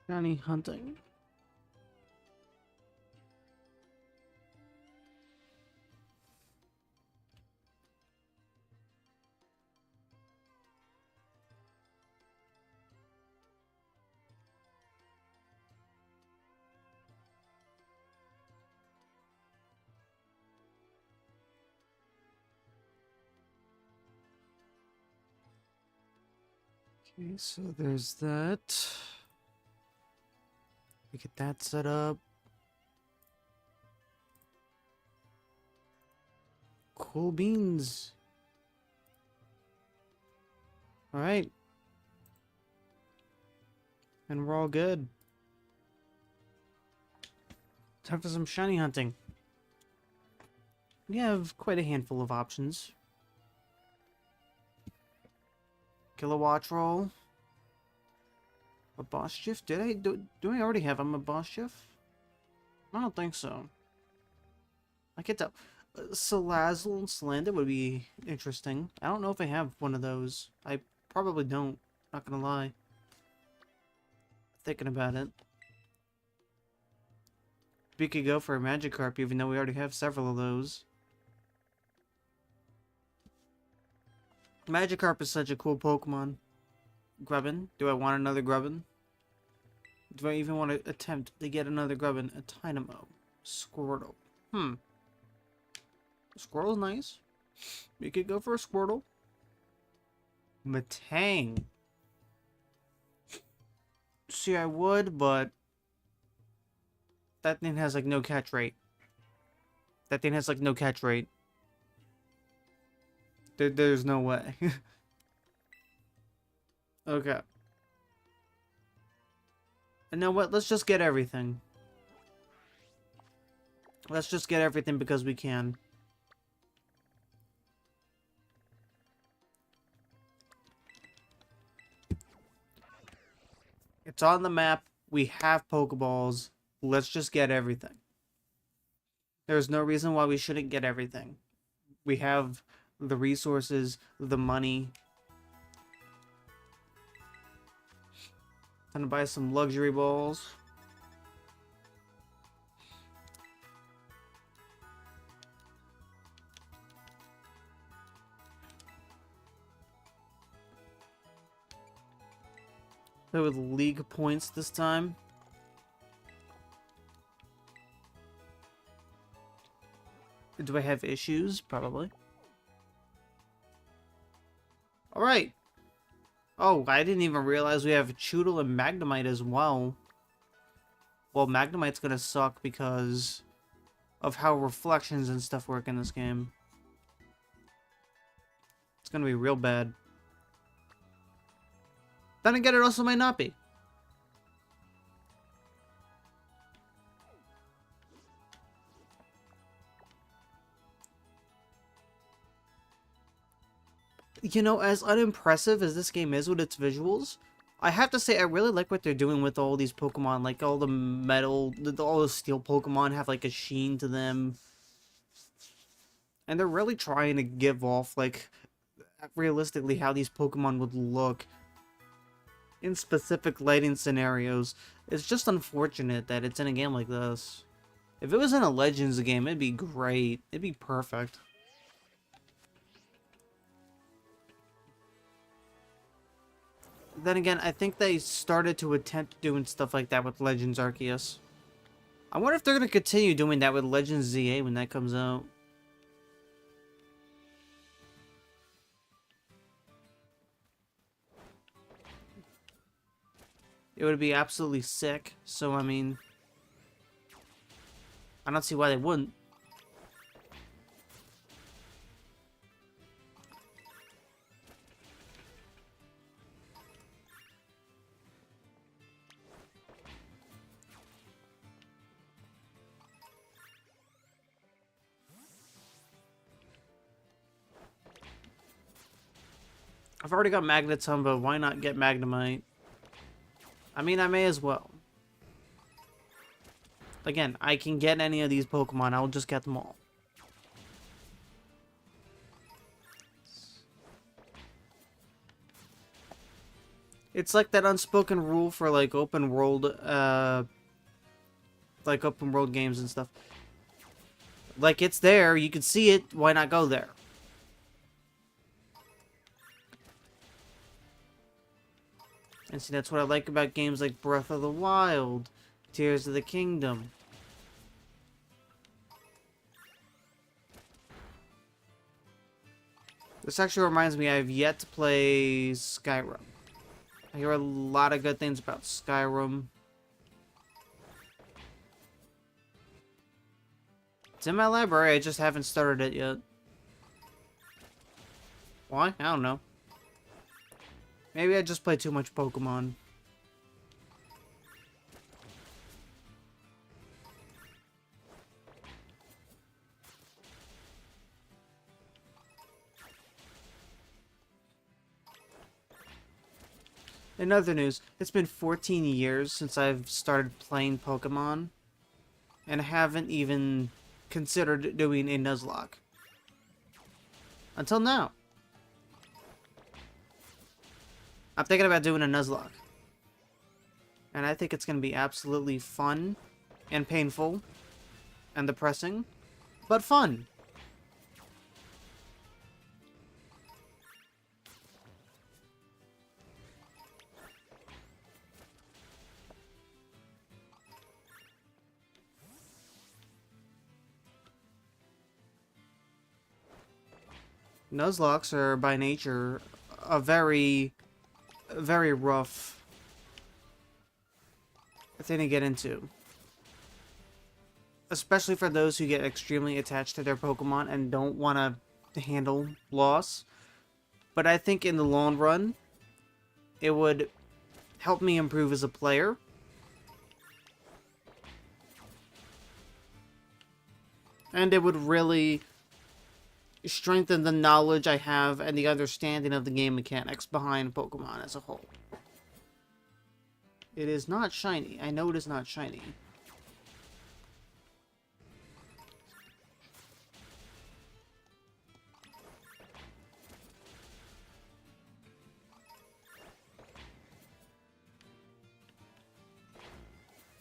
Shiny hunting. Okay, so there's that. We get that set up. Cool beans. All right. And we're all good. Time for some shiny hunting. We have quite a handful of options. Kilowatts roll. A boss shift? Do I already have him a boss shift? I don't think so. I can't tell. Salazzle and Slander would be interesting. I don't know if I have one of those. I probably don't. Not gonna lie. Thinking about it. We could go for a Magikarp even though we already have several of those. Magikarp is such a cool Pokemon. Grubbin? Do I want another Grubbin? Do I even want to attempt to get another Grubbin? A Tynamo. Squirtle. Squirtle's nice. We could go for a Squirtle. Matang. See, I would, but that thing has like no catch rate. That thing has like no catch rate. There's no way. Okay. And know what? Let's just get everything. Let's just get everything because we can. It's on the map. We have Pokeballs. Let's just get everything. There's no reason why we shouldn't get everything. We have the resources, the money. Time to buy some luxury balls. Play with league points this time. Do I have issues? Probably. Alright. Oh, I didn't even realize we have Choodle and Magnemite as well. Well, Magnemite's gonna suck because of how reflections and stuff work in this game. It's gonna be real bad. Then again, it also might not be. You know, as unimpressive as this game is with its visuals, I have to say I really like what they're doing with all these Pokemon. Like all the metal, all the steel Pokemon have like a sheen to them. And they're really trying to give off like realistically how these Pokemon would look in specific lighting scenarios. It's just unfortunate that it's in a game like this. If it was in a Legends game, it'd be great. It'd be perfect. Then again, I think they started to attempt doing stuff like that with Legends Arceus. I wonder if they're going to continue doing that with Legends ZA when that comes out. It would be absolutely sick, so I mean, I don't see why they wouldn't. I've already got Magneton, but why not get Magnemite? I mean, I may as well. Again, I can get any of these Pokemon. I'll just get them all. It's like that unspoken rule for like open world games and stuff. Like, it's there, you can see it, why not go there? And see, that's what I like about games like Breath of the Wild, Tears of the Kingdom. This actually reminds me, I've yet to play Skyrim. I hear a lot of good things about Skyrim. It's in my library, I just haven't started it yet. Why? I don't know. Maybe I just play too much Pokemon. In other news, it's been 14 years since I've started playing Pokemon, and I haven't even considered doing a Nuzlocke. Until now. I'm thinking about doing a Nuzlocke. And I think it's going to be absolutely fun, and painful, and depressing, but fun. Nuzlocks are by nature a very rough thing to get into. Especially for those who get extremely attached to their Pokemon and don't want to handle loss. But I think in the long run, it would help me improve as a player. And it would really strengthen the knowledge I have and the understanding of the game mechanics behind Pokemon as a whole. It is not shiny. I know it is not shiny.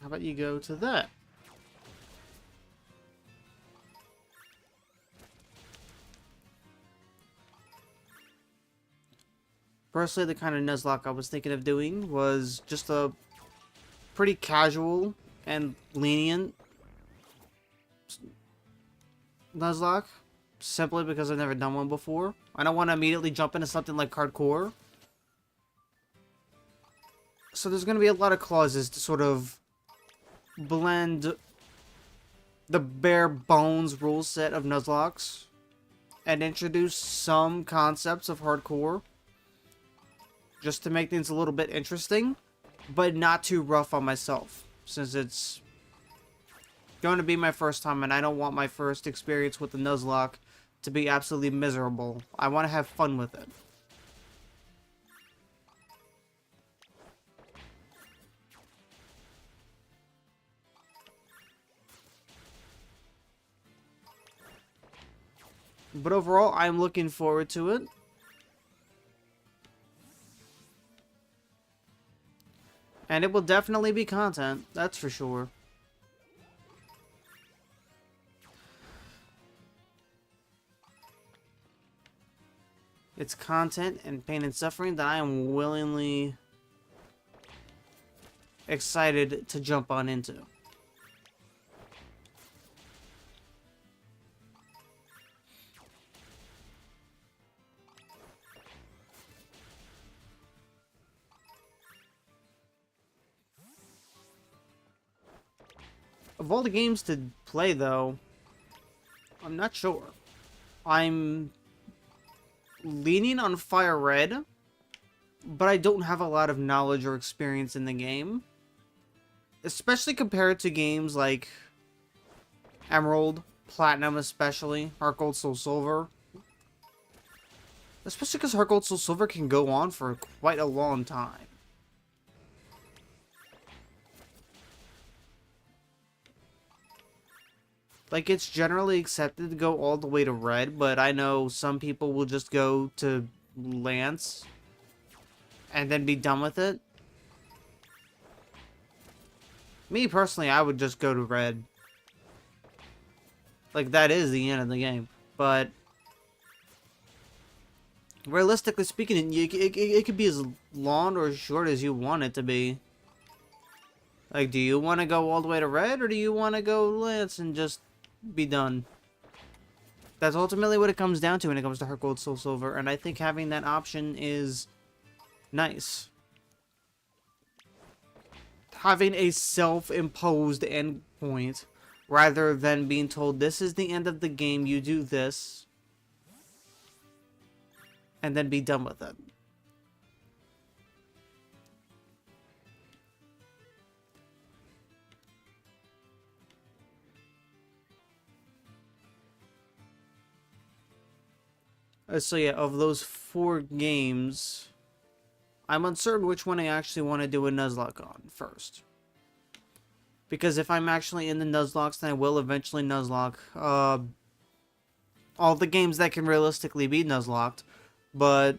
How about you go to that? Personally, the kind of Nuzlocke I was thinking of doing was just a pretty casual and lenient Nuzlocke, simply because I've never done one before. I don't want to immediately jump into something like hardcore. So there's going to be a lot of clauses to sort of blend the bare bones rule set of Nuzlocks and introduce some concepts of hardcore, just to make things a little bit interesting, but not too rough on myself, since it's going to be my first time and I don't want my first experience with the Nuzlocke to be absolutely miserable. I want to have fun with it. But overall, I'm looking forward to it. And it will definitely be content, that's for sure. It's content and pain and suffering that I am willingly excited to jump on into. Of all the games to play, though, I'm not sure. I'm leaning on Fire Red, but I don't have a lot of knowledge or experience in the game. Especially compared to games like Emerald, Platinum especially, Heart Gold, Soul Silver. Especially because Heart Gold, Soul Silver can go on for quite a long time. Like, it's generally accepted to go all the way to Red, but I know some people will just go to Lance and then be done with it. Me personally, I would just go to red. Like, that is the end of the game. But realistically speaking, it could be as long or as short as you want it to be. Like, do you want to go all the way to red, or do you want to go Lance and just be done? That's ultimately what it comes down to when it comes to Heart Gold, Soul Silver, and I think having that option is nice. Having a self-imposed endpoint, rather than being told, this is the end of the game, you do this, and then be done with it. So yeah, of those 4 games, I'm uncertain which one I actually want to do a Nuzlocke on first. Because if I'm actually in the Nuzlocks, then I will eventually Nuzlocke all the games that can realistically be Nuzlocked. But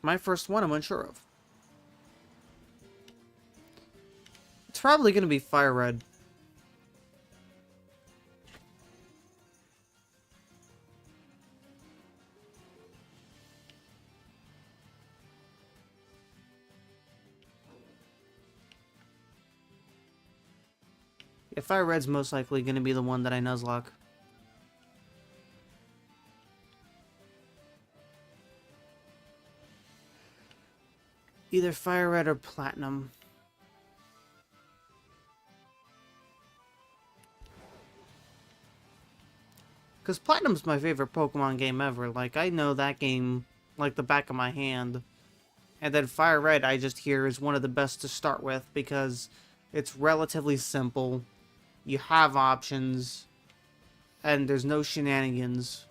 my first one I'm unsure of. It's probably going to be Fire Red. Yeah, Fire Red's most likely going to be the one that I Nuzlocke. Either Fire Red or Platinum. Because Platinum's my favorite Pokemon game ever. Like, I know that game like the back of my hand. And then Fire Red, I just hear, is one of the best to start with because it's relatively simple. You have options. And there's no shenanigans.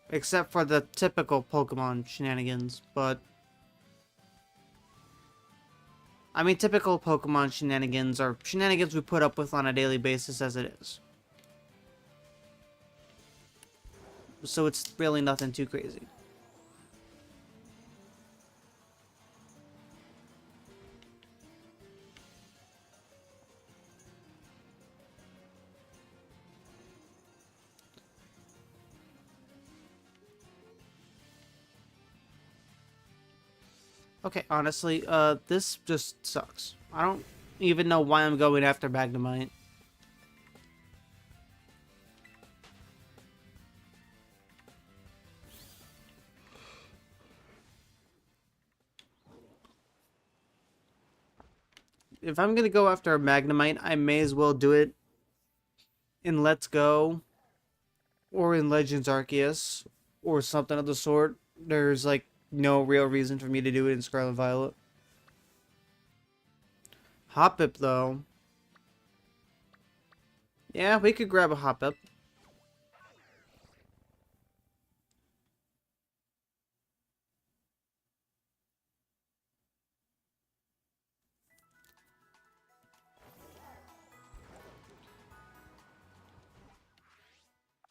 Except for the typical Pokemon shenanigans, but I mean, typical Pokemon shenanigans are shenanigans we put up with on a daily basis as it is. So it's really nothing too crazy. Okay, honestly, this just sucks. I don't even know why I'm going after Magnemite. If I'm gonna go after a Magnemite, I may as well do it in Let's Go, or in Legends Arceus, or something of the sort. There's, like, no real reason for me to do it in Scarlet Violet. Hoppip, though. Yeah, we could grab a Hoppip.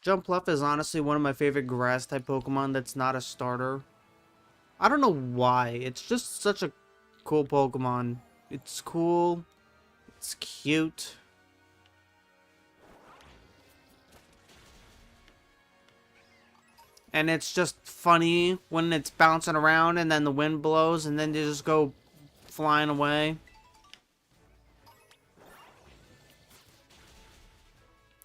Jumpluff is honestly one of my favorite grass-type Pokemon that's not a starter. I don't know why. It's just such a cool Pokemon. It's cool. It's cute. And it's just funny when it's bouncing around and then the wind blows and then they just go flying away.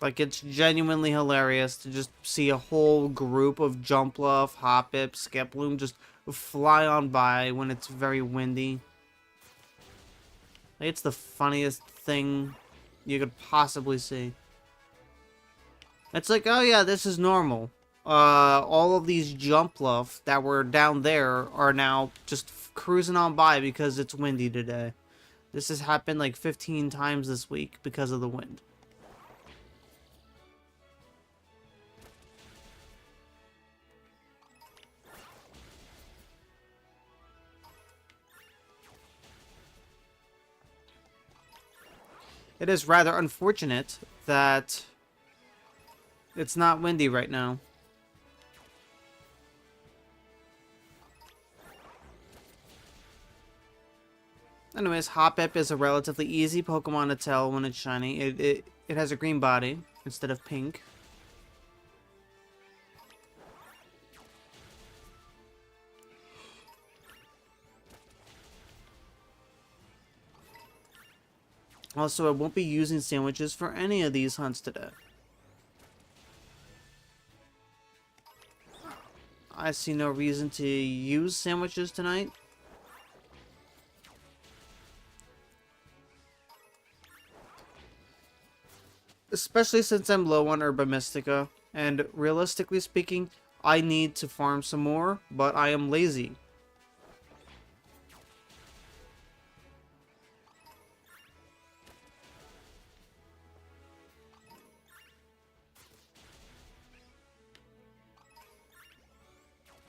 Like, it's genuinely hilarious to just see a whole group of Jumpluff, Hoppip, Skiploom just fly on by when it's very windy. Like, it's the funniest thing you could possibly see. It's like, oh yeah, this is normal. All of these Jumpluff that were down there are now just cruising on by because it's windy today. This has happened like 15 times this week because of the wind. It is rather unfortunate that it's not windy right now. Anyways, Hoppip is a relatively easy Pokemon to tell when it's shiny. It has a green body instead of pink. Also, I won't be using sandwiches for any of these hunts today. I see no reason to use sandwiches tonight. Especially since I'm low on Herba Mystica, and realistically speaking, I need to farm some more, but I am lazy.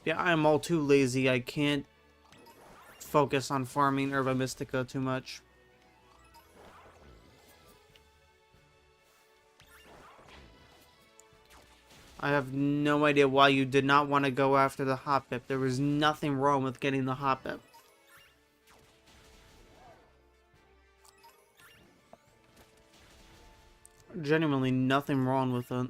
Yeah, I'm all too lazy. I can't focus on farming Herba Mystica too much. I have no idea why you did not want to go after the Hoppip. There was nothing wrong with getting the Hoppip. Genuinely nothing wrong with it.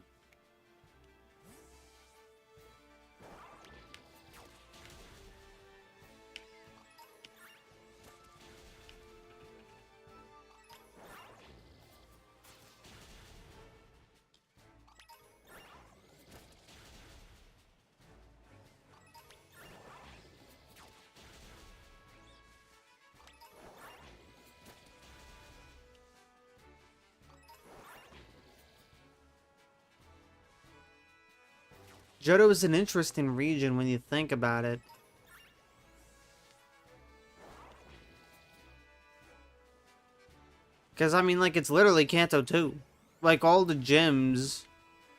Johto is an interesting region when you think about it. Because, I mean, like, it's literally Kanto 2. Like, all the gyms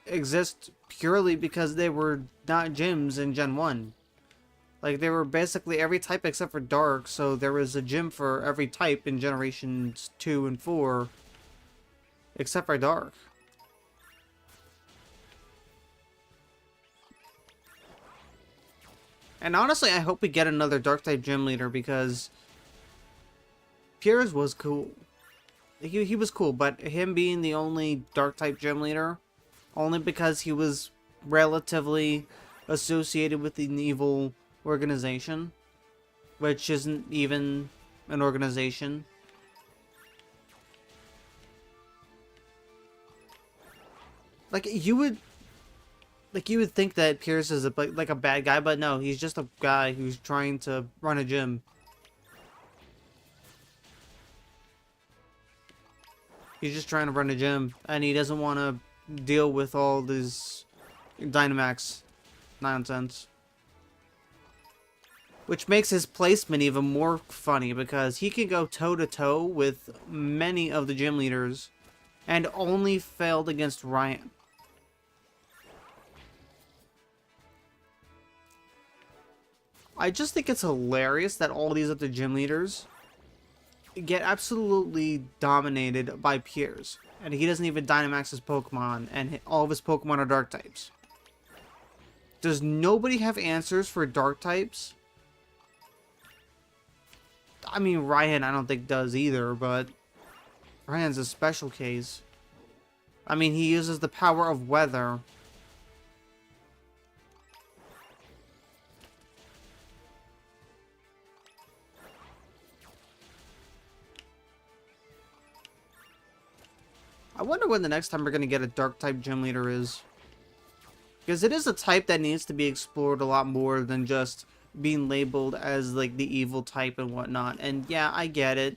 exist purely because they were not gyms in Gen 1. Like, they were basically every type except for Dark, so there was a gym for every type in Generations 2 and 4, except for Dark. And honestly, I hope we get another Dark-type gym leader, because Piers was cool. He was cool, but him being the only Dark-type gym leader, only because he was relatively associated with an evil organization, which isn't even an organization. Like, you would think that Pierce is like a bad guy, but no, he's just a guy who's trying to run a gym. He's just trying to run a gym, and he doesn't want to deal with all this Dynamax nonsense. Which makes his placement even more funny, because he can go toe-to-toe with many of the gym leaders, and only failed against Ryan. I just think it's hilarious that all these other gym leaders get absolutely dominated by Piers, and he doesn't even Dynamax his Pokemon, and all of his Pokemon are Dark types. Does nobody have answers for Dark types? I mean, Ryan I don't think does either, but Ryan's a special case. I mean, he uses the power of weather. I wonder when the next time we're going to get a Dark-type gym leader is. Because it is a type that needs to be explored a lot more than just being labeled as, like, the evil type and whatnot. And yeah, I get it.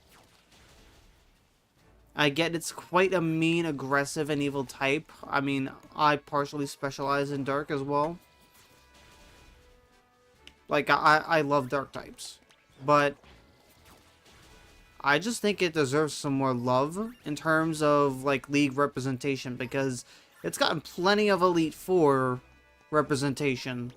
I get it's quite a mean, aggressive, and evil type. I mean, I partially specialize in Dark as well. Like, I love Dark types. But I just think it deserves some more love in terms of, like, league representation, because it's gotten plenty of Elite Four representation,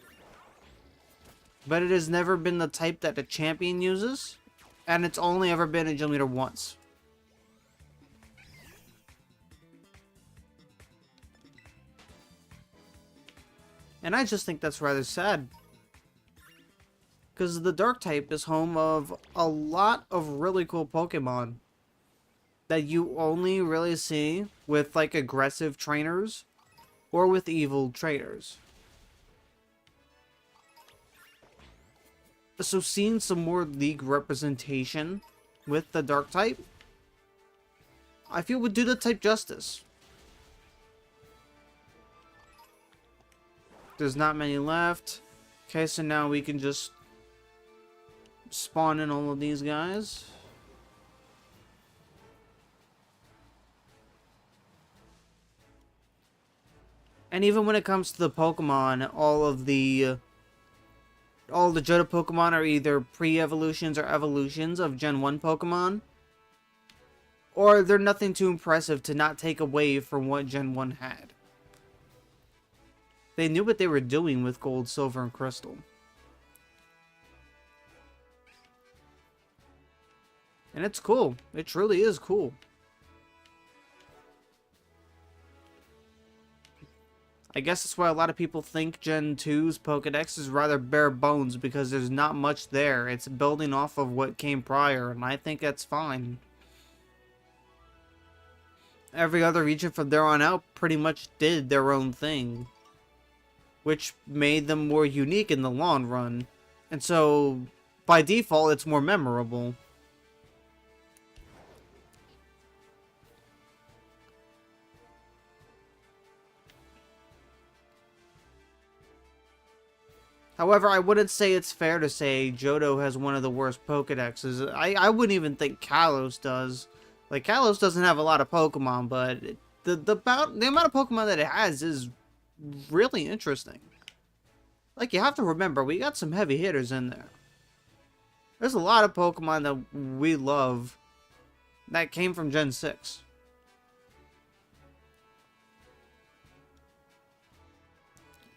but it has never been the type that a champion uses, and it's only ever been a gym leader once. And I just think that's rather sad. Because the Dark type is home of a lot of really cool Pokemon that you only really see with like aggressive trainers or with evil trainers. So seeing some more league representation with the Dark type, I feel would do the type justice. There's not many left. Okay, so now we can just spawn in all of these guys. And even when it comes to the Pokemon, all the Johto Pokemon are either pre-evolutions or evolutions of Gen 1 Pokemon. Or they're nothing too impressive to not take away from what Gen 1 had. They knew what they were doing with Gold, Silver, and Crystal. And it's cool. It truly is cool. I guess that's why a lot of people think Gen 2's Pokedex is rather bare bones, because there's not much there. It's building off of what came prior, and I think that's fine. Every other region from there on out pretty much did their own thing, which made them more unique in the long run. And so, by default, it's more memorable. However, I wouldn't say it's fair to say Johto has one of the worst Pokedexes. I wouldn't even think Kalos does. Like, Kalos doesn't have a lot of Pokemon, but the amount of Pokemon that it has is really interesting. Like, you have to remember, we got some heavy hitters in there. There's a lot of Pokemon that we love that came from Gen 6.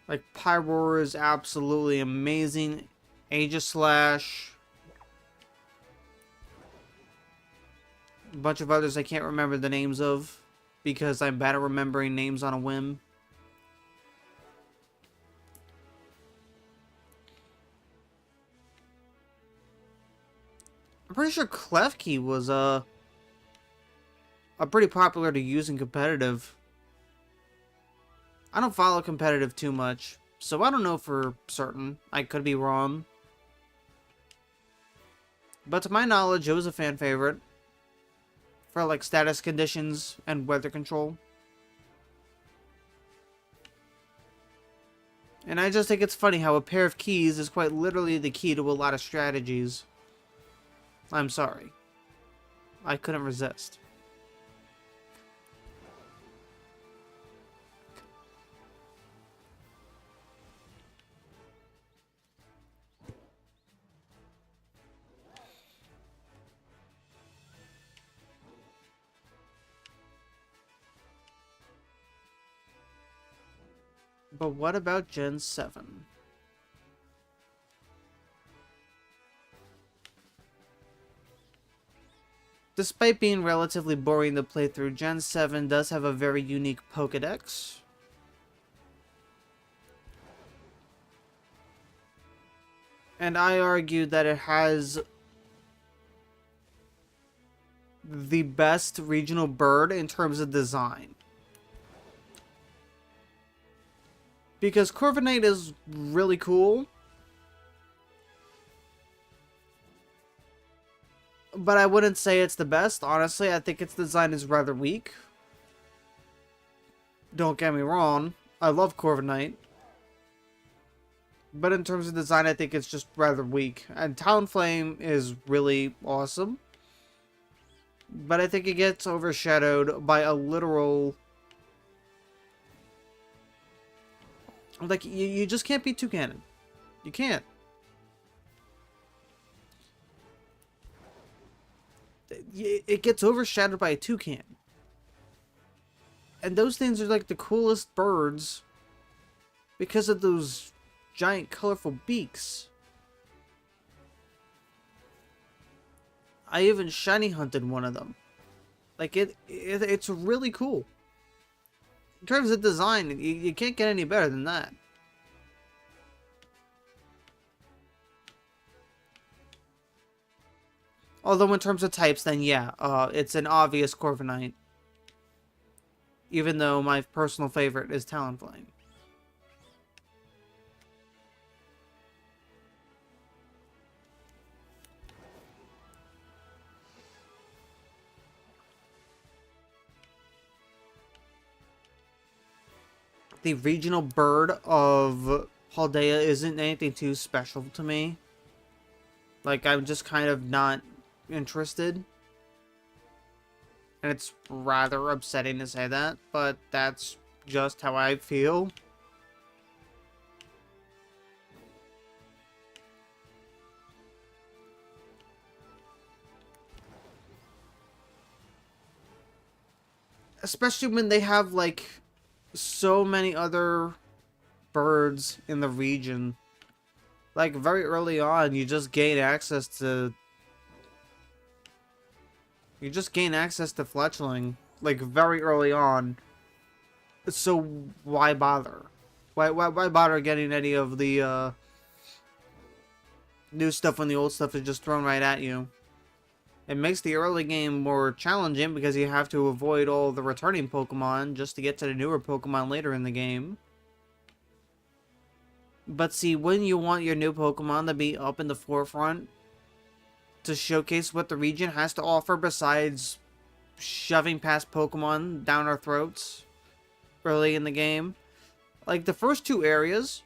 Like, Pyroar is absolutely amazing. Aegislash. A bunch of others I can't remember the names of, because I'm bad at remembering names on a whim. I'm pretty sure Klefki was a pretty popular to use in competitive. I don't follow competitive too much, so I don't know for certain. I could be wrong. But to my knowledge, it was a fan favorite for like status conditions and weather control. And I just think it's funny how a pair of keys is quite literally the key to a lot of strategies. I'm sorry. I couldn't resist. But what about Gen 7? Despite being relatively boring to play through, Gen 7 does have a very unique Pokedex. And I argue that it has the best regional bird in terms of design. Because Corviknight is really cool, but I wouldn't say it's the best. Honestly, I think its design is rather weak. Don't get me wrong, I love Corviknight. But in terms of design, I think it's just rather weak. And Talonflame is really awesome, but I think it gets overshadowed by a literal... Like, you just can't beat Toucannon. You can't. It gets overshadowed by a toucan. And those things are like the coolest birds because of those giant colorful beaks. I even shiny hunted one of them. Like, it's really cool. In terms of design, you can't get any better than that. Although in terms of types, then yeah, it's an obvious Corviknight. Even though my personal favorite is Talonflame. The regional bird of Paldea isn't anything too special to me. Like, I'm just kind of not interested. And it's rather upsetting to say that, but that's just how I feel. Especially when they have, like, so many other birds in the region. Like, very early on, you just gain access to... You just gain access to Fletchling. Like, very early on. So, why bother? Why bother getting any of the, new stuff when the old stuff is just thrown right at you? It makes the early game more challenging because you have to avoid all the returning Pokemon just to get to the newer Pokemon later in the game. But see, when you want your new Pokemon to be up in the forefront to showcase what the region has to offer besides shoving past Pokemon down our throats early in the game. Like, the first two areas,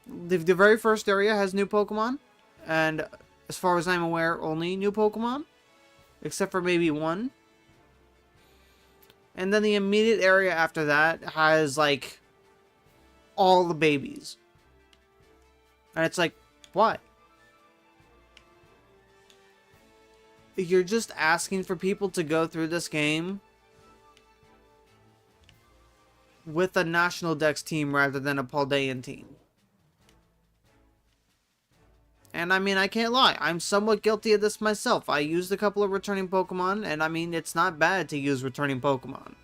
the very first area has new Pokemon, and as far as I'm aware, only new Pokemon. Except for maybe one. And then the immediate area after that has, like, all the babies. And it's like, why? You're just asking for people to go through this game with a National Dex team rather than a Paldean team. And I mean, I can't lie, I'm somewhat guilty of this myself. I used a couple of returning Pokemon, and I mean, it's not bad to use returning Pokemon.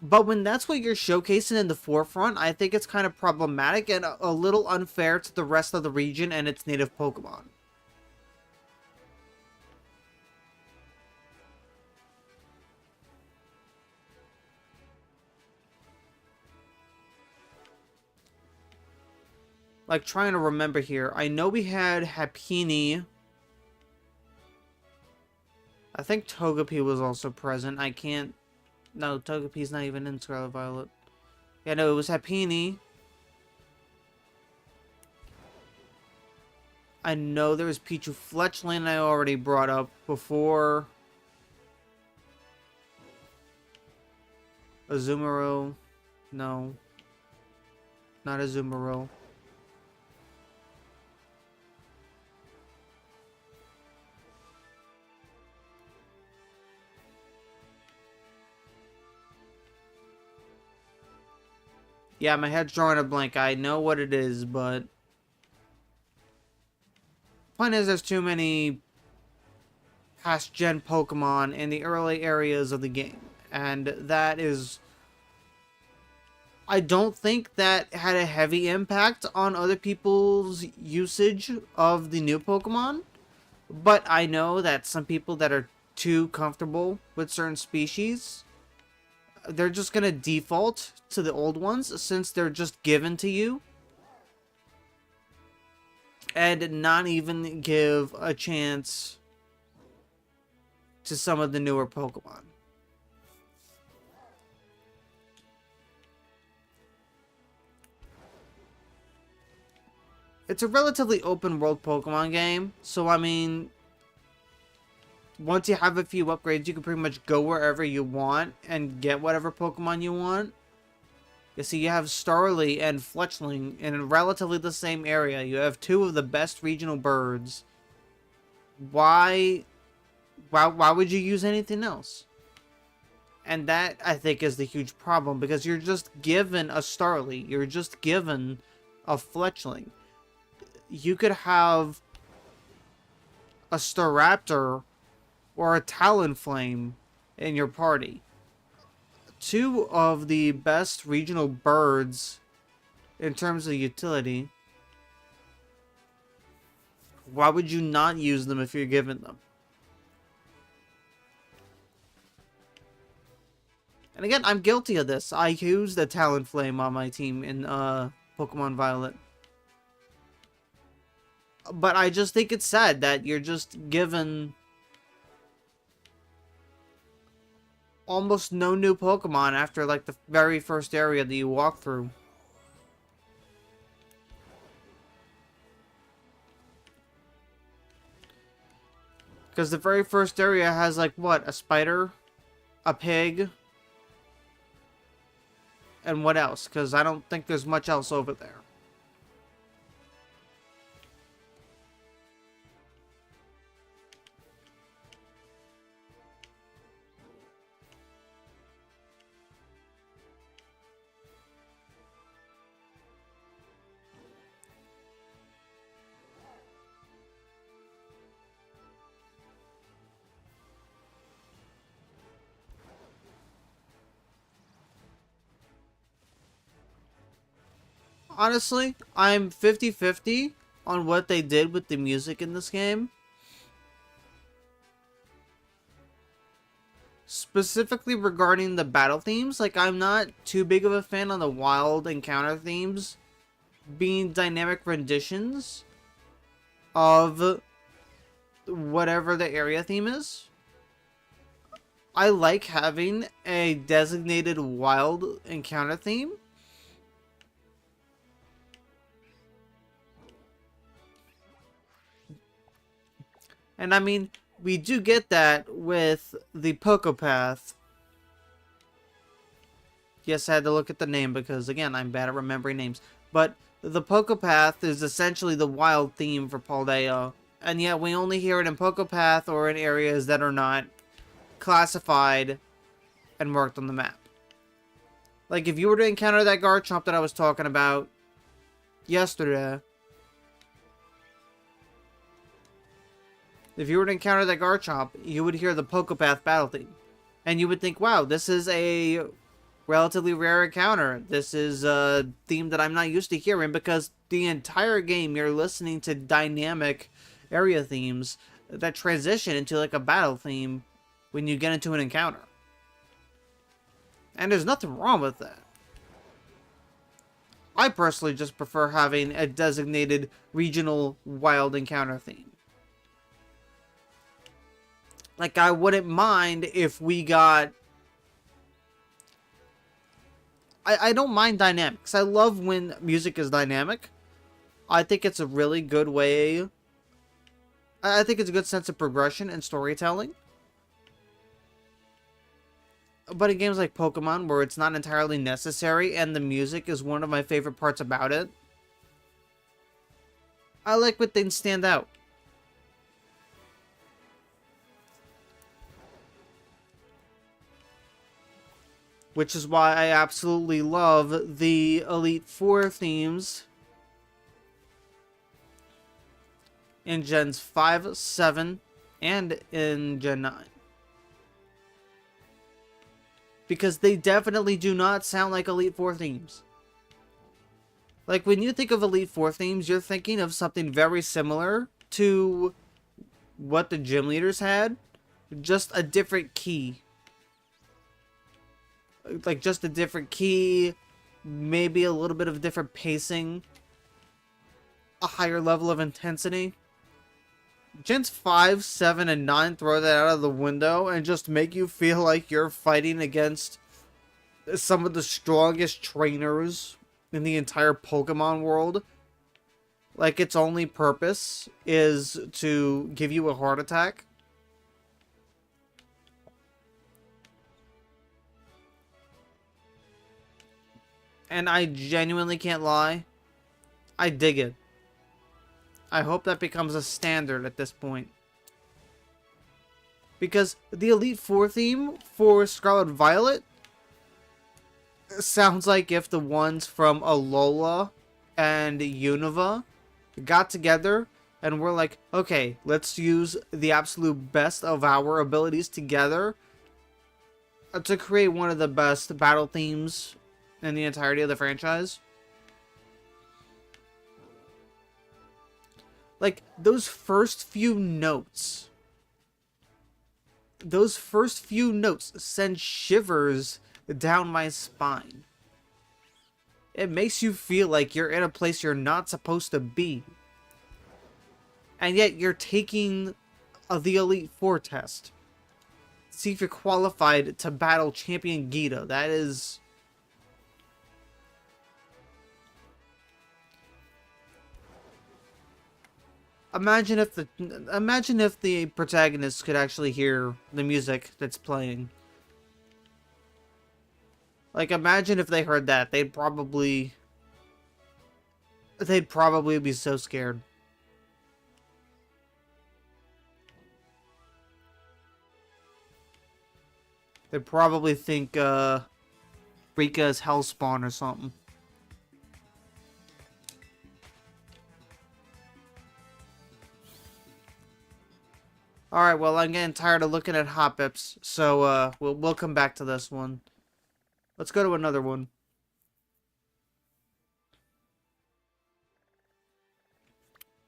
But when that's what you're showcasing in the forefront, I think it's kind of problematic and a little unfair to the rest of the region and its native Pokemon. Like, trying to remember here. I know we had Happiny. I think Togepi was also present. I can't... No, Togepi's not even in Scarlet Violet. Yeah, no, it was Happiny. I know there was Pichu Fletchling I already brought up before. Azumarill. No. Not Azumarill. Yeah, my head's drawing a blank. I know what it is, but... Point is, there's too many past-gen Pokemon in the early areas of the game. And that is... I don't think that had a heavy impact on other people's usage of the new Pokemon. But I know that some people that are too comfortable with certain species... They're just gonna default to the old ones since they're just given to you. And not even give a chance to some of the newer Pokemon. It's a relatively open world Pokemon game, so I mean... Once you have a few upgrades, you can pretty much go wherever you want and get whatever Pokemon you want. You see, you have Starly and Fletchling in relatively the same area. You have two of the best regional birds. Why would you use anything else? And that, I think, is the huge problem, because you're just given a Starly. You're just given a Fletchling. You could have a Staraptor or a Talonflame in your party. Two of the best regional birds in terms of utility. Why would you not use them if you're given them? And again, I'm guilty of this. I used a Talonflame on my team in Pokemon Violet. But I just think it's sad that you're just given almost no new Pokemon after like the very first area that you walk through. Because the very first area has like what? A spider? A pig? And what else? Because I don't think there's much else over there. Honestly, I'm 50-50 on what they did with the music in this game. Specifically regarding the battle themes, like I'm not too big of a fan on the wild encounter themes being dynamic renditions of whatever the area theme is. I like having a designated wild encounter theme. And I mean, we do get that with the Pokepath. Yes, I had to look at the name because, again, I'm bad at remembering names. But the Pokepath is essentially the wild theme for Paldea. And yet we only hear it in Pokepath or in areas that are not classified and marked on the map. Like, if you were to encounter that Garchomp that I was talking about yesterday, if you were to encounter that Garchomp, you would hear the Pokepath battle theme. And you would think, wow, this is a relatively rare encounter. This is a theme that I'm not used to hearing, because the entire game you're listening to dynamic area themes that transition into like a battle theme when you get into an encounter. And there's nothing wrong with that. I personally just prefer having a designated regional wild encounter theme. Like, I wouldn't mind if we got... I don't mind dynamics. I love when music is dynamic. I think it's a really good way... I think it's a good sense of progression and storytelling. But in games like Pokemon, where it's not entirely necessary, and the music is one of my favorite parts about it, I like when things stand out. Which is why I absolutely love the Elite Four themes in Gens 5, 7, and in Gen 9. Because they definitely do not sound like Elite Four themes. Like, when you think of Elite Four themes, you're thinking of something very similar to what the gym leaders had, just a different key. Like, just a different key, maybe a little bit of different pacing, a higher level of intensity. Gens 5, 7, and 9 throw that out of the window and just make you feel like you're fighting against some of the strongest trainers in the entire Pokemon world. Like, its only purpose is to give you a heart attack. And I genuinely can't lie, I dig it. I hope that becomes a standard at this point. Because the Elite Four theme for Scarlet Violet sounds like if the ones from Alola and Unova got together and were like, okay, let's use the absolute best of our abilities together to create one of the best battle themes in the entirety of the franchise. Like, those first few notes. Those first few notes send shivers down my spine. It makes you feel like you're in a place you're not supposed to be. And yet you're taking the Elite Four test. See if you're qualified to battle Champion Gita. That is... Imagine if the protagonists could actually hear the music that's playing. Like, imagine if they heard that. They'd probably be so scared. They'd probably think Rika is Hellspawn or something. Alright, well, I'm getting tired of looking at Hop-Ups, so we'll come back to this one. Let's go to another one.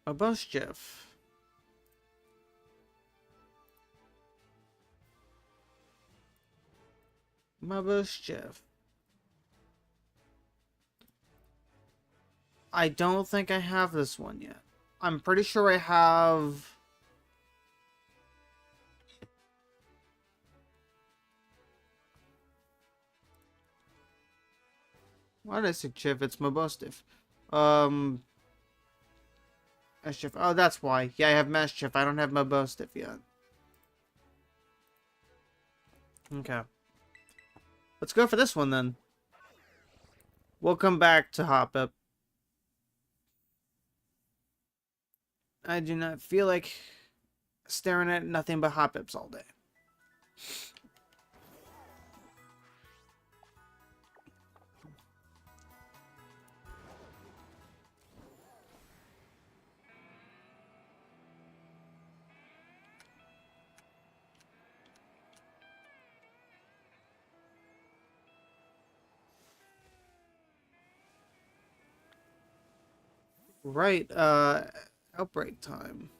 A Bushjiff. My Bushjiff. I don't think I have this one yet. I'm pretty sure I have... Why did I say Chiff? It's Mabustiff. Mischief. Oh, that's why. Yeah, I have Mischief. I don't have Mabustiff yet. Okay. Let's go for this one, then. We'll come back to Hop-Up. I do not feel like staring at nothing but Hop-Ups all day. Right, outbreak time.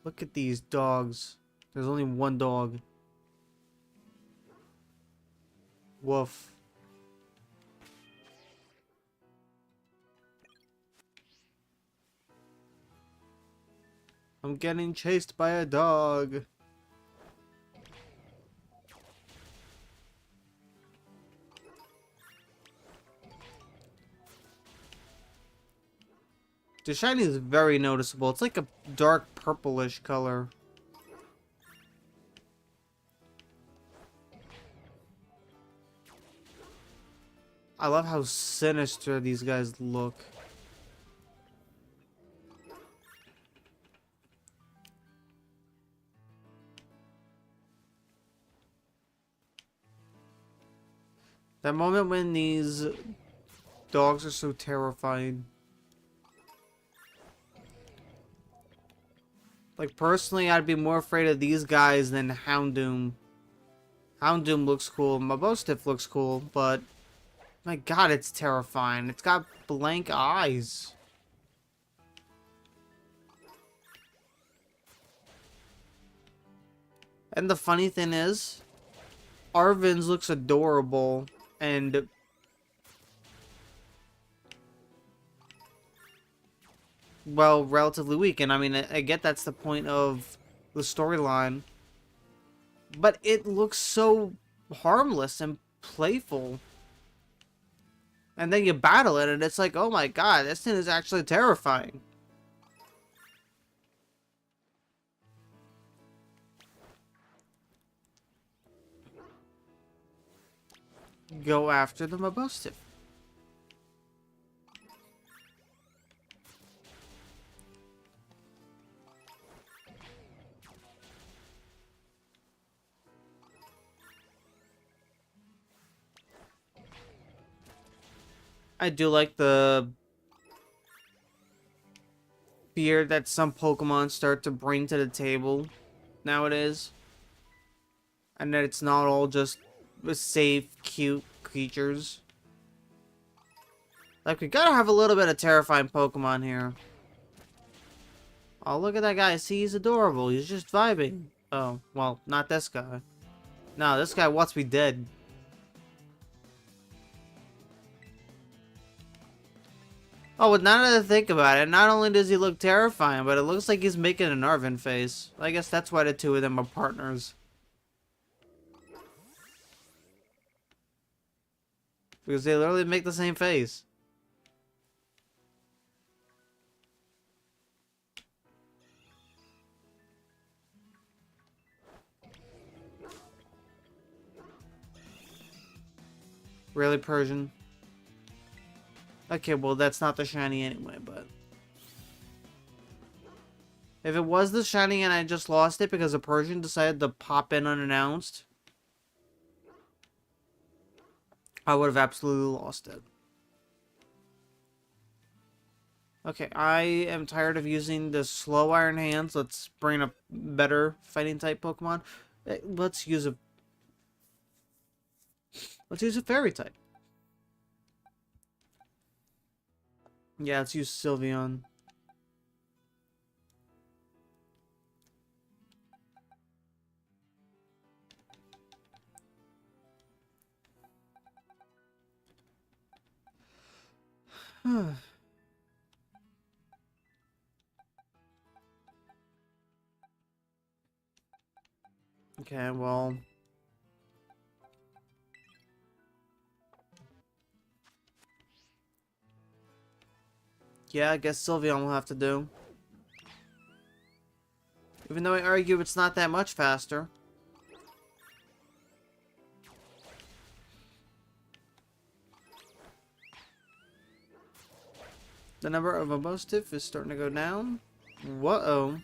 Look at these dogs. There's only one dog. Woof. I'm getting chased by a dog. The shiny is very noticeable. It's like a dark purplish color. I love how sinister these guys look. That moment when these dogs are so terrifying. Like, personally, I'd be more afraid of these guys than Houndoom. Houndoom looks cool. Mabustiff looks cool, but... My god, it's terrifying. It's got blank eyes. And the funny thing is, Arvin's looks adorable, and... well, relatively weak. And I mean, I get that's the point of the storyline. But it looks so harmless and playful. And then you battle it, and it's like, oh my god, this thing is actually terrifying. Go after the Mabustiff. I do like the fear that some Pokemon start to bring to the table nowadays. And that it's not all just safe, cute creatures. Like, we gotta have a little bit of terrifying Pokemon here. Oh, look at that guy. See, he's adorable. He's just vibing. Oh, well, not this guy. No, this guy wants me dead. Oh, but now that I think about it, not only does he look terrifying, but it looks like he's making an Arvin face. I guess that's why the two of them are partners. Because they literally make the same face. Really, Persian? Okay, well, that's not the shiny anyway, but... If it was the shiny and I just lost it because a Persian decided to pop in unannounced, I would have absolutely lost it. Okay, I am tired of using the slow iron hands. Let's bring a better fighting type Pokemon. Let's use a fairy type. Yeah, let's use Sylveon. Okay, well... Yeah, I guess Sylveon will have to do. Even though I argue it's not that much faster. The number of Emotive is starting to go down. Whoa.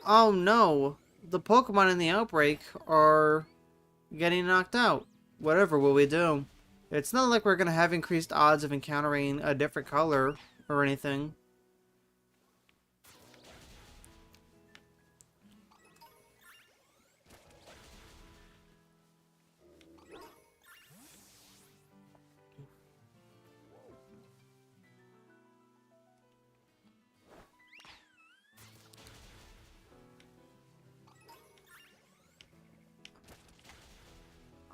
Oh no! The Pokemon in the outbreak are getting knocked out. Whatever will we do? It's not like we're gonna have increased odds of encountering a different color or anything.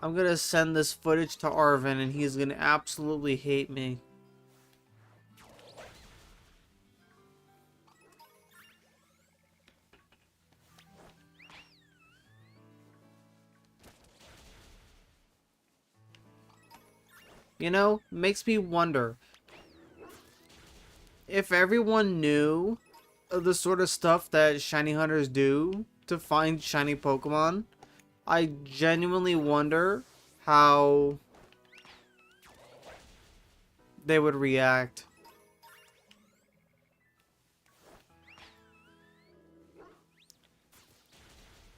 I'm gonna send this footage to Arvin and he's gonna absolutely hate me. You know, makes me wonder if everyone knew the sort of stuff that shiny hunters do to find shiny Pokemon. I genuinely wonder how they would react.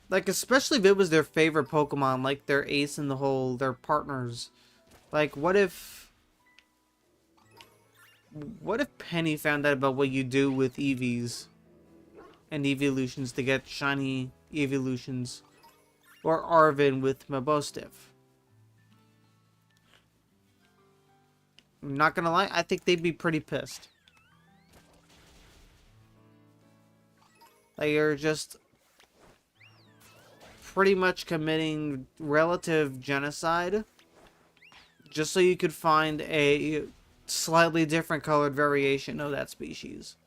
Like, especially if it was their favorite Pokemon, like their ace in the hole, their partners. Like, what if Penny found out about what you do with EVs and evolutions to get shiny evolutions? Or Arvin with Mabostif? I'm not gonna lie, I think they'd be pretty pissed. Like, you're just pretty much committing relative genocide just so you could find a slightly different colored variation of that species.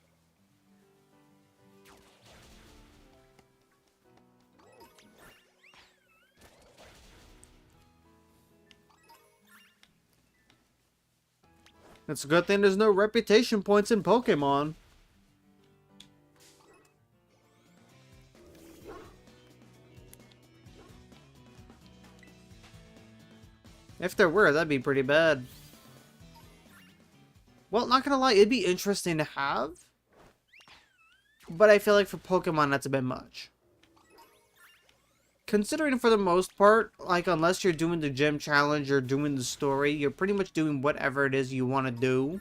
It's a good thing there's no reputation points in Pokemon. If there were, that'd be pretty bad. Well, not gonna lie, it'd be interesting to have. But I feel like for Pokemon, that's a bit much. Considering for the most part, like, unless you're doing the gym challenge or doing the story, you're pretty much doing whatever it is you want to do.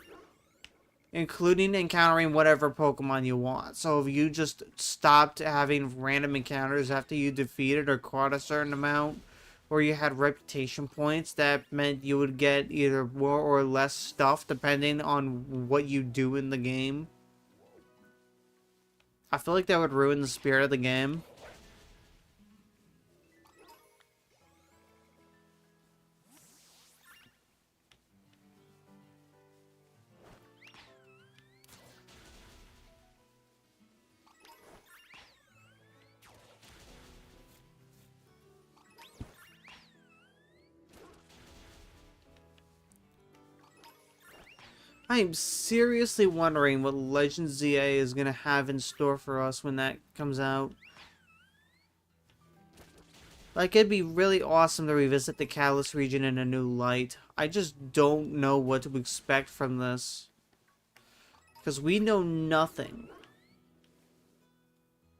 Including encountering whatever Pokemon you want. So if you just stopped having random encounters after you defeated or caught a certain amount, where you had reputation points that meant you would get either more or less stuff depending on what you do in the game. I feel like that would ruin the spirit of the game. I am seriously wondering what Legend ZA is going to have in store for us when that comes out. Like, it'd be really awesome to revisit the Kalos region in a new light. I just don't know what to expect from this. Because we know nothing.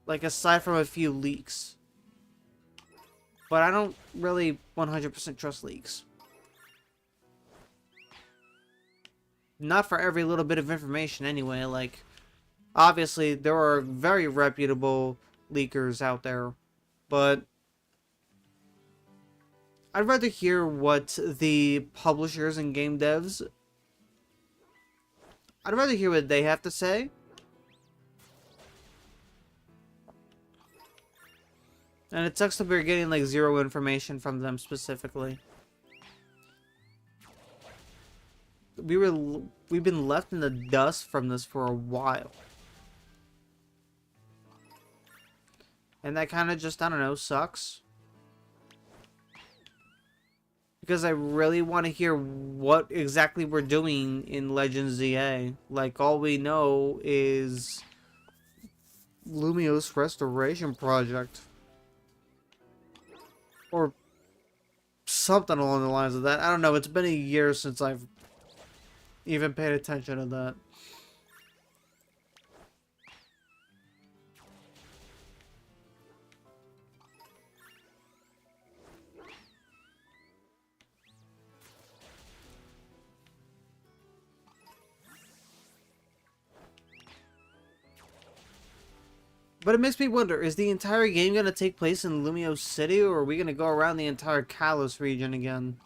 Like, aside from a few leaks. But I don't really 100% trust leaks. Not for every little bit of information anyway. Like, obviously, there are very reputable leakers out there. But I'd rather hear what the publishers and game devs... I'd rather hear what they have to say. And it sucks that we're getting, like, zero information from them specifically. We've been left in the dust from this for a while. And that kind of just, I don't know, sucks. Because I really want to hear what exactly we're doing in Legends ZA. Like, all we know is Lumiose Restoration Project. Or something along the lines of that. I don't know, it's been a year since I've even paid attention to that. But it makes me wonder, is the entire game going to take place in Lumiose City, or are we going to go around the entire Kalos region again?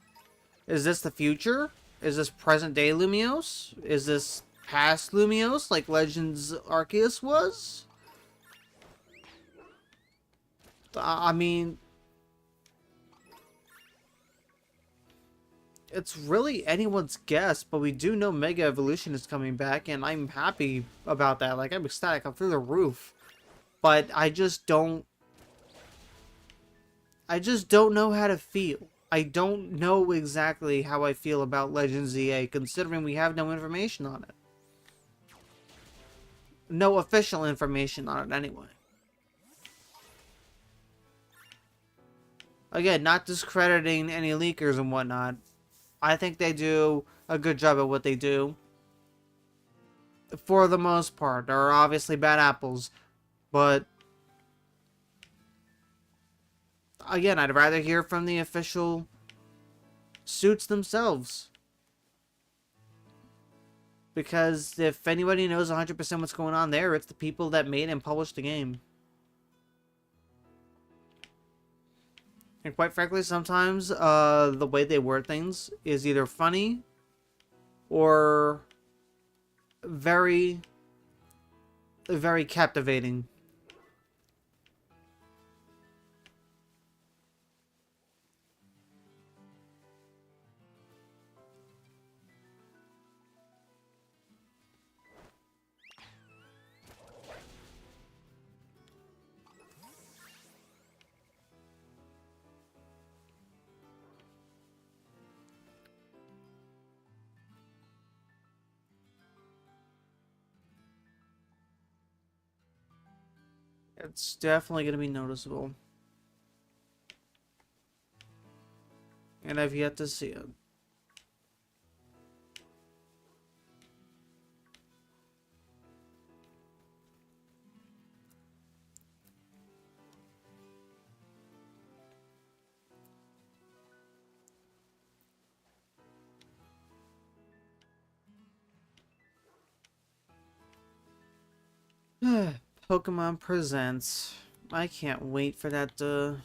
Is this the future? Is this present-day Lumiose? Is this past Lumiose, like Legends Arceus was? I mean... It's really anyone's guess, but we do know Mega Evolution is coming back, and I'm happy about that. Like, I'm ecstatic. I'm through the roof. But I just don't know how to feel. I don't know exactly how I feel about Legends ZA, considering we have no information on it. No official information on it, anyway. Again, not discrediting any leakers and whatnot. I think they do a good job at what they do. For the most part. There are obviously bad apples. But again, I'd rather hear from the official suits themselves. Because if anybody knows 100% what's going on there, it's the people that made and published the game. And quite frankly, sometimes the way they word things is either funny or very, very captivating. It's definitely going to be noticeable. And I've yet to see it. Pokemon Presents. I can't wait for that to...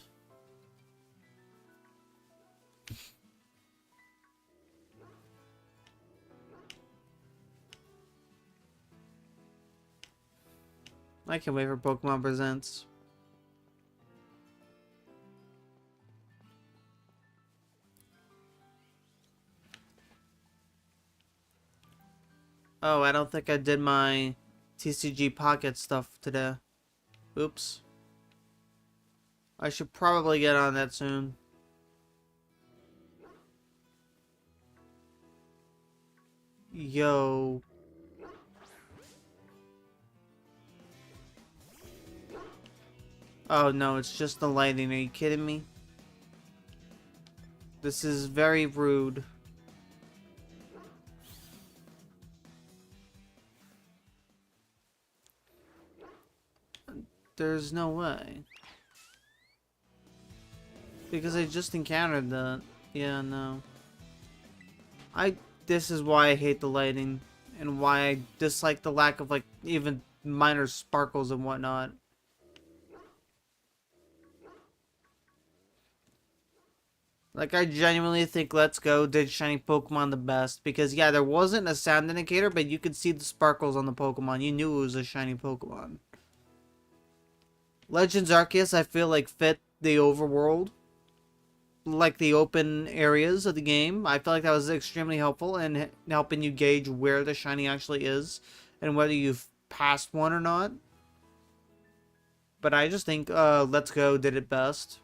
I can't wait for Pokemon Presents. Oh, I don't think I did my TCG Pocket stuff today. Oops. I should probably get on that soon. Yo. Oh no, it's just the lighting. Are you kidding me? This is very rude. There's no way. Because I just encountered that. Yeah, no. This is why I hate the lighting. And why I dislike the lack of, like, even minor sparkles and whatnot. Like, I genuinely think Let's Go did Shiny Pokemon the best. Because, yeah, there wasn't a sound indicator, but you could see the sparkles on the Pokemon. You knew it was a shiny Pokemon. Legends Arceus, I feel like, fit the overworld. Like, the open areas of the game. I feel like that was extremely helpful in helping you gauge where the shiny actually is. And whether you've passed one or not. But I just think Let's Go did it best.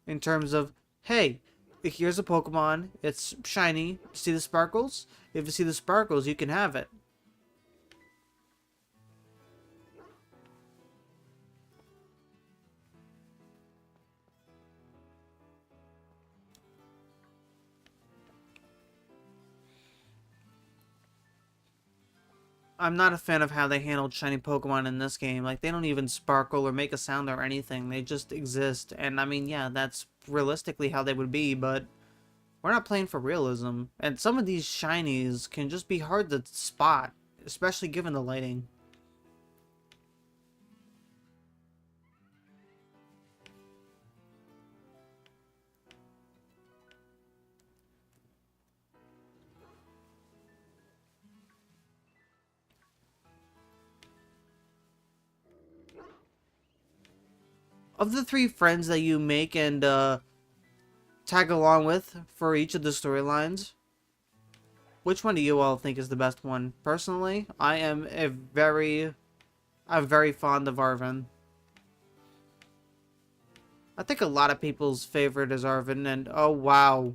In terms of, hey, here's a Pokemon, it's shiny, see the sparkles? If you see the sparkles, you can have it. I'm not a fan of how they handled shiny Pokemon in this game. Like, they don't even sparkle or make a sound or anything. They just exist. And, I mean, yeah, that's realistically how they would be, but we're not playing for realism. And some of these shinies can just be hard to spot, especially given the lighting. Of the 3 friends that you make and tag along with for each of the storylines, which one do you all think is the best one? Personally, I'm very fond of Arven. I think a lot of people's favorite is Arven, and oh wow.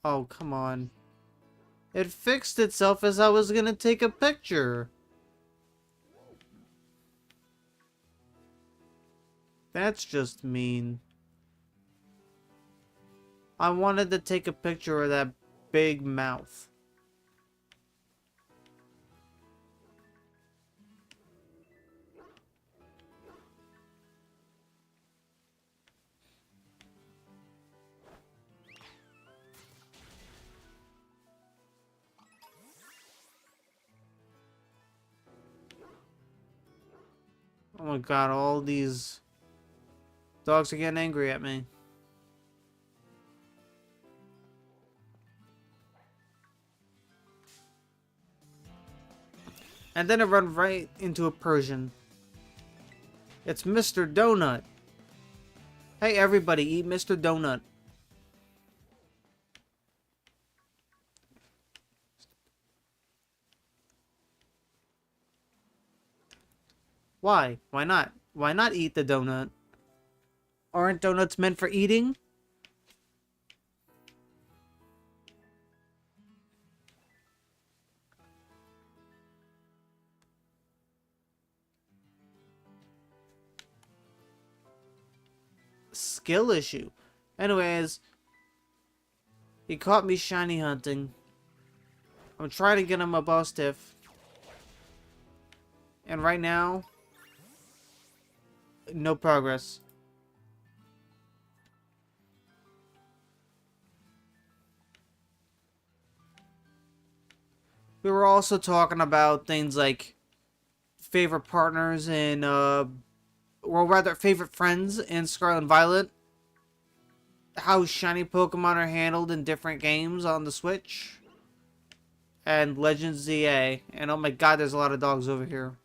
Oh, come on. It fixed itself as I was gonna take a picture. That's just mean. I wanted to take a picture of that big mouth. Oh my god, all these dogs are getting angry at me. And then I run right into a Persian. It's Mr. Donut. Hey everybody, eat Mr. Donut. Why? Why not? Why not eat the donut? Aren't donuts meant for eating? Skill issue. Anyways, he caught me shiny hunting. I'm trying to get him a boss tiff. And right now, no progress. We were also talking about things like favorite partners in, or rather favorite friends in Scarlet and Violet. how shiny Pokemon are handled in different games on the Switch and Legends ZA. And oh my god, there's a lot of dogs over here.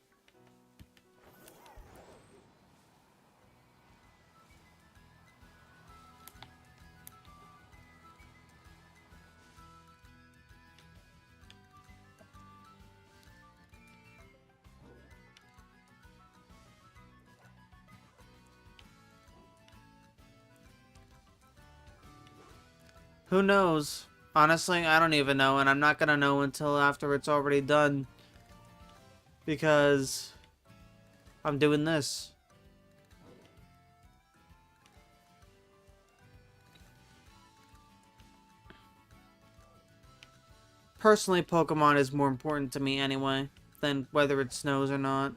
Who knows? Honestly, I don't even know, and I'm not gonna know until after it's already done. Because I'm doing this. Personally, Pokemon is more important to me anyway, than whether it snows or not.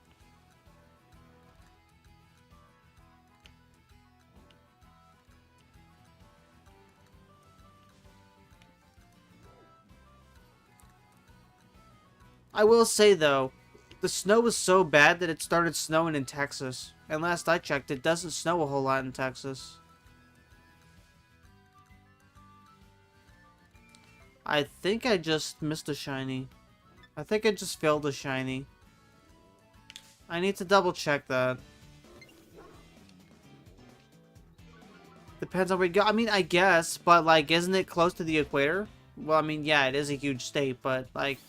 I will say, though, the snow was so bad that it started snowing in Texas. And last I checked, it doesn't snow a whole lot in Texas. I think I just missed a shiny. I think I just failed a shiny. I need to double check that. Depends on where you go. I mean, I guess, but, like, isn't it close to the equator? Well, I mean, yeah, it is a huge state, but, like...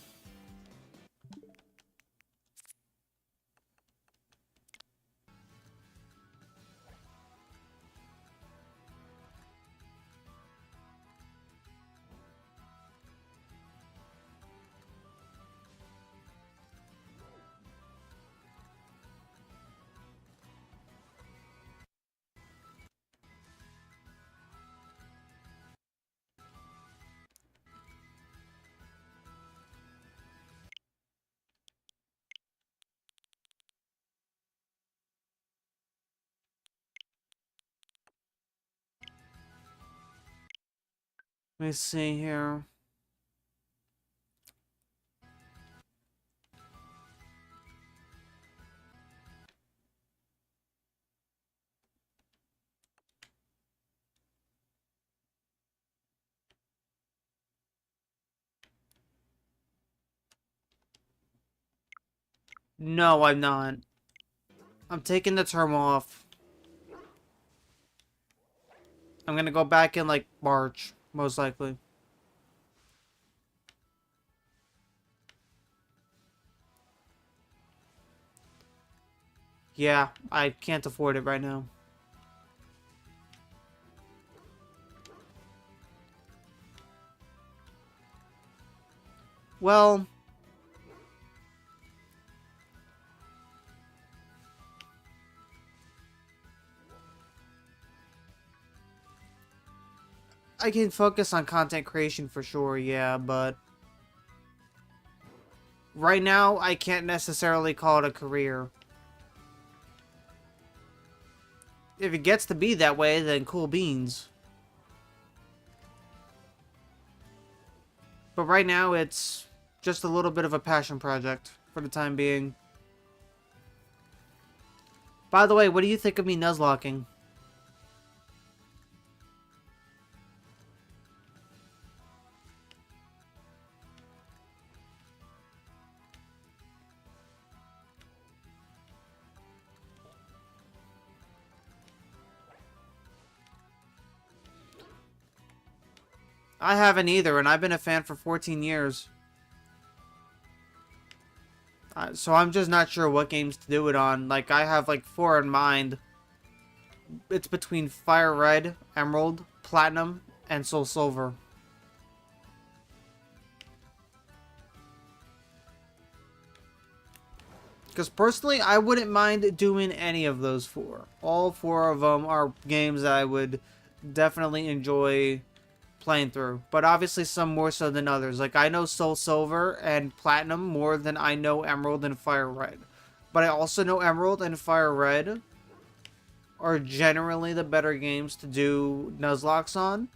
Let me see here. No, I'm not. I'm taking the term off. I'm gonna go back in, like, March, most likely. Yeah, I can't afford it right now. Well... I can focus on content creation for sure, yeah, but... Right now, I can't necessarily call it a career. If it gets to be that way, then cool beans. But right now, it's just a little bit of a passion project for the time being. By the way, what do you think of me nuzlocking? I haven't either, and I've been a fan for 14 years. So I'm just not sure what games to do it on. Like, I have like 4 in mind. It's between Fire Red, Emerald, Platinum, and Soul Silver. Because personally, I wouldn't mind doing any of those 4. All 4 of them are games that I would definitely enjoy playing through. But obviously some more so than others. Like, I know Soul Silver and Platinum more than I know Emerald and Fire Red. But I also know Emerald and Fire Red are generally the better games to do Nuzlocke on.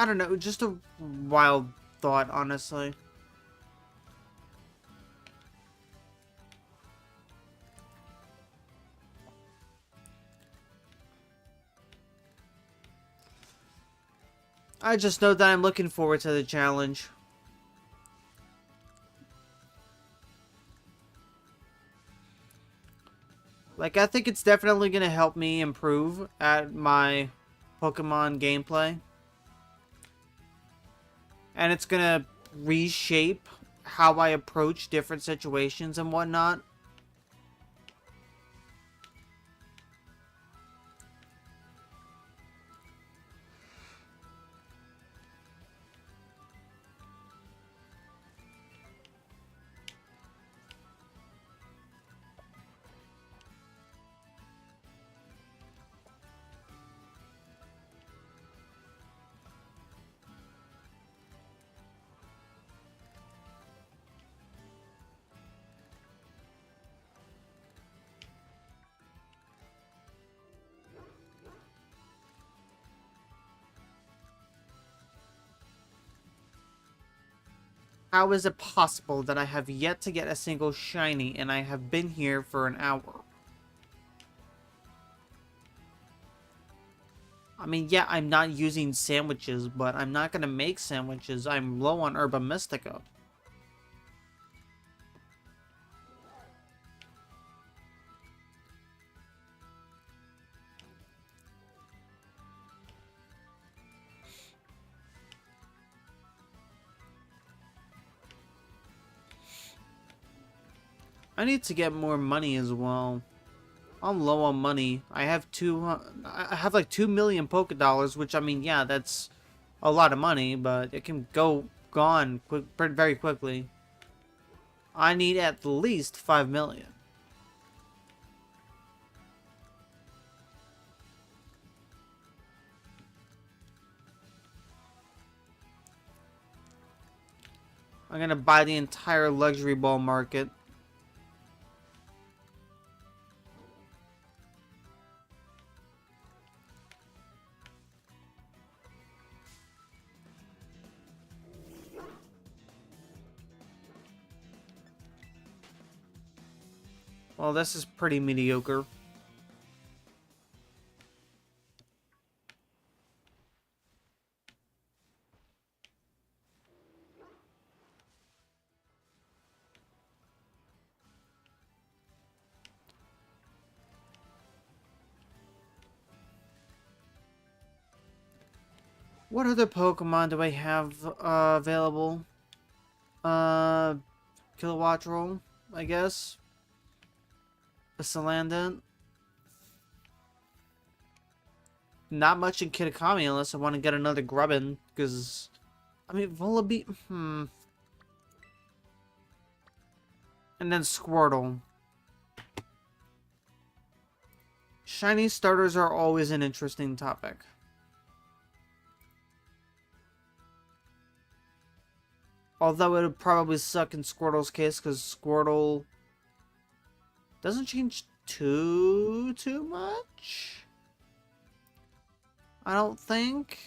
I don't know, just a wild thought, honestly. I just know that I'm looking forward to the challenge. Like, I think it's definitely going to help me improve at my Pokemon gameplay. And it's going to reshape how I approach different situations and whatnot. How is it possible that I have yet to get a single shiny and I have been here for an hour? I mean, yeah, I'm not using sandwiches, but I'm not going to make sandwiches. I'm low on Herba Mystica. I need to get more money as well. I'm low on money. I have I have like 2 million Poké Dollars, which, I mean, yeah, that's a lot of money, but it can go gone very quickly. I need at least 5 million. I'm gonna buy the entire luxury ball market. Well, this is pretty mediocre. What other Pokemon do I have available? Uh, Kilowattrel, I guess. A Salandit. Not much in Kitakami unless I want to get another Grubbin, because... I mean, Volibee... And then Squirtle. Shiny starters are always an interesting topic. Although it would probably suck in Squirtle's case, because Squirtle doesn't change too much. I don't think.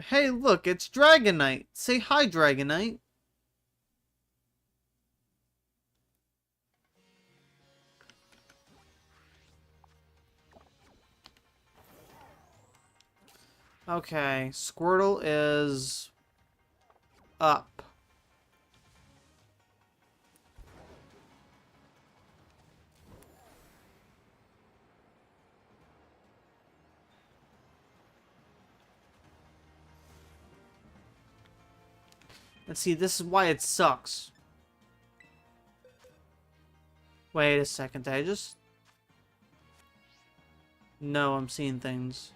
Hey, look, it's Dragonite. Say hi, Dragonite. Okay, Squirtle is up. And see, this is why it sucks. Wait a second, did I just... No, I'm seeing things.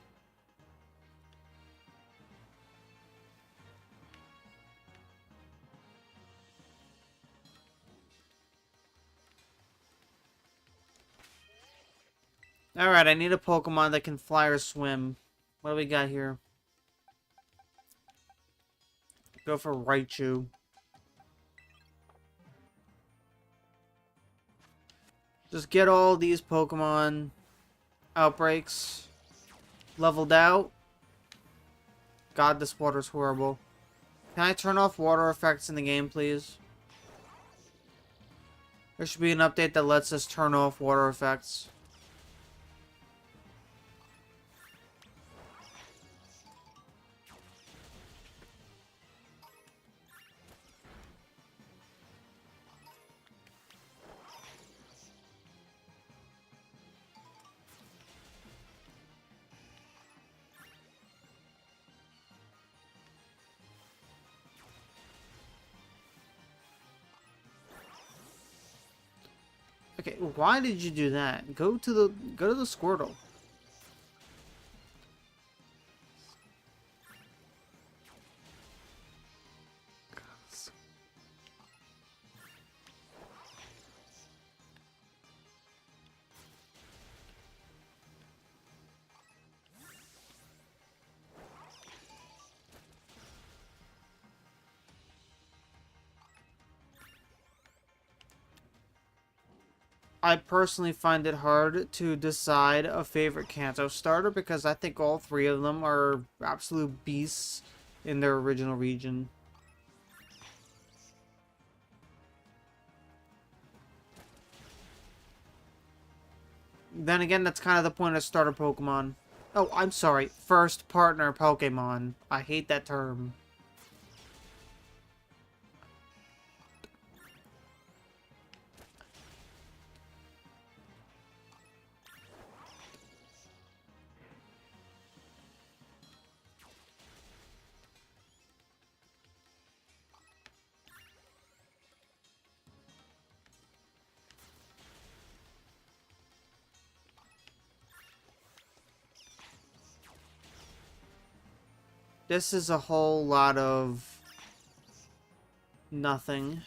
Alright, I need a Pokemon that can fly or swim. What do we got here? Go for Raichu. Just get all these Pokemon outbreaks leveled out. God, this water's horrible. Can I turn off water effects in the game, please? There should be an update that lets us turn off water effects. Okay, why did you do that? Go to the Squirtle. I personally find it hard to decide a favorite Kanto starter because I think all three of them are absolute beasts in their original region. Then again, that's kind of the point of starter Pokemon. Oh, I'm sorry. First partner Pokemon. I hate that term. This is a whole lot of nothing.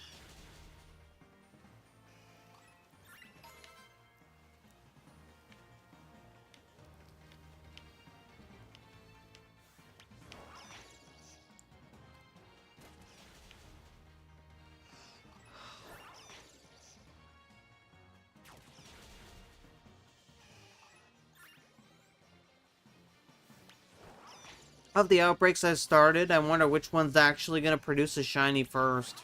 Of the outbreaks I've started, I wonder which one's actually going to produce a shiny first.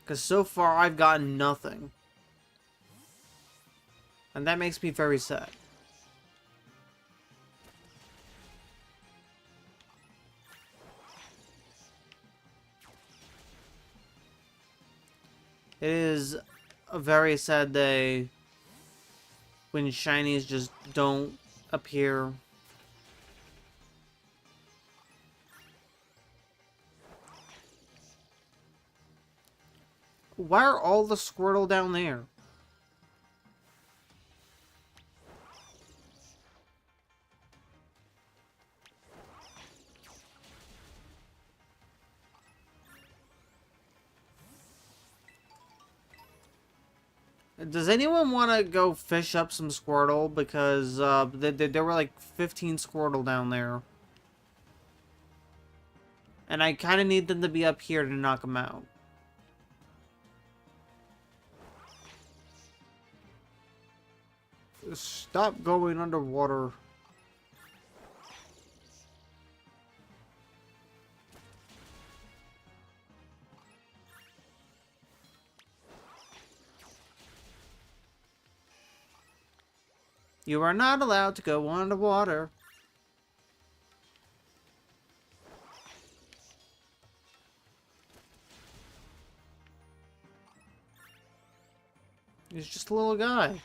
Because so far, I've gotten nothing. And that makes me very sad. It is a very sad day when shinies just don't appear. Why are all the Squirtle down there? Does anyone want to go fish up some Squirtle? Because there were like 15 Squirtle down there. And I kind of need them to be up here to knock them out. Stop going underwater. You are not allowed to go underwater. He's just a little guy.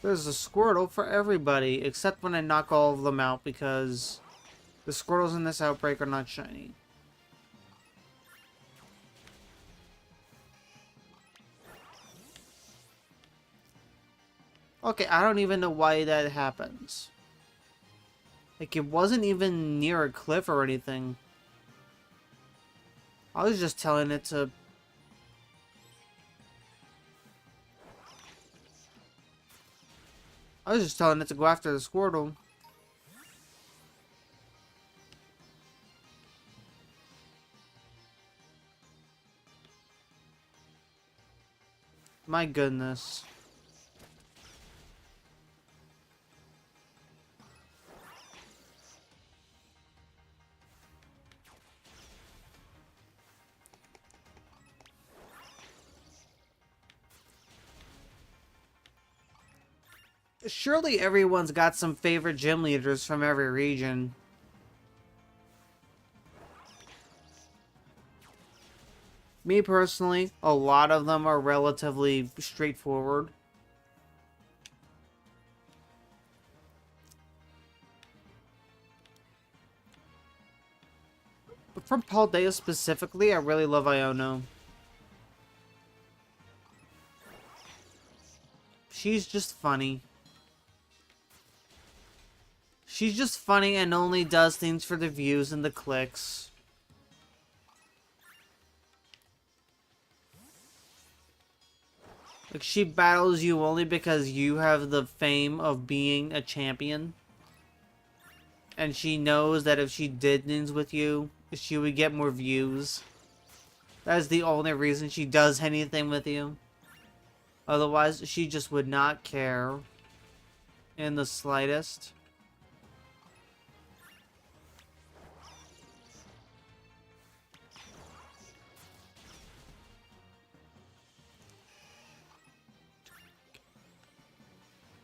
There's a Squirtle for everybody, except when I knock all of them out because the Squirtles in this outbreak are not shiny. Okay, I don't even know why that happens. Like, it wasn't even near a cliff or anything. I was just telling it to... I was just telling it to go after the Squirtle. My goodness. Surely everyone's got some favorite gym leaders from every region. Me personally, a lot of them are relatively straightforward. But from Paldea specifically, I really love Iono. She's just funny. She's just funny and only does things for the views and the clicks. Like, she battles you only because you have the fame of being a champion. And she knows that if she did things with you, she would get more views. That is the only reason she does anything with you. Otherwise, she just would not care in the slightest.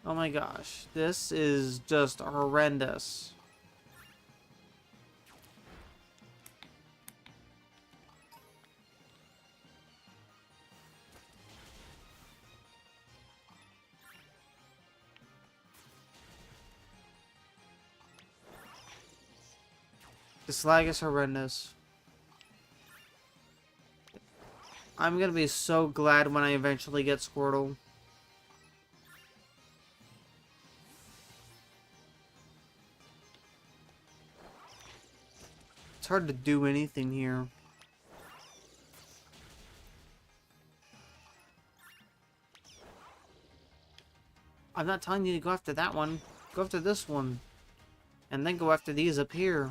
Oh my gosh, this is just horrendous. This lag is horrendous. I'm gonna be so glad when I eventually get Squirtle. It's hard to do anything here. I'm not telling you to go after that one. Go after this one. And then go after these up here.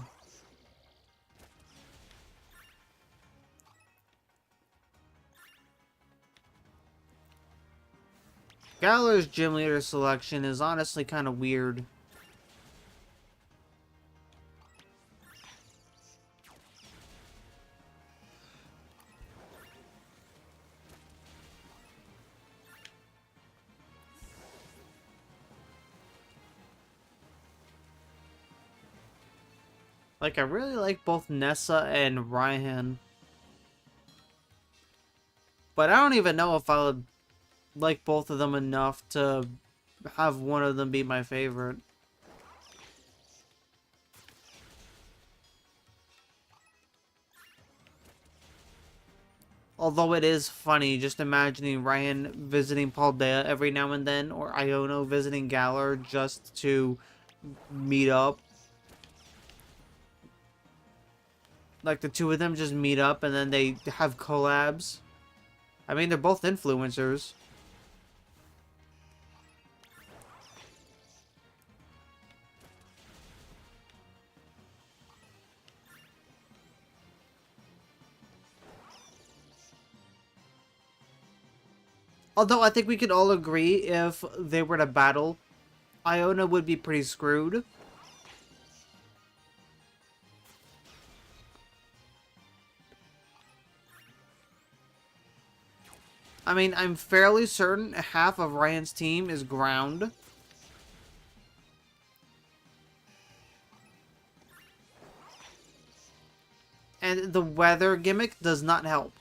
Galar's gym leader selection is honestly kind of weird. Like, I really like both Nessa and Ryan. But I don't even know if I would like both of them enough to have one of them be my favorite. Although it is funny just imagining Ryan visiting Paldea every now and then, or Iono visiting Galar just to meet up. Like, the two of them just meet up and then they have collabs. I mean, they're both influencers. Although I think we could all agree if they were to battle, Iona would be pretty screwed. I mean, I'm fairly certain half of Ryan's team is ground. And the weather gimmick does not help.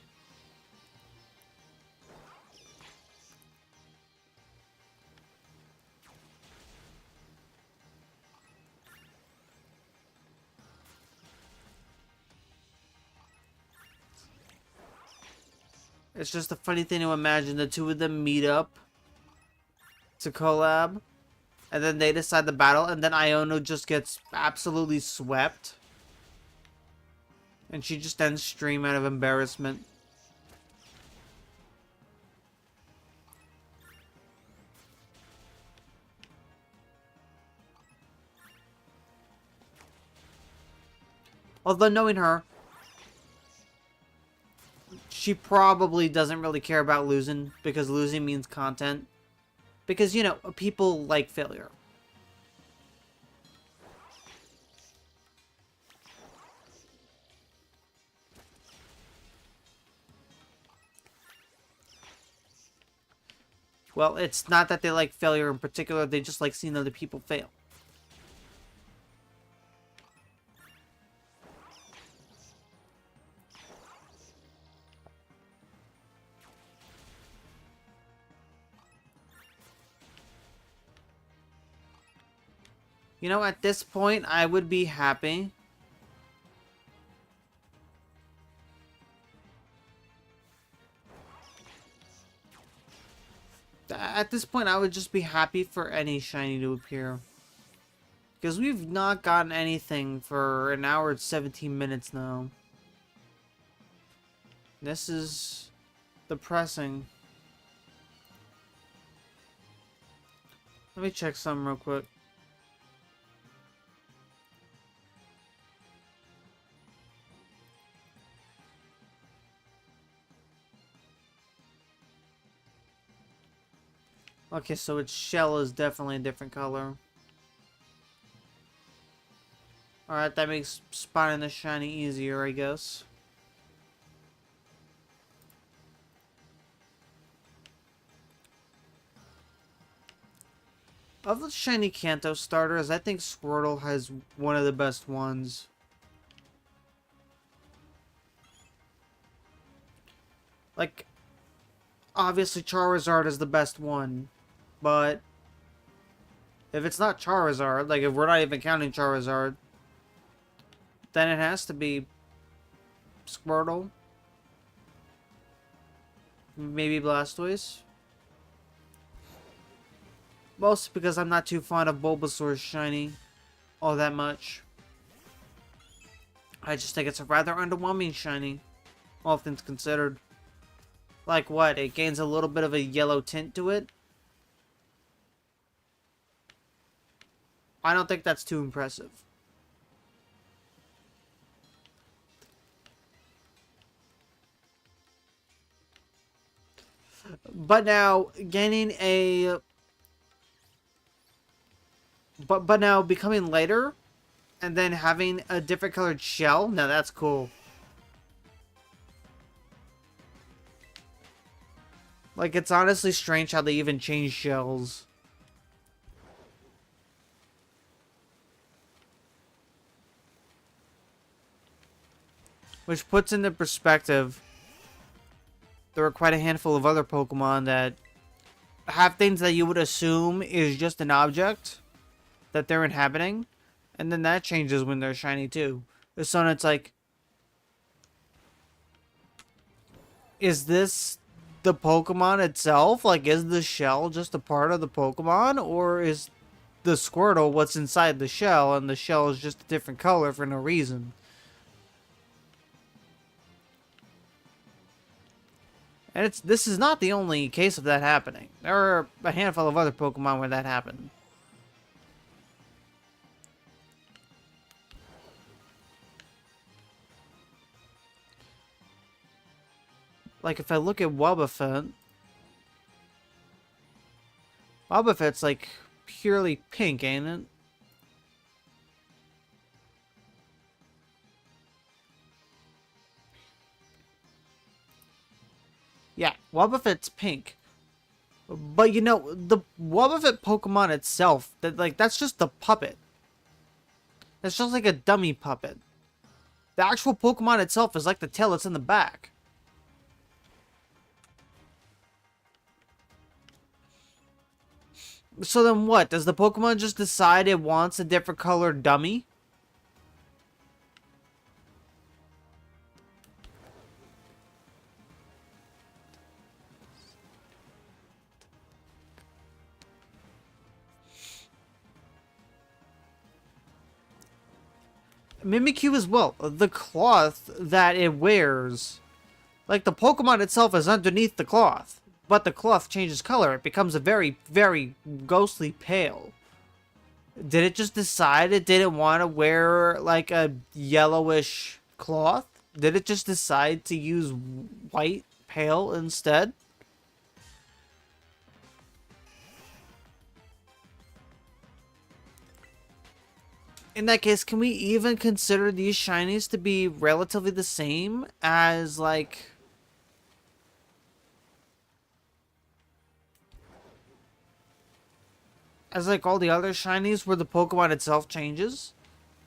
It's just a funny thing to imagine the two of them meet up to collab. And then they decide the battle, and then Iono just gets absolutely swept. And she just ends stream out of embarrassment. Although knowing her, she probably doesn't really care about losing, because losing means content. Because, you know, people like failure. Well, it's not that they like failure in particular, they just like seeing other people fail. You know, at this point, I would be happy. At this point, I would just be happy for any shiny to appear. Because we've not gotten anything for an hour and 17 minutes now. This is depressing. Let me check some real quick. Okay, so its shell is definitely a different color. Alright, that makes spotting the shiny easier, I guess. Of the shiny Kanto starters, I think Squirtle has one of the best ones. Like, obviously Charizard is the best one, but if it's not Charizard, like if we're not even counting Charizard, then it has to be Squirtle. Maybe Blastoise. Mostly because I'm not too fond of Bulbasaur's shiny all that much. I just think it's a rather underwhelming shiny, all things considered. Like what? It gains a little bit of a yellow tint to it? I don't think that's too impressive. But now, gaining a... But now becoming lighter, and then having a different colored shell? Now that's cool. Like, it's honestly strange how they even change shells. Which puts into perspective, there are quite a handful of other Pokemon that have things that you would assume is just an object that they're inhabiting, and then that changes when they're shiny too. So it's like, is this the Pokemon itself? Like, is the shell just a part of the Pokemon, or is the Squirtle what's inside the shell, and the shell is just a different color for no reason? And this is not the only case of that happening. There are a handful of other Pokemon where that happened. Like, if I look at Wobbuffet, Wobbuffet's like purely pink, ain't it? Yeah, Wobbuffet's pink. But you know, the Wobbuffet Pokemon itself, that's just the puppet. That's just like a dummy puppet. The actual Pokemon itself is like the tail that's in the back. So then what? Does the Pokemon just decide it wants a different colored dummy? Mimikyu as well. The cloth that it wears, like the Pokemon itself is underneath the cloth, but the cloth changes color. It becomes a very, very ghostly pale. Did it just decide it didn't want to wear like a yellowish cloth? Did it just decide to use white pale instead? In that case, can we even consider these shinies to be relatively the same as like all the other shinies where the Pokemon itself changes?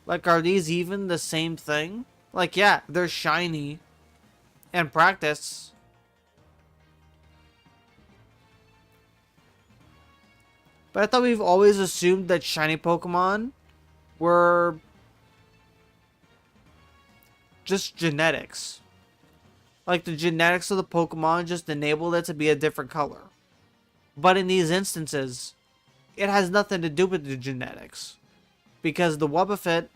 Like, are these even the same thing? Like, yeah, they're shiny in practice. But I thought we've always assumed that shiny Pokemon were just genetics. Like, the genetics of the Pokemon just enabled it to be a different color. But in these instances, it has nothing to do with the genetics. Because the Wobbuffet,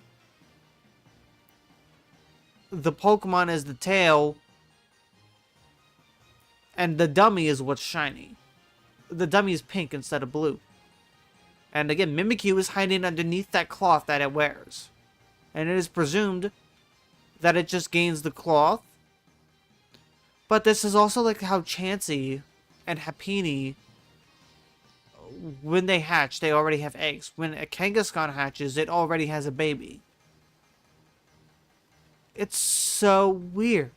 the Pokemon is the tail, and the dummy is what's shiny. The dummy is pink instead of blue. And again, Mimikyu is hiding underneath that cloth that it wears. And it is presumed that it just gains the cloth. But this is also like how Chansey and Happiny, when they hatch, they already have eggs. When a Kangaskhan hatches, it already has a baby. It's so weird.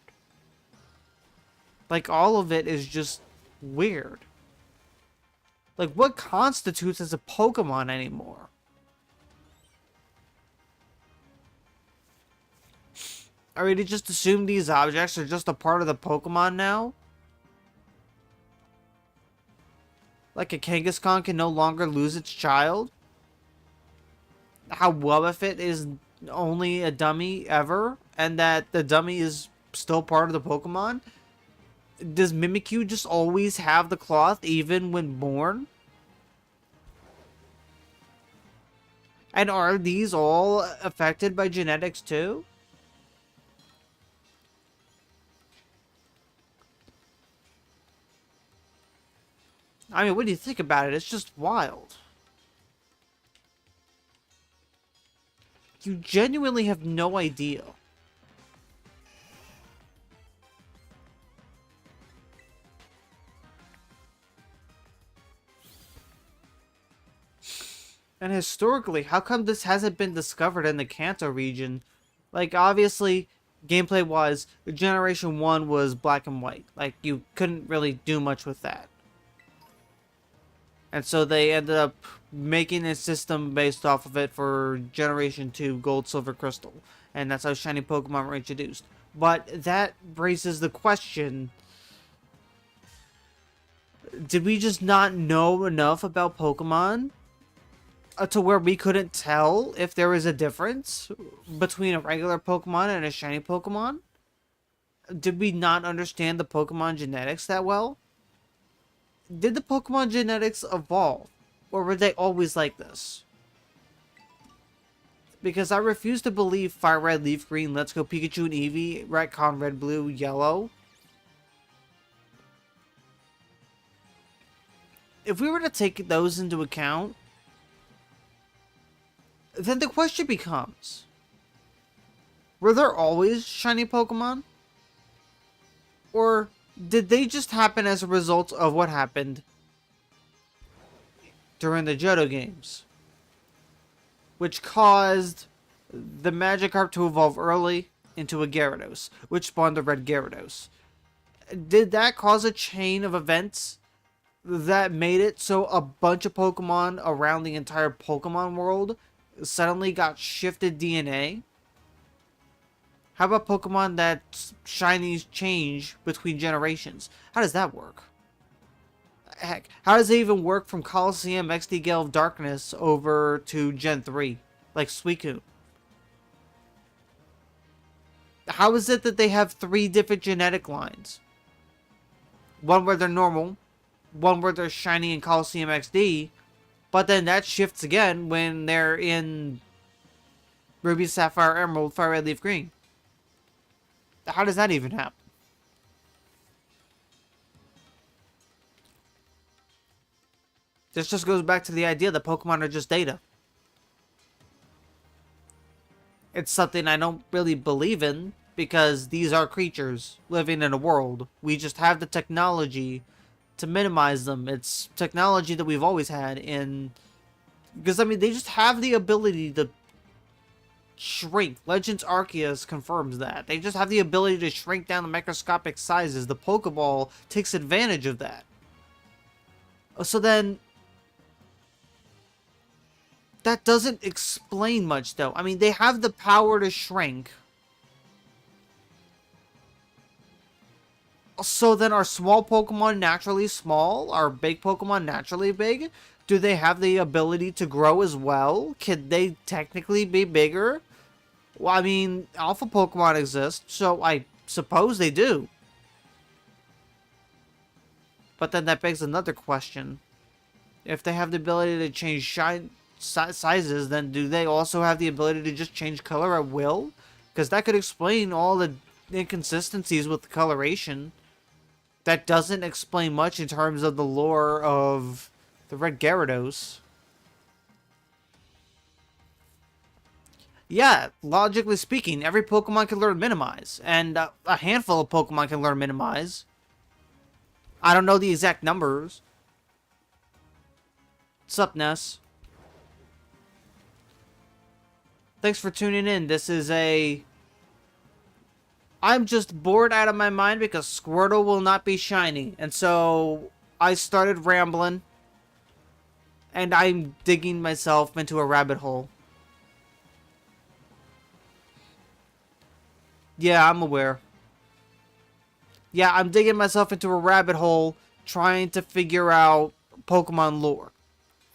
Like, all of it is just weird. Like, what constitutes as a Pokemon anymore? Are we to just assume these objects are just a part of the Pokemon now? Like a Kangaskhan can no longer lose its child? How Wobbuffet is only a dummy ever? And that the dummy is still part of the Pokemon? Does Mimikyu just always have the cloth even when born? And are these all affected by genetics too? I mean, what do you think about it? It's just wild. You genuinely have no idea. And historically, how come this hasn't been discovered in the Kanto region? Like, obviously, gameplay-wise, Generation 1 was black and white. Like, you couldn't really do much with that. And so they ended up making a system based off of it for Generation 2, Gold, Silver, Crystal. And that's how shiny Pokemon were introduced. But that raises the question, did we just not know enough about Pokemon to where we couldn't tell if there was a difference between a regular Pokemon and a shiny Pokemon? Did we not understand the Pokemon genetics that well? Did the Pokemon genetics evolve? Or were they always like this? Because I refuse to believe Fire Red, Leaf Green, Let's Go Pikachu and Eevee, retcon Red, Blue, Yellow. If we were to take those into account, then the question becomes, were there always shiny Pokemon? Or did they just happen as a result of what happened during the Johto games? Which caused the Magikarp to evolve early into a Gyarados, which spawned the Red Gyarados. Did that cause a chain of events that made it so a bunch of Pokemon around the entire Pokemon world suddenly got shifted DNA? How about Pokemon that shinies change between generations? How does that work? Heck, how does it even work from Coliseum XD Gale of Darkness over to Gen 3? Like Suicune. How is it that they have 3 different genetic lines? One where they're normal, one where they're shiny in Coliseum XD, but then that shifts again when they're in Ruby, Sapphire, Emerald, Fire Red, Leaf Green. How does that even happen? This just goes back to the idea that Pokemon are just data. It's something I don't really believe in, because these are creatures living in a world. We just have the technology to minimize them. It's technology that we've always had in... Because, I mean, they just have the ability to shrink. Legends Arceus confirms that. They just have the ability to shrink down the microscopic sizes. The Pokeball takes advantage of that. So then... That doesn't explain much, though. I mean, they have the power to shrink. So then, are small Pokemon naturally small? Are big Pokemon naturally big? Do they have the ability to grow as well? Can they technically be bigger? Well, I mean, Alpha Pokemon exist, so I suppose they do. But then that begs another question. If they have the ability to change sizes, then do they also have the ability to just change color at will? Because that could explain all the inconsistencies with the coloration. That doesn't explain much in terms of the lore of the Red Gyarados. Yeah, logically speaking, every Pokemon can learn Minimize. And a handful of Pokemon can learn Minimize. I don't know the exact numbers. What's up, Ness? Thanks for tuning in. This is a... I'm just bored out of my mind because Squirtle will not be shiny. And so I started rambling. And I'm digging myself into a rabbit hole. Yeah, I'm aware. Yeah, I'm digging myself into a rabbit hole trying to figure out Pokemon lore,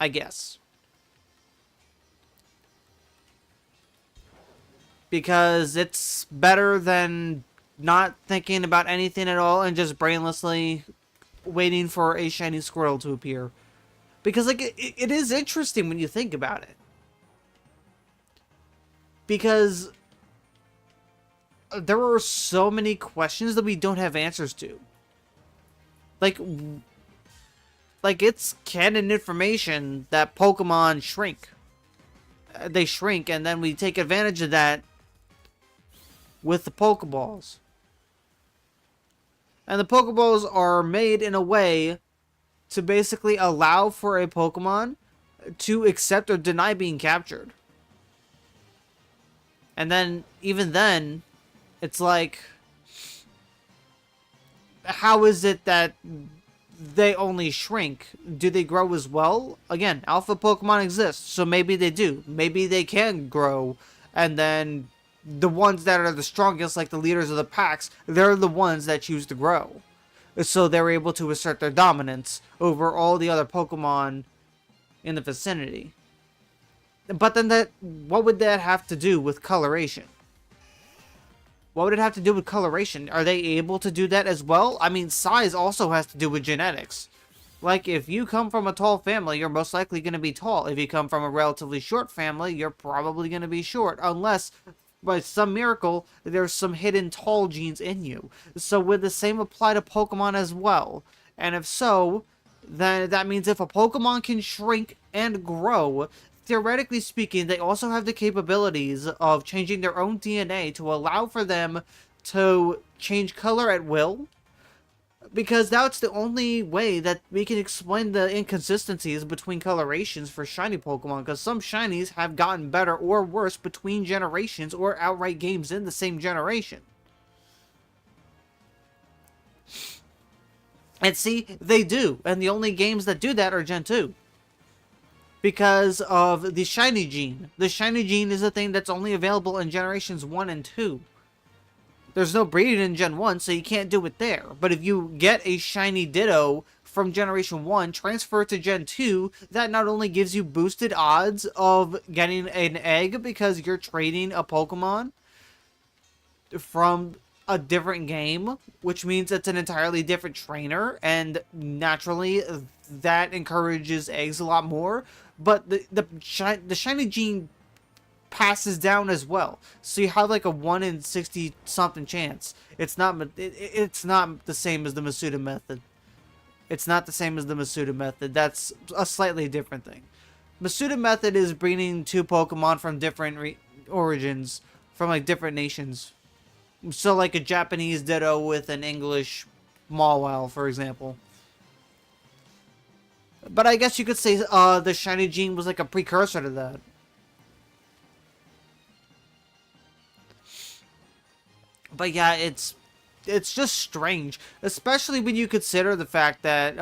I guess. Because it's better than not thinking about anything at all and just brainlessly waiting for a shiny Squirtle to appear. Because, like, it is interesting when you think about it. Because there are so many questions that we don't have answers to. Like it's canon information that Pokemon shrink. They shrink, and then we take advantage of that with the Pokeballs. And the Pokeballs are made in a way to basically allow for a Pokemon to accept or deny being captured. And then, even then, it's like, how is it that they only shrink? Do they grow as well? Again, Alpha Pokemon exist, so maybe they do. Maybe they can grow, and then the ones that are the strongest, like the leaders of the packs, they're the ones that choose to grow. So they're able to assert their dominance over all the other Pokemon in the vicinity. But then what would that have to do with coloration? What would it have to do with coloration? Are they able to do that as well? I mean, size also has to do with genetics. Like, if you come from a tall family, you're most likely going to be tall. If you come from a relatively short family, you're probably going to be short. Unless, by some miracle, there's some hidden tall genes in you. So would the same apply to Pokemon as well? And if so, then that means if a Pokemon can shrink and grow, theoretically speaking, they also have the capabilities of changing their own DNA to allow for them to change color at will. Because that's the only way that we can explain the inconsistencies between colorations for shiny Pokemon. Because some shinies have gotten better or worse between generations or outright games in the same generation. And see, they do. And the only games that do that are Gen 2. Because of the shiny gene. The shiny gene is a thing that's only available in generations 1 and 2. There's no breeding in Gen 1, so you can't do it there. But if you get a shiny Ditto from Generation 1, transfer it to Gen 2, that not only gives you boosted odds of getting an egg because you're trading a Pokemon from a different game, which means it's an entirely different trainer, and naturally that encourages eggs a lot more. But the shiny gene passes down as well. So you have like a 1 in 60 something chance. It's not the same as the Masuda method. It's not the same as the Masuda method. That's a slightly different thing. Masuda method is breeding two Pokemon from different origins, from like different nations. So like a Japanese Ditto with an English Mawile, for example. But I guess you could say the Shiny Gene was like a precursor to that. But yeah, it's just strange, especially when you consider the fact that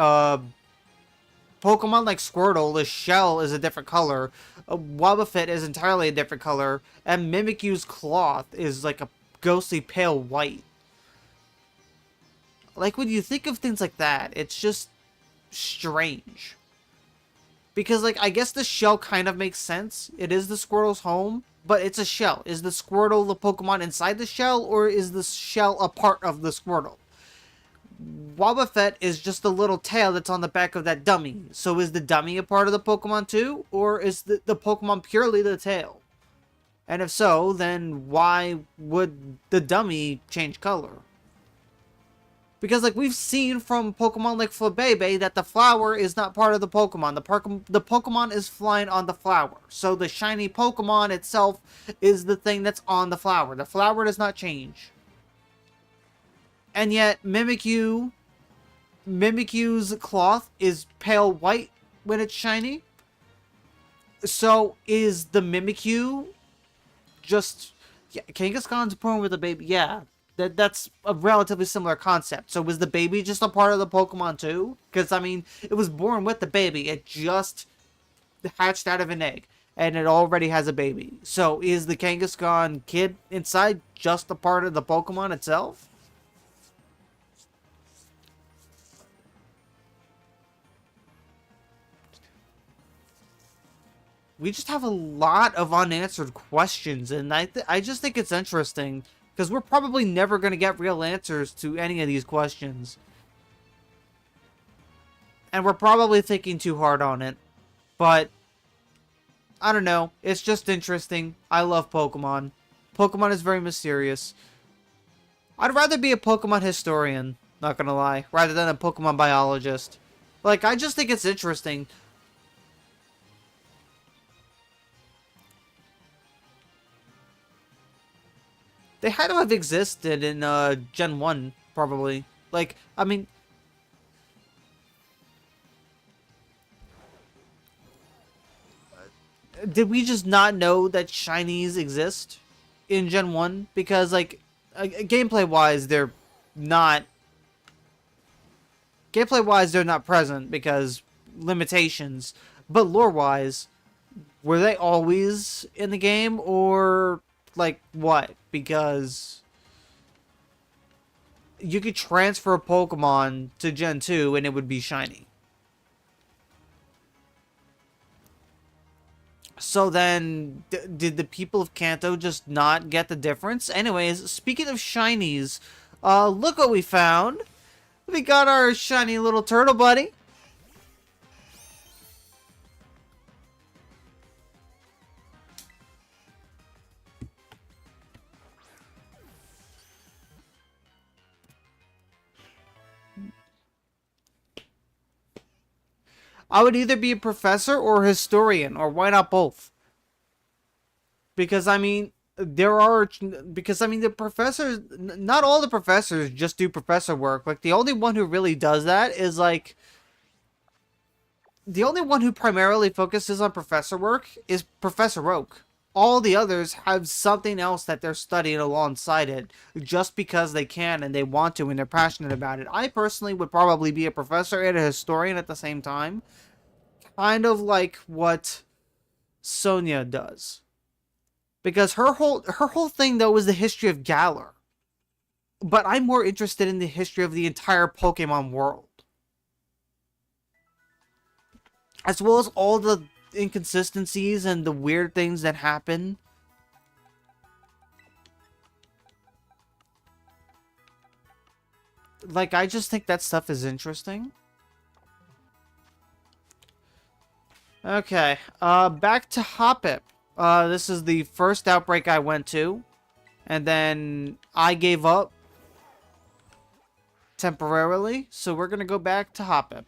Pokemon like Squirtle, the shell is a different color, Wobbuffet is entirely a different color, and Mimikyu's cloth is like a ghostly pale white. Like, when you think of things like that, it's just strange. Because, like, I guess the shell kind of makes sense. It is the Squirtle's home, but it's a shell. Is the Squirtle the Pokemon inside the shell, or is the shell a part of the Squirtle? Wobbuffet is just the little tail that's on the back of that dummy. So is the dummy a part of the Pokemon too? Or is the Pokemon purely the tail? And if so, then why would the dummy change color? Because, like, we've seen from Pokemon like Flabebe that the flower is not part of the Pokemon. The Pokemon is flying on the flower. So the shiny Pokemon itself is the thing that's on the flower. The flower does not change. And yet, Mimikyu's cloth is pale white when it's shiny. So is the Mimikyu just... Yeah, Kangaskhan's born with a baby. Yeah. That's a relatively similar concept. So was the baby just a part of the Pokemon too? Because, I mean, it was born with the baby. It just hatched out of an egg. And it already has a baby. So is the Kangaskhan kid inside just a part of the Pokemon itself? We just have a lot of unanswered questions. And I just think it's interesting. Because we're probably never going to get real answers to any of these questions. And we're probably thinking too hard on it. But, I don't know. It's just interesting. I love Pokemon. Pokemon is very mysterious. I'd rather be a Pokemon historian, not going to lie, rather than a Pokemon biologist. Like, I just think it's interesting. They had to have existed in Gen 1, probably. Like, I mean... Did we just not know that Shinies exist in Gen 1? Because, like, gameplay-wise, they're not... Gameplay-wise, they're not present because limitations. But lore-wise, were they always in the game, or... Like, what? Because you could transfer a Pokemon to Gen 2 and it would be shiny. So then, did the people of Kanto just not get the difference? Anyways, speaking of shinies, look what we found. We got our shiny little turtle buddy. I would either be a professor or a historian, or why not both? Because, I mean, the professors, not all the professors just do professor work. Like, the only one who really does that is, like, the only one who primarily focuses on professor work is Professor Oak. All the others have something else that they're studying alongside it, just because they can and they want to and they're passionate about it. I personally would probably be a professor and a historian at the same time. Kind of like what Sonia does. Because her whole thing, though, is the history of Galar. But I'm more interested in the history of the entire Pokemon world. As well as all the inconsistencies and the weird things that happen. Like, I just think that stuff is interesting. Okay, back to Hoppip. This is the first outbreak I went to, and then I gave up temporarily, so we're gonna go back to Hoppip.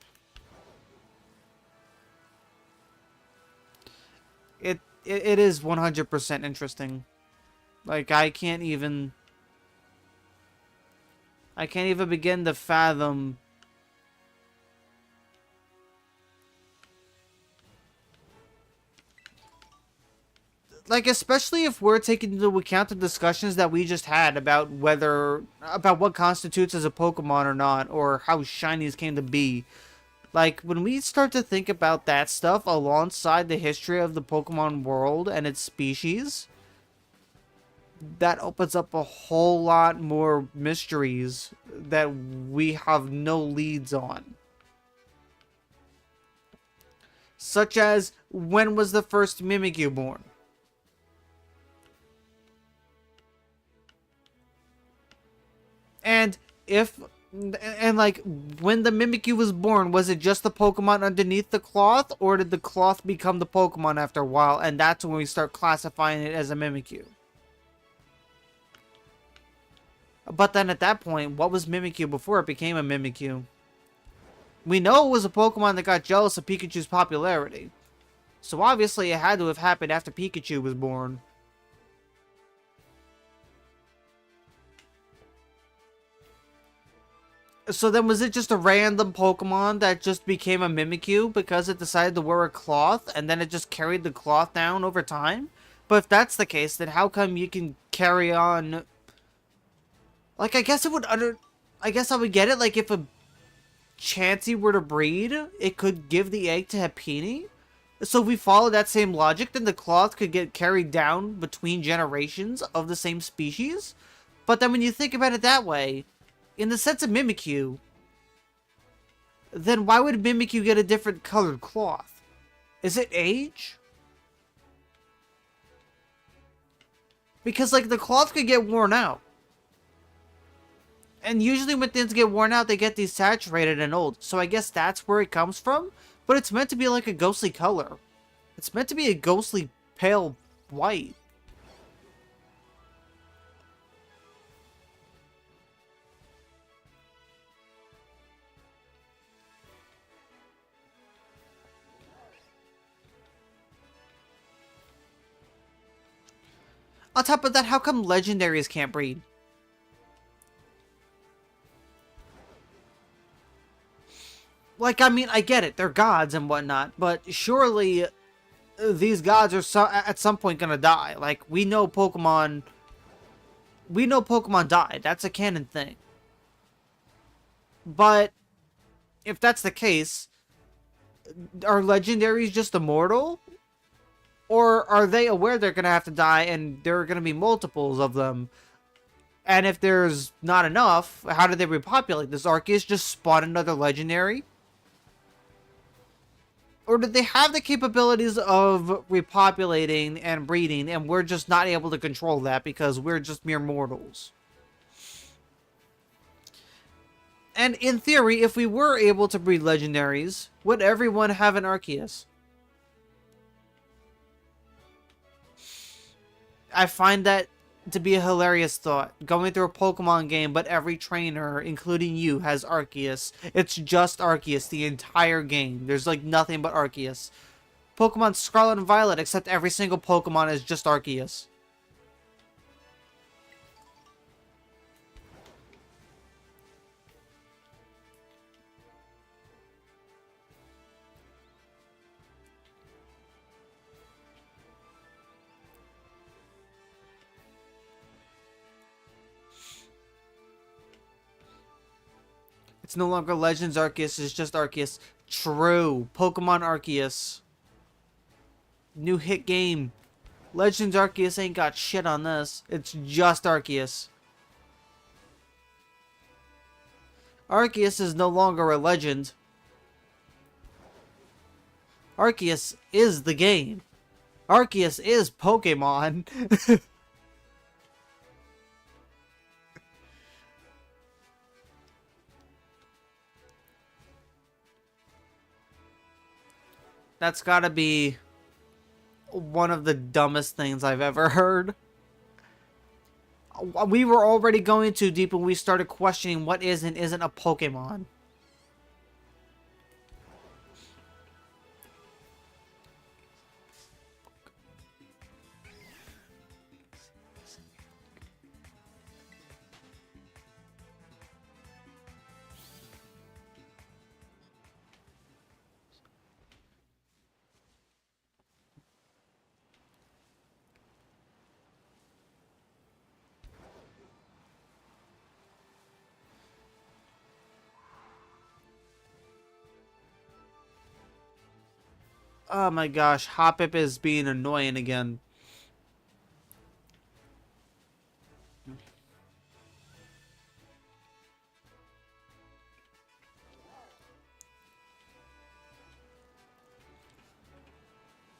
It is 100% interesting. Like, I can't even begin to fathom. Like, especially if we're taking into account the discussions that we just had about about what constitutes as a Pokemon or not, or how shinies came to be. Like, when we start to think about that stuff alongside the history of the Pokemon world and its species, that opens up a whole lot more mysteries that we have no leads on. Such as, when was the first Mimikyu born? And if and like, when the Mimikyu was born, was it just the Pokemon underneath the cloth, or did the cloth become the Pokemon after a while, and that's when we start classifying it as a Mimikyu? But then at that point, what was Mimikyu before it became a Mimikyu? We know it was a Pokemon that got jealous of Pikachu's popularity. So obviously it had to have happened after Pikachu was born. So then was it just a random Pokemon that just became a Mimikyu because it decided to wear a cloth and then it just carried the cloth down over time? But if that's the case, then how come you can carry on... Like, I guess I would get it, like, if a Chansey were to breed, it could give the egg to Happiny? So if we follow that same logic, then the cloth could get carried down between generations of the same species? But then when you think about it that way, in the sense of Mimikyu, then why would Mimikyu get a different colored cloth? Is it age? Because, like, the cloth could get worn out. And usually when things get worn out, they get desaturated and old. So I guess that's where it comes from. But it's meant to be like a ghostly color. It's meant to be a ghostly pale white. On top of that, how come legendaries can't breed? Like, I mean, I get it. They're gods and whatnot. But surely these gods are at some point gonna die. Like, we know Pokemon died. That's a canon thing. But if that's the case, are legendaries just immortal? Or are they aware they're gonna have to die and there are gonna be multiples of them? And if there's not enough, how do they repopulate? Does Arceus just spawn another legendary? Or do they have the capabilities of repopulating and breeding, and we're just not able to control that because we're just mere mortals? And in theory, if we were able to breed legendaries, would everyone have an Arceus? I find that to be a hilarious thought. Going through a Pokemon game, but every trainer, including you, has Arceus. It's just Arceus the entire game. There's like nothing but Arceus. Pokemon Scarlet and Violet, except every single Pokemon is just Arceus. It's no longer Legends Arceus, it's just Arceus. True. Pokemon Arceus. New hit game. Legends Arceus ain't got shit on this. It's just Arceus. Arceus is no longer a legend. Arceus is the game. Arceus is Pokemon. That's gotta be one of the dumbest things I've ever heard. We were already going too deep when we started questioning what is and isn't a Pokemon. Oh my gosh, Hoppip is being annoying again.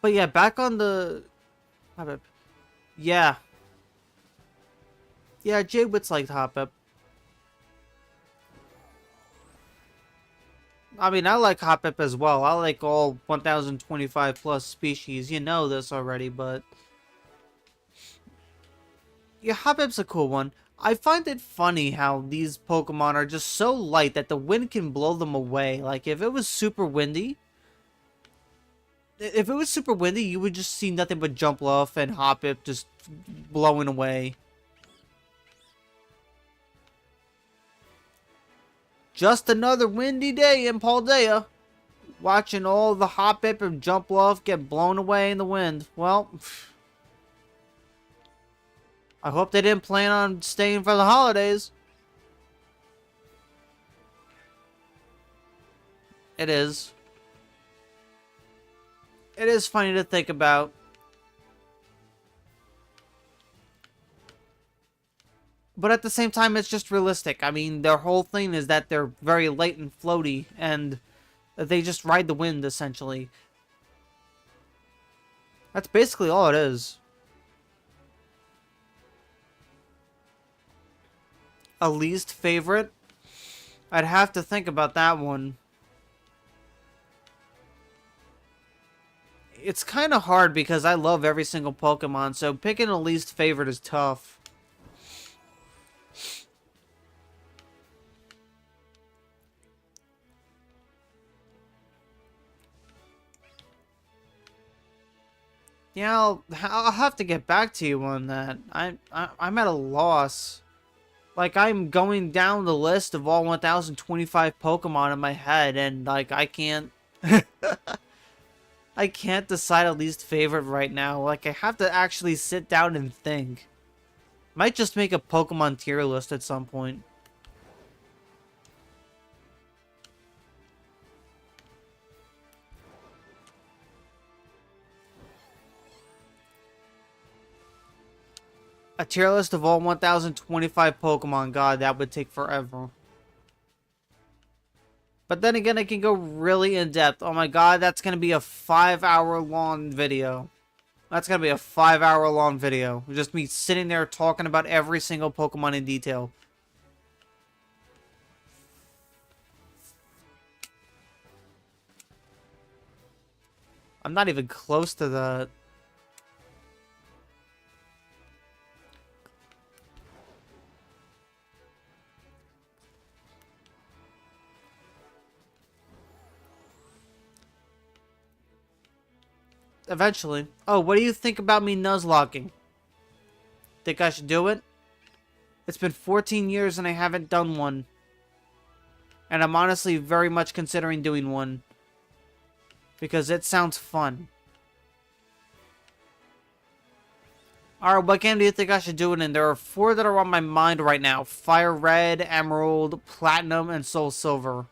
But yeah, back on the Hoppip. Yeah. Yeah, Jaywitz liked Hoppip. I mean, I like Hoppip as well. I like all 1025 plus species. You know this already, but... Yeah, Hoppip's a cool one. I find it funny how these Pokemon are just so light that the wind can blow them away. Like, if it was super windy... If it was super windy, you would just see nothing but Jumpluff and Hoppip just blowing away. Just another windy day in Paldea. Watching all the Hoppip and Jumpluff get blown away in the wind. Well, I hope they didn't plan on staying for the holidays. It is. It is funny to think about. But at the same time, it's just realistic. I mean, their whole thing is that they're very light and floaty, and they just ride the wind, essentially. That's basically all it is. A least favorite? I'd have to think about that one. It's kind of hard because I love every single Pokemon, so picking a least favorite is tough. Yeah, I'll have to get back to you on that. I'm at a loss. Like, I'm going down the list of all 1025 Pokemon in my head, and, like, I can't... I can't decide a least favorite right now. Like, I have to actually sit down and think. Might just make a Pokemon tier list at some point. A tier list of all 1025 Pokemon. God, that would take forever. But then again, I can go really in depth. Oh my god, that's going to be a 5-hour long video. That's going to be a 5-hour long video. Just me sitting there talking about every single Pokemon in detail. I'm not even close to that. Eventually. Oh, what do you think about me nuzlocking? Think I should do it? It's been 14 years and I haven't done one. And I'm honestly very much considering doing one. Because it sounds fun. Alright, what game do you think I should do it in? There are 4 that are on my mind right now. Fire Red, Emerald, Platinum, and Soul Silver.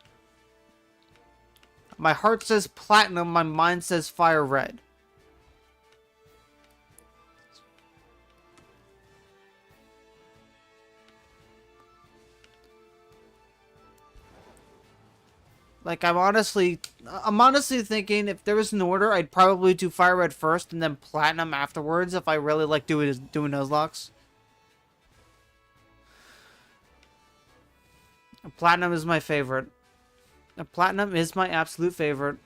My heart says Platinum, my mind says Fire Red. Like, I'm honestly thinking if there was an order, I'd probably do Fire Red first and then Platinum afterwards if I really like doing Nuzlocks. Platinum is my favorite. Platinum is my absolute favorite.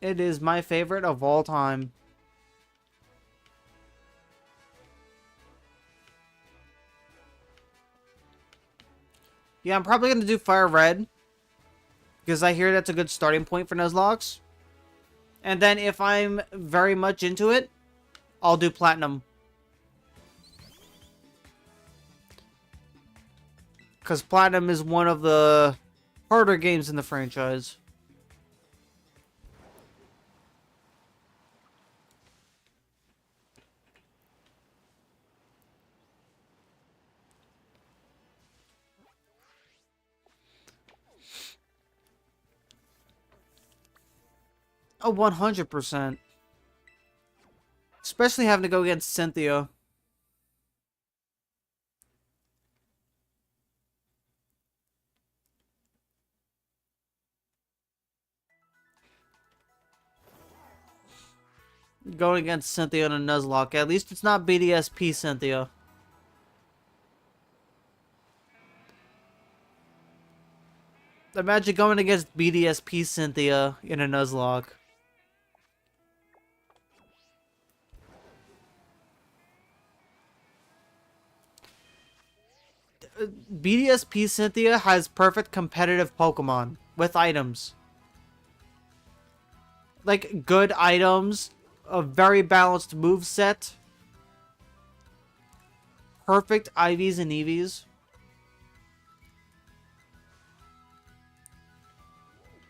It is my favorite of all time. Yeah, I'm probably going to do Fire Red. Because I hear that's a good starting point for Nuzlocke. And then if I'm very much into it, I'll do Platinum. Because Platinum is one of the harder games in the franchise. Oh, 100%. Especially having to go against Cynthia. Going against Cynthia in a Nuzlocke. At least it's not BDSP Cynthia. Imagine going against BDSP Cynthia in a Nuzlocke. BDSP Cynthia has perfect competitive Pokemon with items. Like, good items, a very balanced move set, perfect IVs and EVs.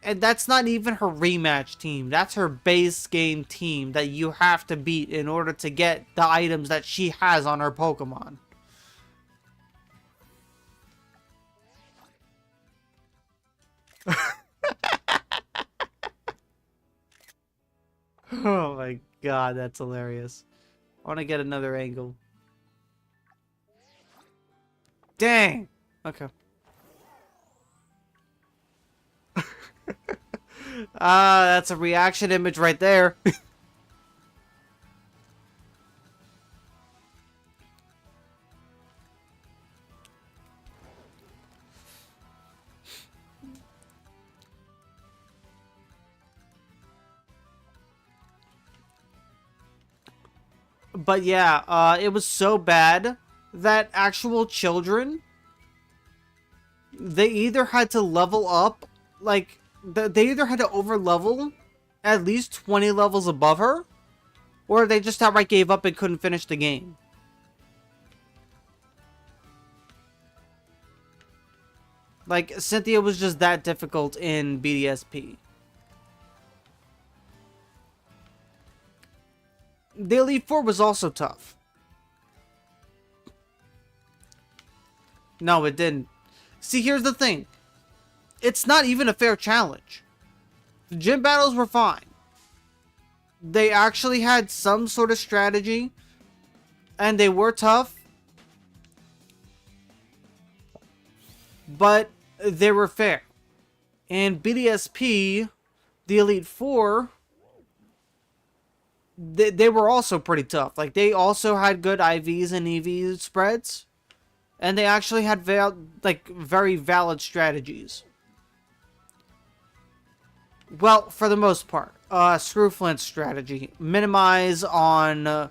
And that's not even her rematch team. That's her base game team that you have to beat in order to get the items that she has on her Pokemon. Oh my god, that's hilarious. I want to get another angle. Dang! Okay. That's a reaction image right there. But yeah, it was so bad that actual children, they either had to level up, like, they either had to over-level at least 20 levels above her, or they just outright gave up and couldn't finish the game. Like, Cynthia was just that difficult in BDSP. The Elite Four was also tough. No, it didn't. See, here's the thing. It's not even a fair challenge. The gym battles were fine. They actually had some sort of strategy, and they were tough. But they were fair. And BDSP, the Elite Four, they were also pretty tough. Like, they also had good IVs and EV spreads. And they actually had very valid strategies. Well, for the most part. Screwflint's strategy. Minimize on...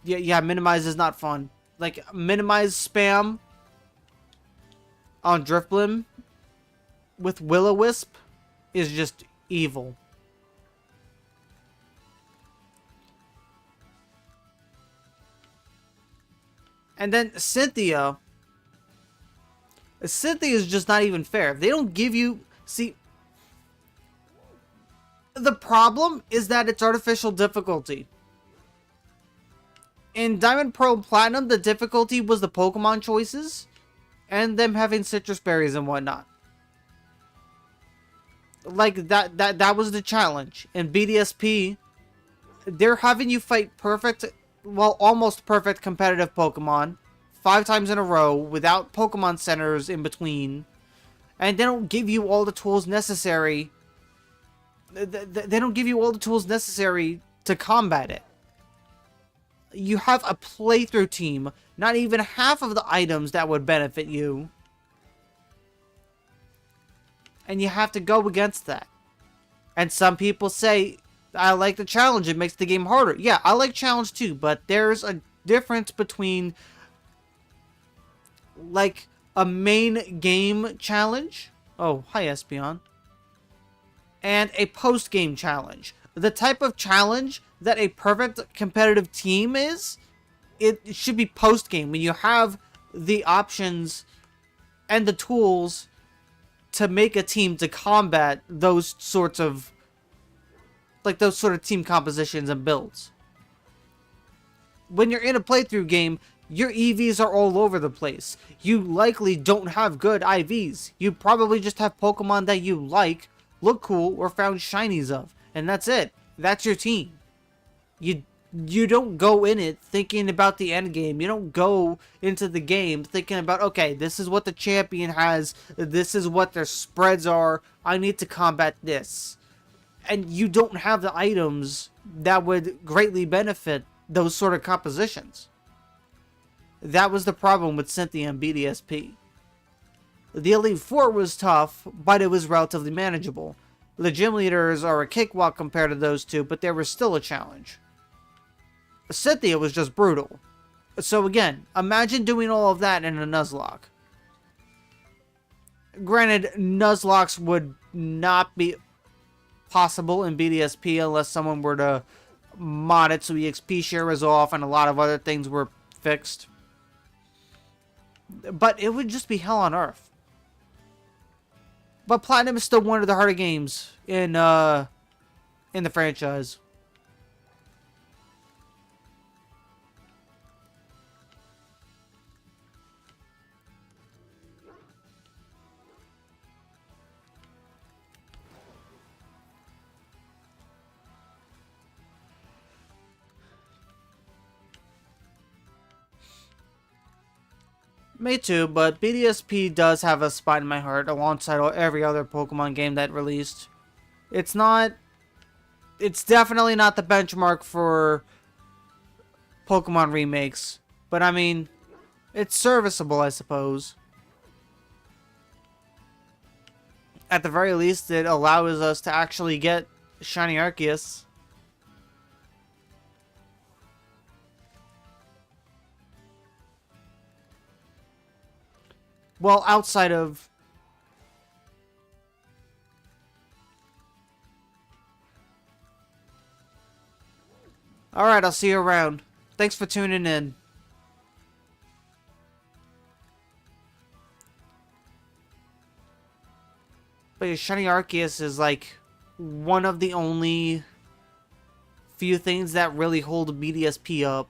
Yeah, minimize is not fun. Like, minimize spam on Drifblim with Will-O-Wisp is just evil. And then Cynthia is just not even fair. If they don't give you... See, the problem is that it's artificial difficulty. In Diamond, Pearl, and Platinum, the difficulty was the Pokemon choices and them having citrus berries and whatnot. Like, that was the challenge. In BDSP, they're having you fight perfect... Well, almost perfect competitive Pokemon 5 times in a row without Pokemon centers in between, and they don't give you all the tools necessary. They don't give you all the tools necessary to combat it. You have a playthrough team, not even half of the items that would benefit you, and you have to go against that. And some people say, I like the challenge, it makes the game harder. Yeah, I like challenge too, but there's a difference between like a main game challenge. Oh, hi Espion. And a post-game challenge. The type of challenge that a perfect competitive team is, it should be post-game when you have the options and the tools to make a team to combat those sorts of those sort of team compositions and builds. When you're in a playthrough game, your EVs are all over the place. You likely don't have good IVs. You probably just have Pokemon that you like, look cool, or found shinies of. And that's it. That's your team. You don't go in it thinking about the end game. You don't go into the game thinking about, okay, this is what the champion has. This is what their spreads are. I need to combat this. And you don't have the items that would greatly benefit those sort of compositions. That was the problem with Cynthia and BDSP. The Elite Four was tough, but it was relatively manageable. The gym leaders are a cakewalk compared to those two, but they were still a challenge. Cynthia was just brutal. So again, imagine doing all of that in a Nuzlocke. Granted, Nuzlocks would not be possible in BDSP unless someone were to mod it so EXP share was off and a lot of other things were fixed. But it would just be hell on earth. But Platinum is still one of the harder games in the franchise. Me too, but BDSP does have a spot in my heart alongside every other Pokemon game that released. It's definitely not the benchmark for Pokemon remakes, but I mean, it's serviceable, I suppose. At the very least, it allows us to actually get Shiny Arceus. Well, outside of... Alright, I'll see you around. Thanks for tuning in. But yeah, Shiny Arceus is like one of the only few things that really hold BDSP up.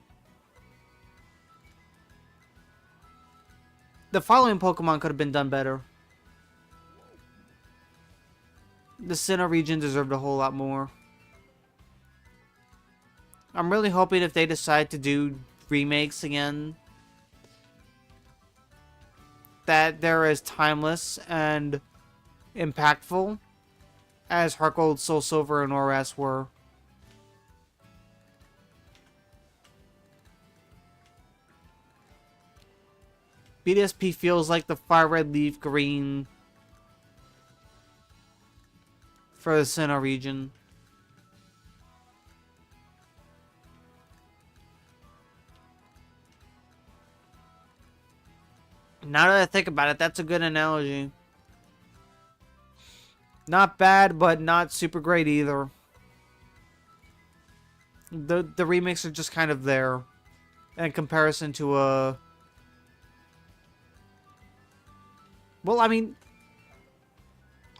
The following Pokemon could have been done better. The Sinnoh region deserved a whole lot more. I'm really hoping if they decide to do remakes again, that they're as timeless and impactful as Heart Gold, Soul Silver, and Oras were. BDSP feels like the Fire Red Leaf Green for the Sinnoh region. Now that I think about it, that's a good analogy. Not bad, but not super great either. The remakes are just kind of there in comparison to a... Well, I mean,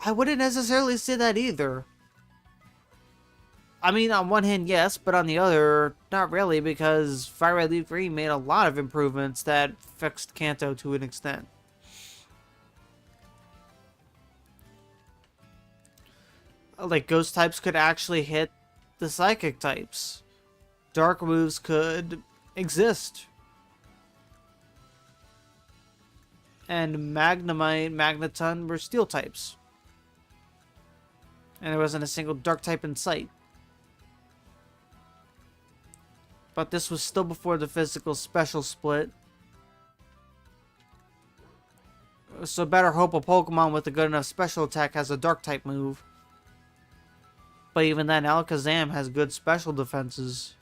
I wouldn't necessarily say that either. I mean, on one hand, yes, but on the other, not really, because Fire Red Leaf Green made a lot of improvements that fixed Kanto to an extent. Like, Ghost types could actually hit the Psychic types. Dark moves could exist. And Magnemite, Magneton were Steel types. And there wasn't a single Dark type in sight. But this was still before the physical special split. So better hope a Pokemon with a good enough special attack has a Dark type move. But even then, Alakazam has good special defenses.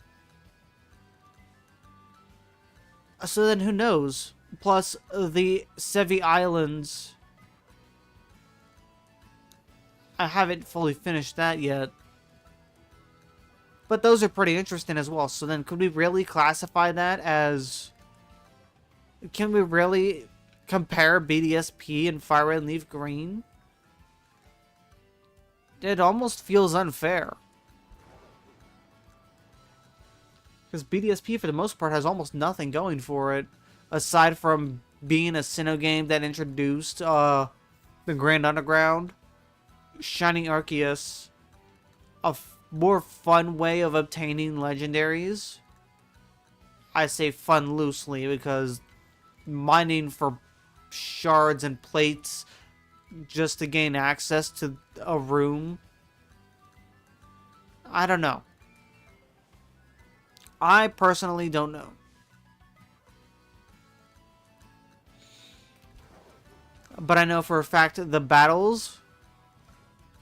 So then who knows? Plus, the Sevi Islands. I haven't fully finished that yet. But those are pretty interesting as well. So then could we really classify that as... Can we really compare BDSP and Fire Red and Leaf Green? It almost feels unfair. Because BDSP, for the most part, has almost nothing going for it. Aside from being a Sinnoh game that introduced the Grand Underground, Shiny Arceus, a more fun way of obtaining legendaries. I say fun loosely because mining for shards and plates just to gain access to a room. I don't know. I personally don't know. But I know for a fact the battles,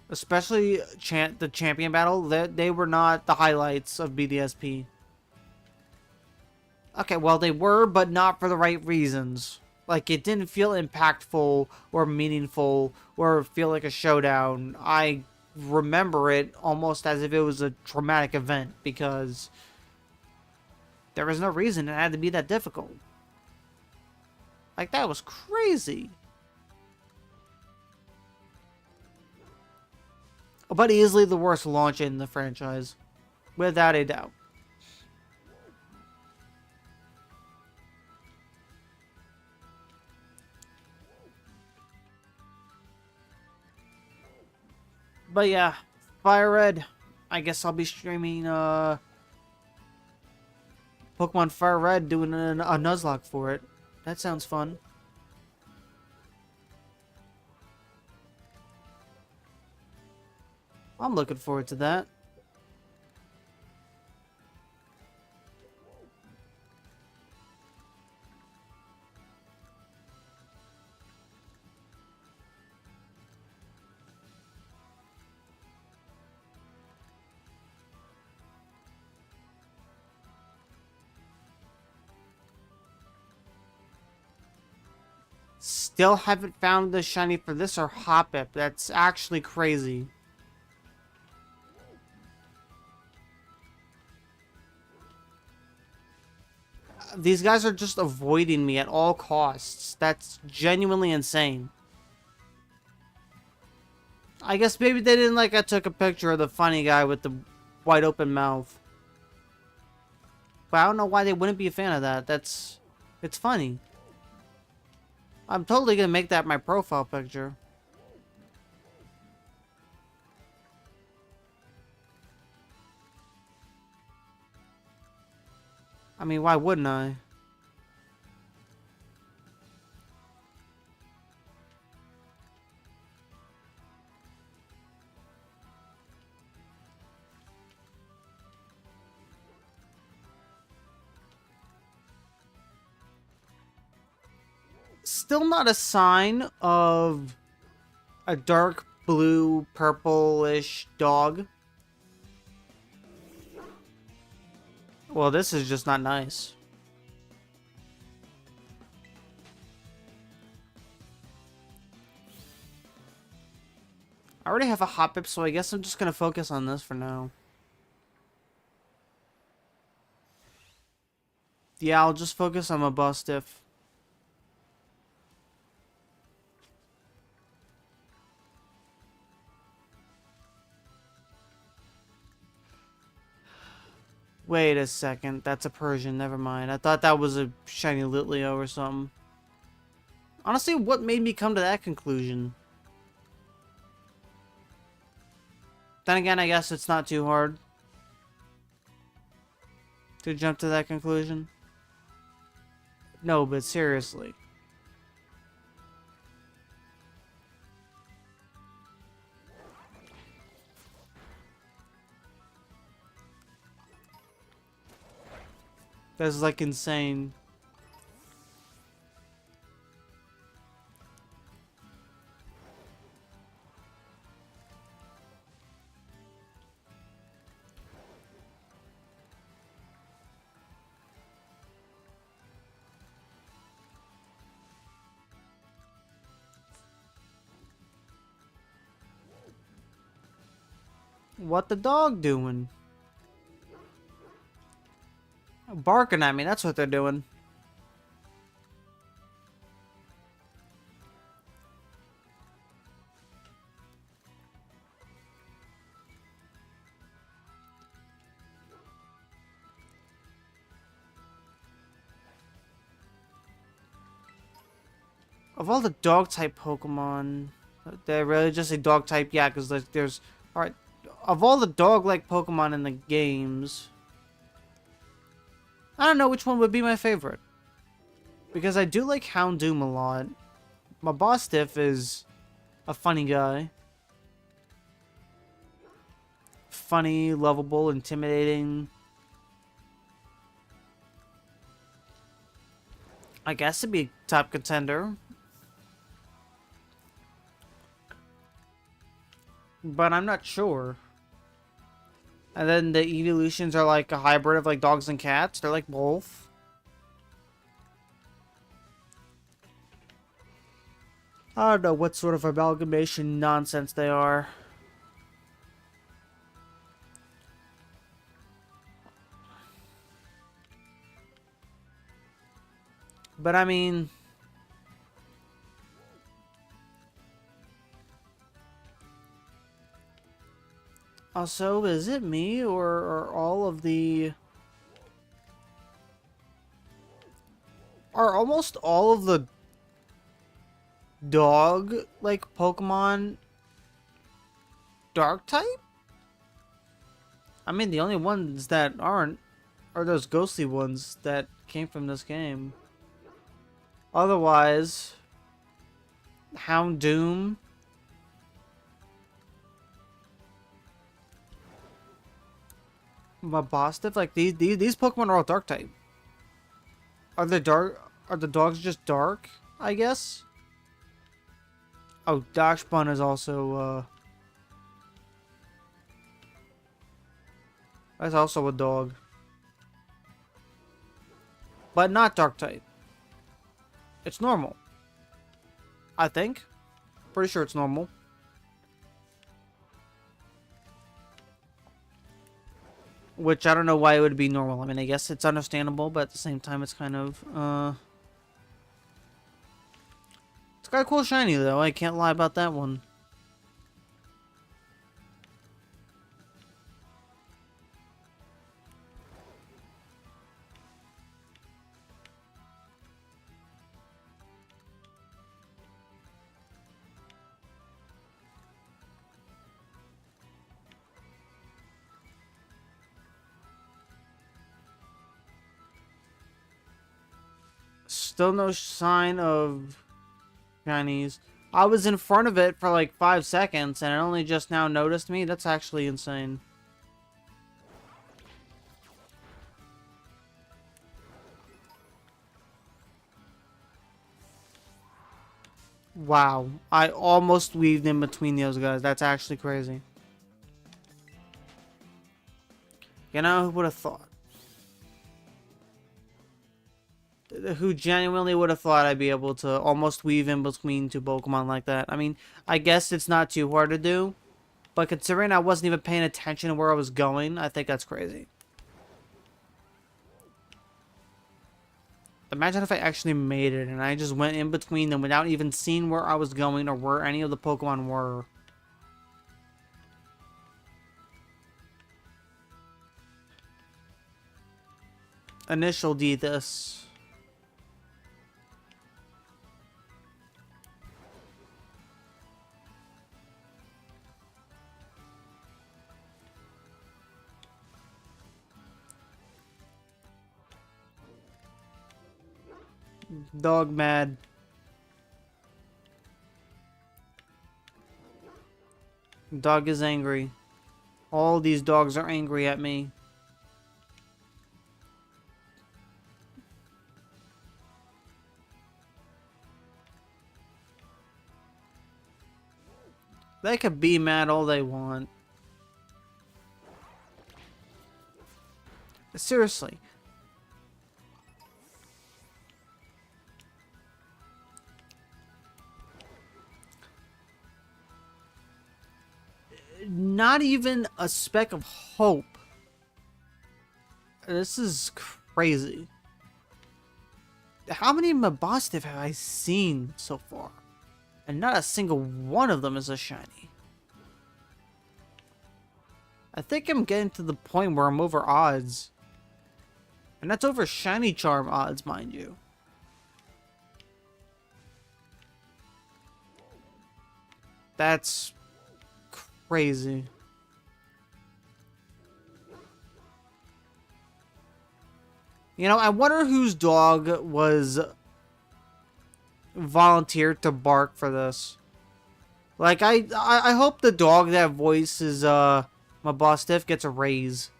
especially the champion battle, they were not the highlights of BDSP. Okay, well they were, but not for the right reasons. Like, it didn't feel impactful or meaningful or feel like a showdown. I remember it almost as if it was a traumatic event because there was no reason it had to be that difficult. Like, that was crazy. But easily the worst launch in the franchise. Without a doubt. But yeah, Fire Red. I guess I'll be streaming Pokemon Fire Red, doing a Nuzlocke for it. That sounds fun. I'm looking forward to that. Still haven't found the shiny for this or Hoppip. That's actually crazy. These guys are just avoiding me at all costs. That's genuinely insane. I guess maybe they didn't like I took a picture of the funny guy with the wide open mouth. But I don't know why they wouldn't be a fan of that. It's funny. I'm totally gonna make that my profile picture. I mean, why wouldn't I? Still not a sign of a dark blue, purplish dog. Well, this is just not nice. I already have a Hoppip, so I guess I'm just gonna focus on this for now. Yeah, I'll just focus on my Bustiff. Wait a second, that's a Persian, never mind. I thought that was a shiny Litleo or something. Honestly, what made me come to that conclusion? Then again, I guess it's not too hard to jump to that conclusion. No, but seriously. That's like insane. What the dog doing? Barking at me, that's what they're doing. Of all the dog type Pokemon, they're really just a dog type, yeah, because there's alright. Of all the dog like Pokemon in the games, I don't know which one would be my favorite. Because I do like Houndoom a lot. My Bostiff is a funny guy. Funny, lovable, intimidating. I guess it'd be a top contender. But I'm not sure. And then the evolutions are like a hybrid of like dogs and cats. They're like both. I don't know what sort of amalgamation nonsense they are. But I mean... Also, is it me or are all of the... Are almost all of the dog, like, Pokemon dark type? I mean, the only ones that aren't are those ghostly ones that came from this game. Otherwise, Houndoom, Mabostiff, like these Pokemon are all dark type. Are the dark? Are the dogs just dark? I guess. Oh, Dachshund is also that's also a dog, but not dark type. It's normal. I think. Pretty sure it's normal. Which I don't know why it would be normal. I mean, I guess it's understandable, but at the same time, it's kind of it's got a cool shiny though. I can't lie about that one. Still no sign of shinies. I was in front of it for like 5 seconds and it only just now noticed me. That's actually insane. Wow. I almost weaved in between those guys. That's actually crazy. You know, who would have thought? Who genuinely would have thought I'd be able to almost weave in between two Pokemon like that? I mean, I guess it's not too hard to do, but considering I wasn't even paying attention to where I was going, I think that's crazy. Imagine if I actually made it and I just went in between them without even seeing where I was going or where any of the Pokemon were. Initial D this. Dog mad. Dog is angry. All these dogs are angry at me. They could be mad all they want. Seriously. not even a speck of hope. This is crazy. How many Mabostiff have I seen so far? And not a single one of them is a shiny. I think I'm getting to the point where I'm over odds. And that's over shiny charm odds, mind you. That's crazy. You know, I wonder whose dog was volunteered to bark for this. Like, I hope the dog that voices Mabostiff gets a raise.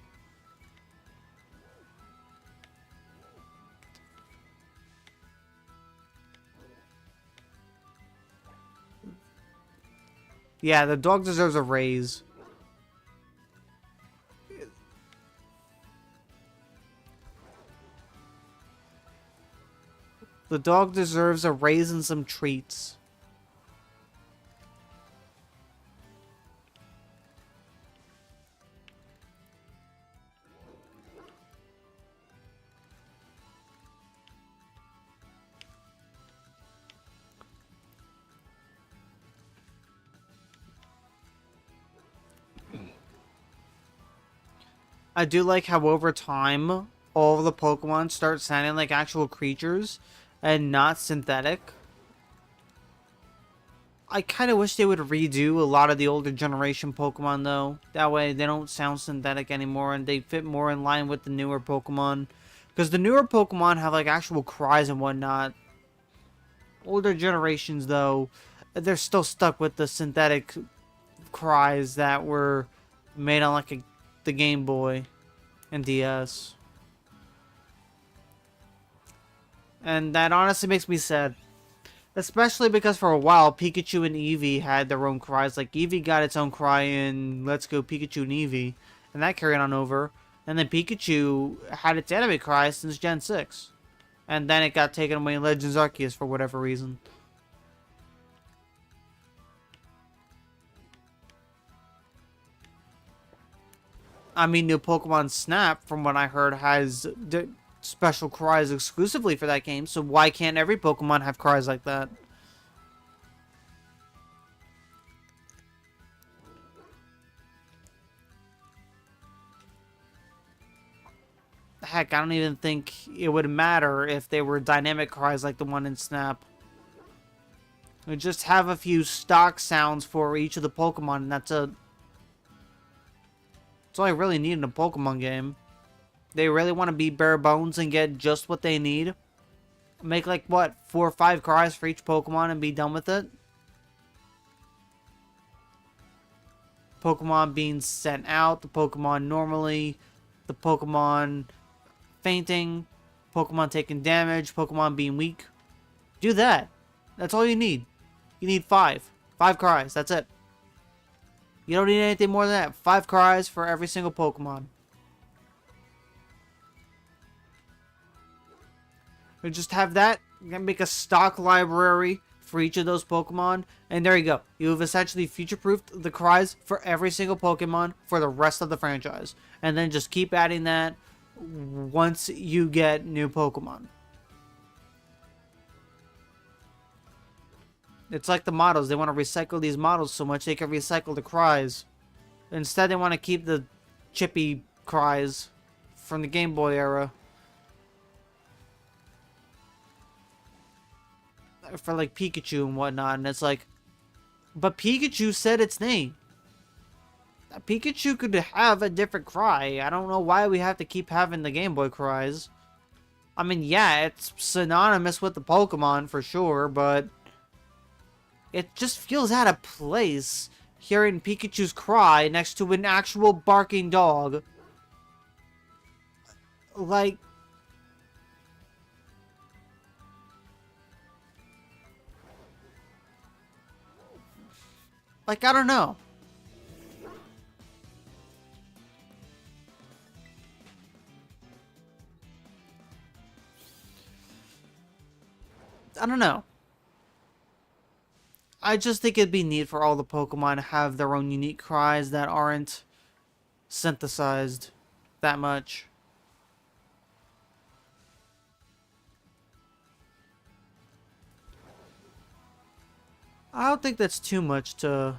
Yeah, the dog deserves a raise. The dog deserves a raise and some treats. I do like how over time, all the Pokemon start sounding like actual creatures and not synthetic. I kind of wish they would redo a lot of the older generation Pokemon though. That way they don't sound synthetic anymore and they fit more in line with the newer Pokemon. Because the newer Pokemon have like actual cries and whatnot. Older generations though, they're still stuck with the synthetic cries that were made on like the Game Boy and DS. And that honestly makes me sad. Especially because for a while, Pikachu and Eevee had their own cries. Like, Eevee got its own cry in Let's Go Pikachu and Eevee. And that carried on over. And then Pikachu had its anime cry since Gen 6. And then it got taken away in Legends Arceus for whatever reason. I mean, new Pokemon Snap, from what I heard, has special cries exclusively for that game. So why can't every Pokemon have cries like that? Heck, I don't even think it would matter if they were dynamic cries like the one in Snap. We just have a few stock sounds for each of the Pokemon, and that's all I really need in a Pokemon game. They really want to be bare bones and get just what they need. Make like, what, 4 or 5 cries for each Pokemon and be done with it? Pokemon being sent out, the Pokemon normally, the Pokemon fainting, Pokemon taking damage, Pokemon being weak. Do that. That's all you need. You need 5. 5 cries, that's it. You don't need anything more than that. 5 cries for every single Pokemon. We just have that, make a stock library for each of those Pokemon, and there you go. You've essentially future-proofed the cries for every single Pokemon for the rest of the franchise. And then just keep adding that once you get new Pokemon. It's like the models. They want to recycle these models so much they can recycle the cries. Instead, they want to keep the chippy cries from the Game Boy era. For like Pikachu and whatnot, and it's like, but Pikachu said its name. Pikachu could have a different cry. I don't know why we have to keep having the Game Boy cries. I mean, yeah, it's synonymous with the Pokemon for sure, but it just feels out of place hearing Pikachu's cry next to an actual barking dog. Like, I don't know. I don't know. I just think it'd be neat for all the Pokemon to have their own unique cries that aren't synthesized that much. I don't think that's too much to...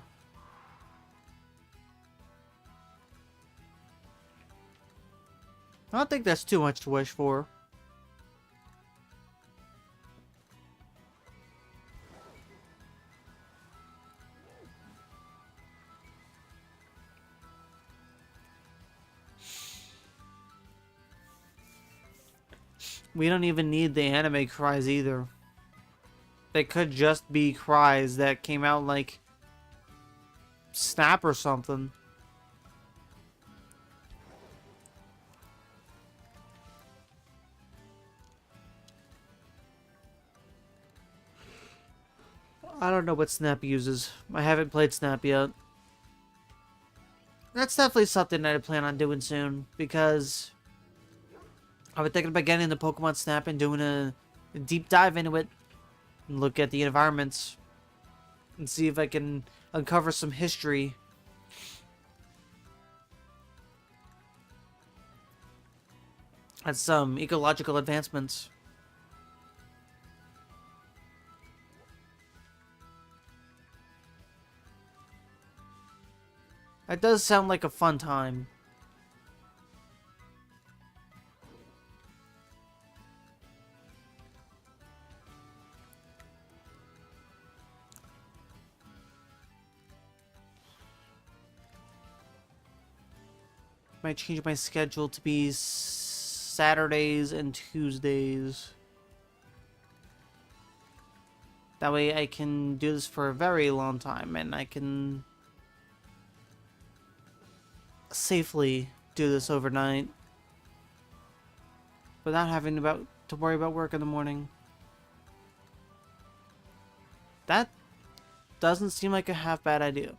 I don't think that's too much to wish for. We don't even need the anime cries either. They could just be cries that came out like Snap or something. I don't know what Snap uses. I haven't played Snap yet. That's definitely something that I plan on doing soon, because I've been thinking about getting into Pokemon Snap and doing a deep dive into it and look at the environments and see if I can uncover some history. And some ecological advancements. That does sound like a fun time. Might change my schedule to be Saturdays and Tuesdays. That way I can do this for a very long time and I can safely do this overnight without having to worry about work in the morning. That doesn't seem like a half bad idea.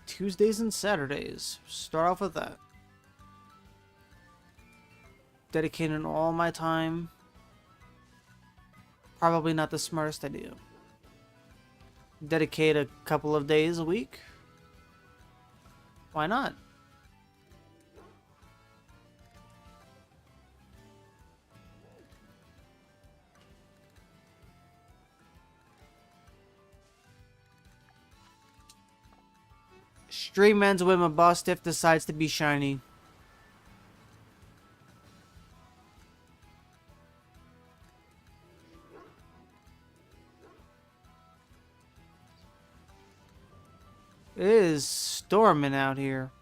Tuesdays and Saturdays. Start off with that. Dedicating all my time. Probably not the smartest idea. Dedicate a couple of days a week. Why not? Stream ends when my boss stiff decides to be shiny. It is storming out here.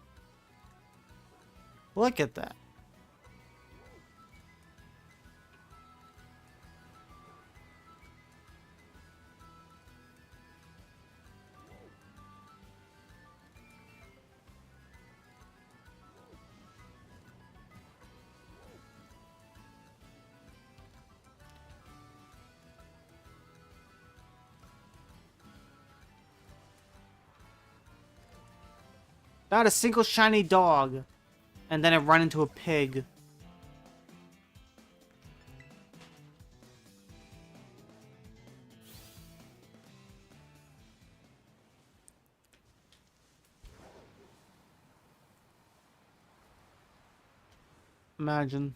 Look at that. Not a single shiny dog. And then it run into a pig. Imagine.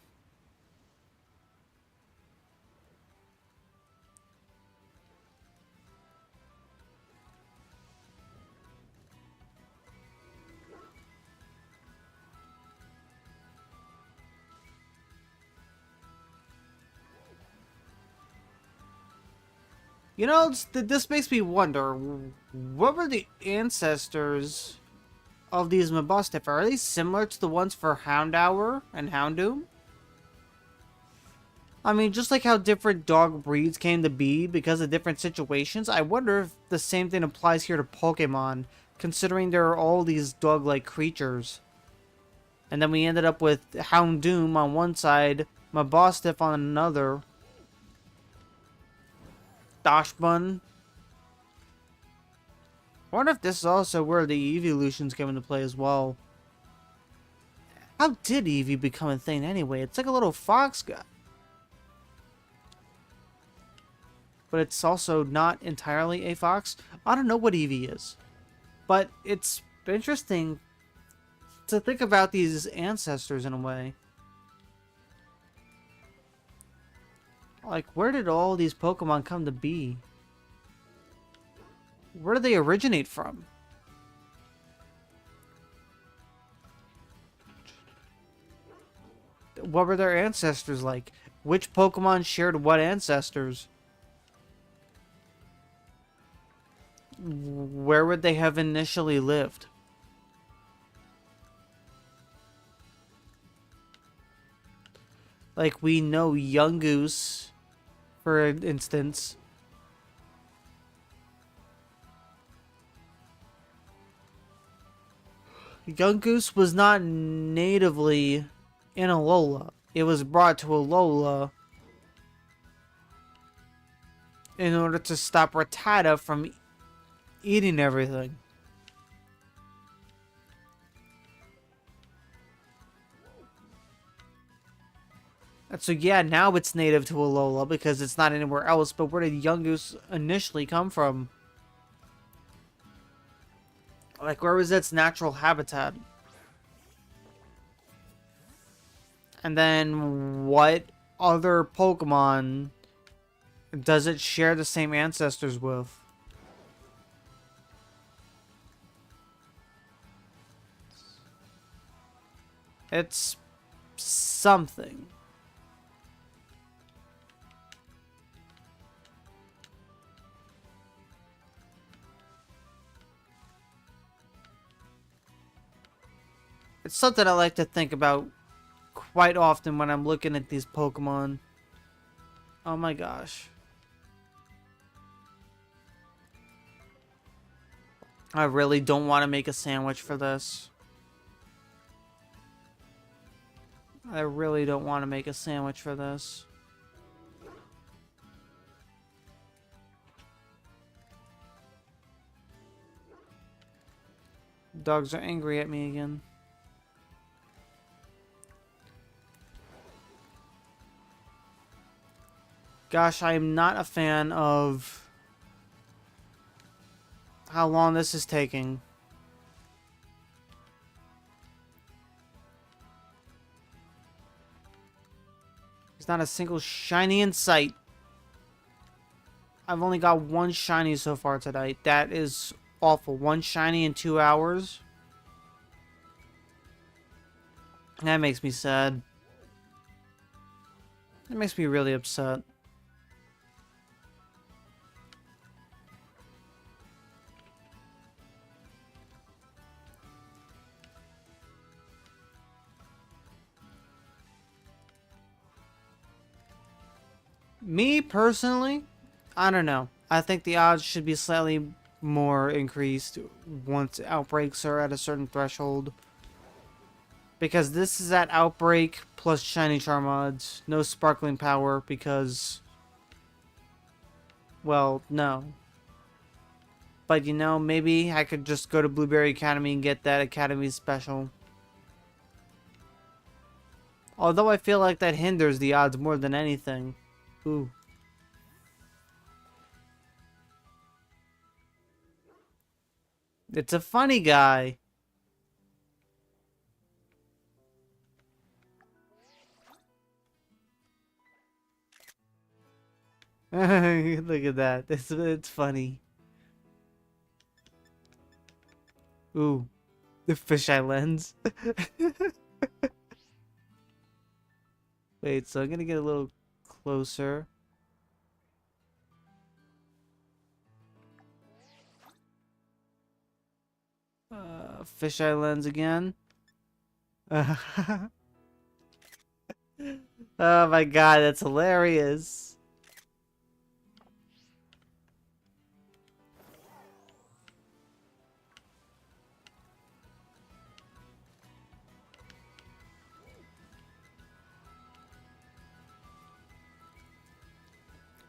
You know, this makes me wonder, what were the ancestors of these Mabustiff? Are they similar to the ones for Houndour and Houndoom? I mean, just like how different dog breeds came to be because of different situations, I wonder if the same thing applies here to Pokemon, considering there are all these dog-like creatures. And then we ended up with Houndoom on one side, Mabustiff on another. Dashbun. I wonder if this is also where the evolutions come into play as well. How did Eevee become a thing anyway? It's like a little fox guy. But it's also not entirely a fox. I don't know what Eevee is. But it's interesting to think about these ancestors in a way. Like, where did all these Pokemon come to be? Where do they originate from? What were their ancestors like? Which Pokemon shared what ancestors? Where would they have initially lived? Like, we know Yungoos, for instance. Yungoos was not natively in Alola. It was brought to Alola in order to stop Rattata from eating everything. And so yeah, now it's native to Alola because it's not anywhere else, but where did Yungoos initially come from? Like, where was its natural habitat? And then what other Pokemon does it share the same ancestors with? It's something. It's something I like to think about quite often when I'm looking at these Pokemon. Oh my gosh. I really don't want to make a sandwich for this. I really don't want to make a sandwich for this. Dogs are angry at me again. Gosh, I am not a fan of how long this is taking. There's not a single shiny in sight. I've only got one shiny so far tonight. That is awful. One shiny in 2 hours. That makes me sad. That makes me really upset. Me, personally, I don't know. I think the odds should be slightly more increased once outbreaks are at a certain threshold. Because this is at outbreak plus shiny charm odds. No sparkling power because... well, no. But you know, maybe I could just go to Blueberry Academy and get that Academy special. Although I feel like that hinders the odds more than anything. Ooh. It's a funny guy. Look at that. It's funny. Ooh. The fisheye lens. Wait, so I'm gonna get a little closer. Fisheye lens again. Oh my god, that's hilarious.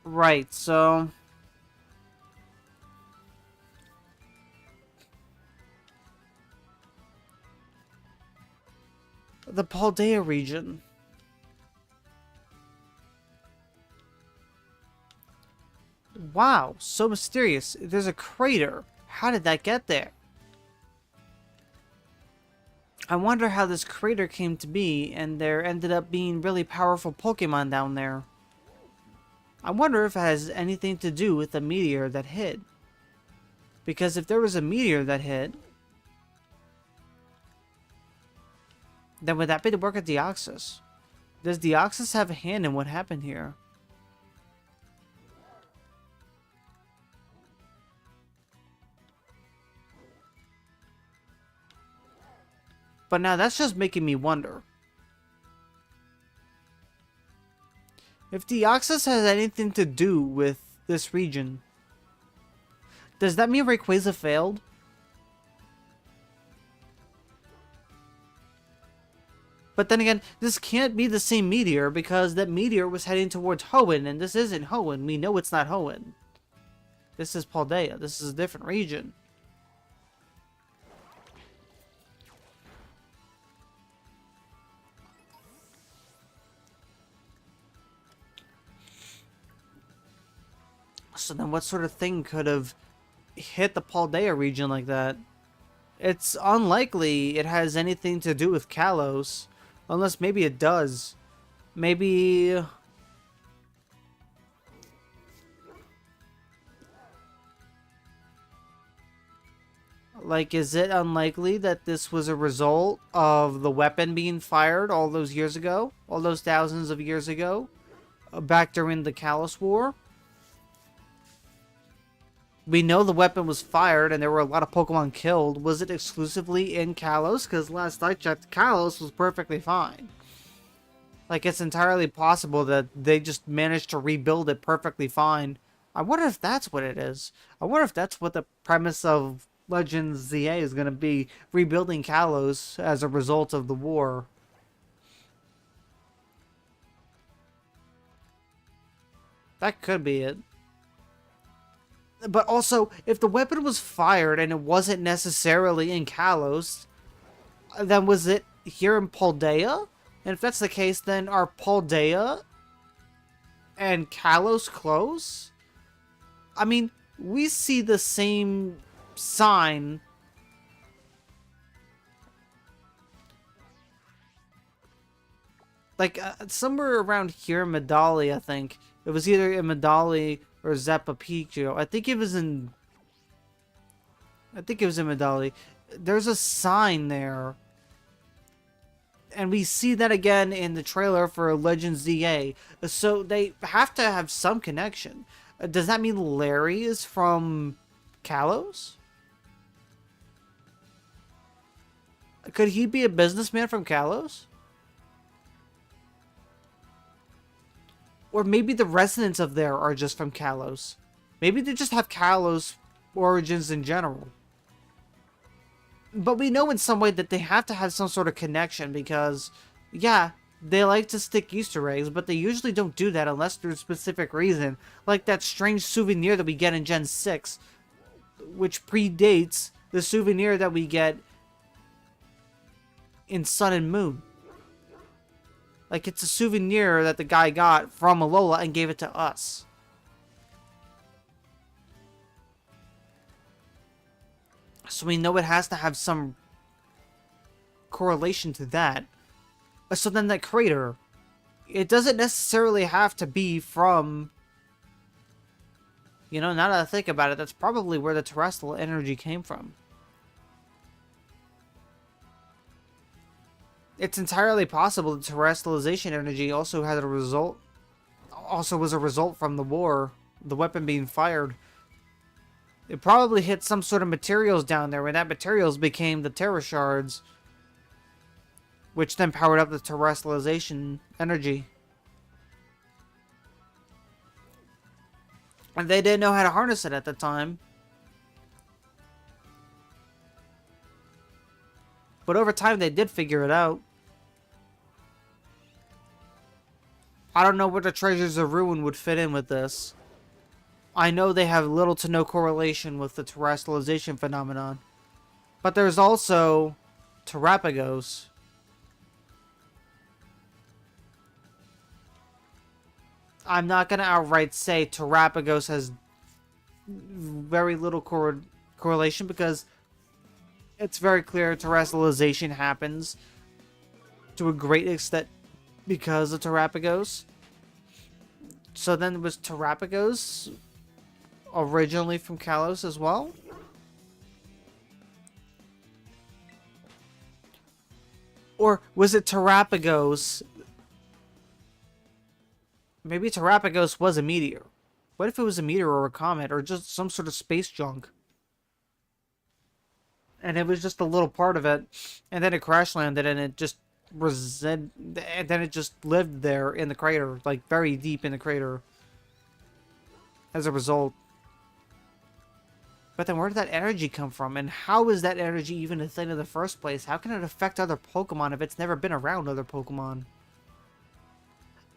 Right, so... The Paldea region. Wow, so mysterious. There's a crater. How did that get there? I wonder how this crater came to be, and there ended up being really powerful Pokemon down there. I wonder if it has anything to do with the meteor that hit. Because if there was a meteor that hit, then would that be the work of Deoxys? Does Deoxys have a hand in what happened here? But now that's just making me wonder. If Deoxys has anything to do with this region, does that mean Rayquaza failed? But then again, this can't be the same meteor because that meteor was heading towards Hoenn, and this isn't Hoenn. We know it's not Hoenn. This is Paldea. This is a different region. So then what sort of thing could have hit the Paldea region like that? It's unlikely it has anything to do with Kalos. Unless maybe it does. Maybe... Like, is it unlikely that this was a result of the weapon being fired all those years ago? All those thousands of years ago? Back during the Kalos War? We know the weapon was fired and there were a lot of Pokemon killed. Was it exclusively in Kalos? Because last I checked, Kalos was perfectly fine. Like, it's entirely possible that they just managed to rebuild it perfectly fine. I wonder if that's what it is. I wonder if that's what the premise of Legends ZA is going to be. Rebuilding Kalos as a result of the war. That could be it. But also, if the weapon was fired and it wasn't necessarily in Kalos, then was it here in Paldea? And if that's the case, then are Paldea and Kalos close? I mean, we see the same sign. Like, somewhere around here in Medali, I think. It was either in Medali or Zapapicho. I think it was in Medali. There's a sign there. And we see that again in the trailer for Legends ZA. So they have to have some connection. Does that mean Larry is from Kalos? Could he be a businessman from Kalos? Or maybe the residents of there are just from Kalos. Maybe they just have Kalos origins in general. But we know in some way that they have to have some sort of connection because, yeah, they like to stick Easter eggs, but they usually don't do that unless there's a specific reason. Like that strange souvenir that we get in Gen 6, which predates the souvenir that we get in Sun and Moon. Like, it's a souvenir that the guy got from Alola and gave it to us. So we know it has to have some correlation to that. So then that crater, it doesn't necessarily have to be from... You know, now that I think about it, that's probably where the terrestrial energy came from. It's entirely possible that terrestrialization energy also had a result, also was a result from the war, the weapon being fired. It probably hit some sort of materials down there, and that materials became the Terra Shards, which then powered up the terrestrialization energy. And they didn't know how to harness it at the time. But over time, they did figure it out. I don't know where the Treasures of Ruin would fit in with this. I know they have little to no correlation with the terrestrialization phenomenon. But there's also Terrapagos. I'm not going to outright say Terrapagos has very little correlation, because it's very clear terrestrialization happens to a great extent because of Terrapagos. So then, was Terrapagos originally from Kalos as well? Or was it Terrapagos? Maybe Terrapagos was a meteor. What if it was a meteor or a comet or just some sort of space junk? And it was just a little part of it, and then it crash landed, and it just and then it just lived there in the crater, like very deep in the crater as a result. But then where did that energy come from? And how is that energy even a thing in the first place? How can it affect other Pokemon if it's never been around other Pokemon?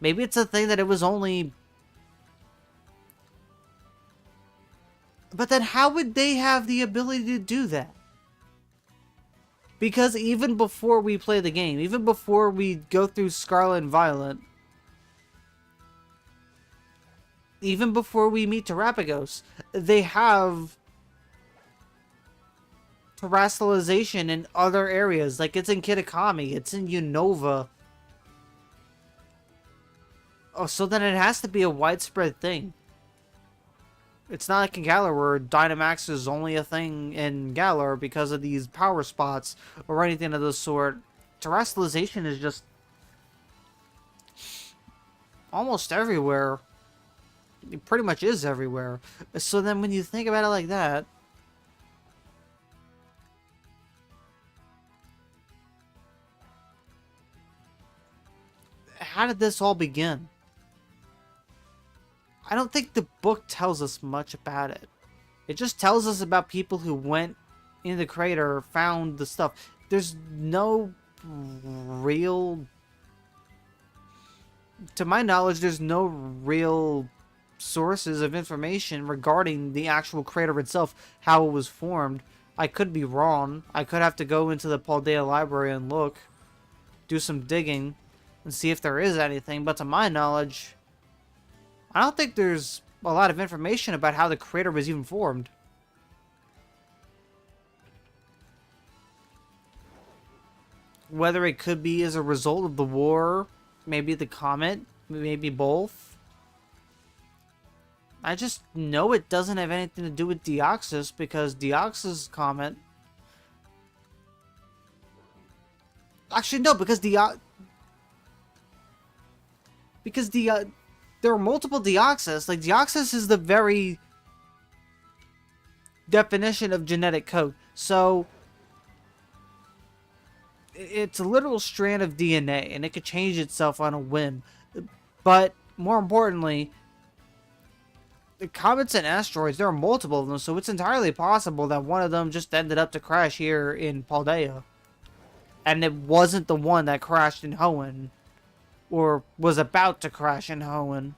Maybe it's a thing that it was only... But then how would they have the ability to do that? Because even before we play the game, even before we go through Scarlet and Violet, even before we meet Terrapagos, they have terrestrialization in other areas. Like, it's in Kitakami, it's in Unova. Oh, so then it has to be a widespread thing. It's not like in Galar where Dynamax is only a thing in Galar because of these power spots or anything of the sort. Terrestrialization is just almost everywhere. It pretty much is everywhere. So then when you think about it like that, how did this all begin? I don't think the book tells us much about it. It just tells us about people who went in the crater, found the stuff. There's no real... To my knowledge, there's no real sources of information regarding the actual crater itself, how it was formed. I could be wrong. I could have to go into the Paldea library and look, do some digging, and see if there is anything. But to my knowledge, I don't think there's a lot of information about how the crater was even formed. Whether it could be as a result of the war, maybe the comet, maybe both. I just know it doesn't have anything to do with Deoxys, because Deoxys comet... Actually, no, because there are multiple Deoxys. Like, Deoxys is the very definition of genetic code. So, it's a literal strand of DNA, and it could change itself on a whim. But, more importantly, the comets and asteroids, there are multiple of them, so it's entirely possible that one of them just ended up to crash here in Paldea. And it wasn't the one that crashed in Hoenn, or was about to crash in Hoenn.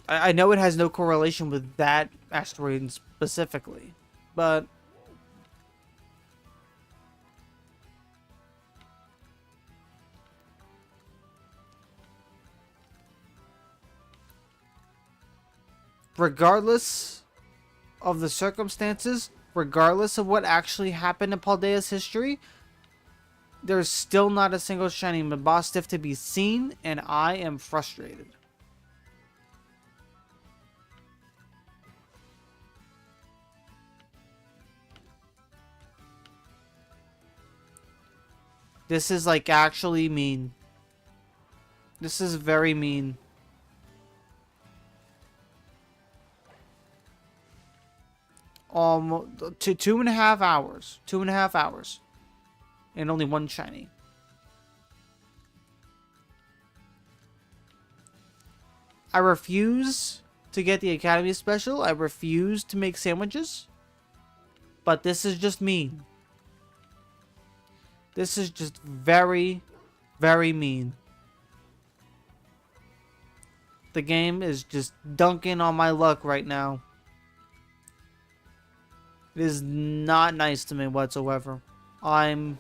I know it has no correlation with that asteroid specifically, but... regardless of the circumstances, regardless of what actually happened in Paldea's history, there's still not a single shiny Mabostiff to be seen, and I am frustrated. This is like actually mean. This is very mean. Almost 2.5 hours. 2.5 hours. And only one shiny. I refuse to get the Academy Special. I refuse to make sandwiches. But this is just mean. This is just very, very mean. The game is just dunking on my luck right now. It is not nice to me whatsoever. I'm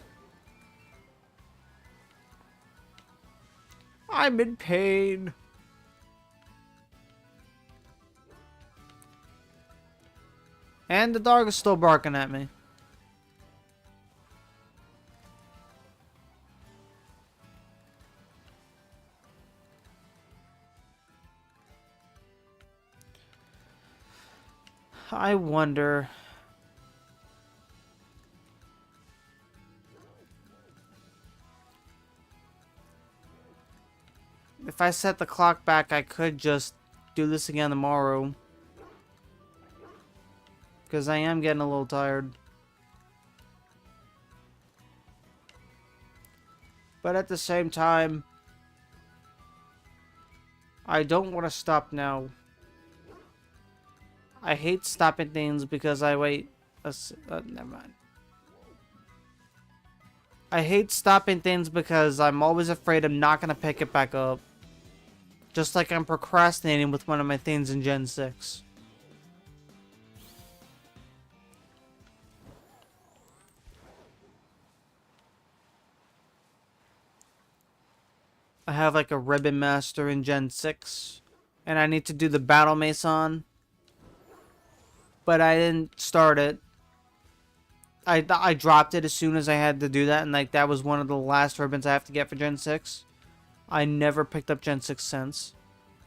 I'm in pain. And the dog is still barking at me. I wonder... if I set the clock back, I could just do this again tomorrow. Because I am getting a little tired. But at the same time, I don't want to stop now. I hate stopping things because I wait. Never mind. I hate stopping things because I'm always afraid I'm not going to pick it back up. Just like I'm procrastinating with one of my things in Gen 6. I have like a Ribbon Master in Gen 6. And I need to do the Battle Mace on. But I didn't start it. I dropped it as soon as I had to do that. And like that was one of the last ribbons I have to get for Gen 6. I never picked up Gen 6 since.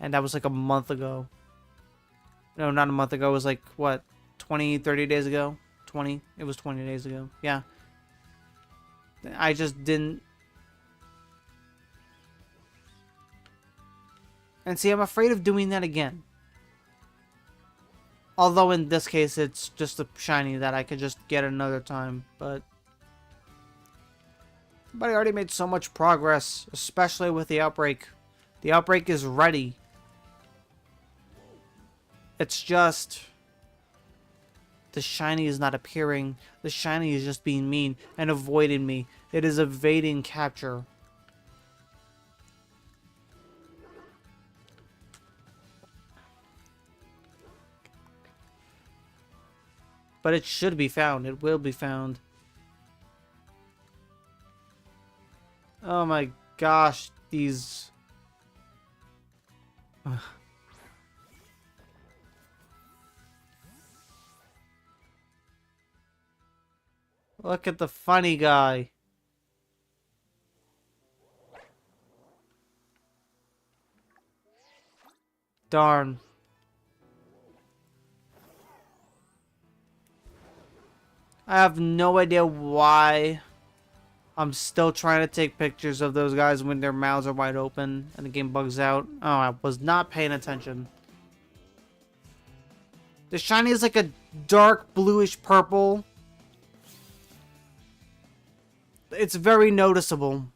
And that was like a month ago. No, not a month ago. It was like, what, 20, 30 days ago? 20? It was 20 days ago. Yeah. I just didn't. And see, I'm afraid of doing that again. Although in this case, it's just a shiny that I could just get another time. But I already made so much progress, especially with the Outbreak. The Outbreak is ready. It's just... the shiny is not appearing. The shiny is just being mean and avoiding me. It is evading capture. But it should be found. It will be found. Oh my gosh, these... Look at the funny guy. Darn. I have no idea why I'm still trying to take pictures of those guys when their mouths are wide open and the game bugs out. Oh, I was not paying attention. The shiny is like a dark bluish purple. It's very noticeable.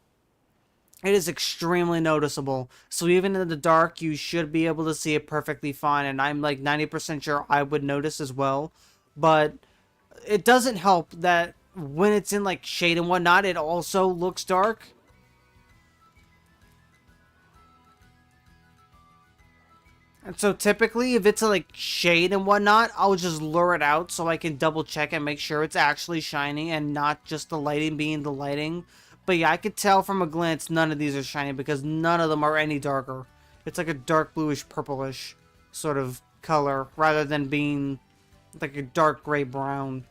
It is extremely noticeable. So even in the dark, you should be able to see it perfectly fine. And I'm like 90% sure I would notice as well. But it doesn't help that when it's in like shade and whatnot, it also looks dark. And so typically, if it's like shade and whatnot, I'll just lure it out so I can double check and make sure it's actually shiny and not just the lighting being the lighting. But yeah, I could tell from a glance none of these are shiny because none of them are any darker. It's like a dark bluish purplish sort of color rather than being like a dark gray brown.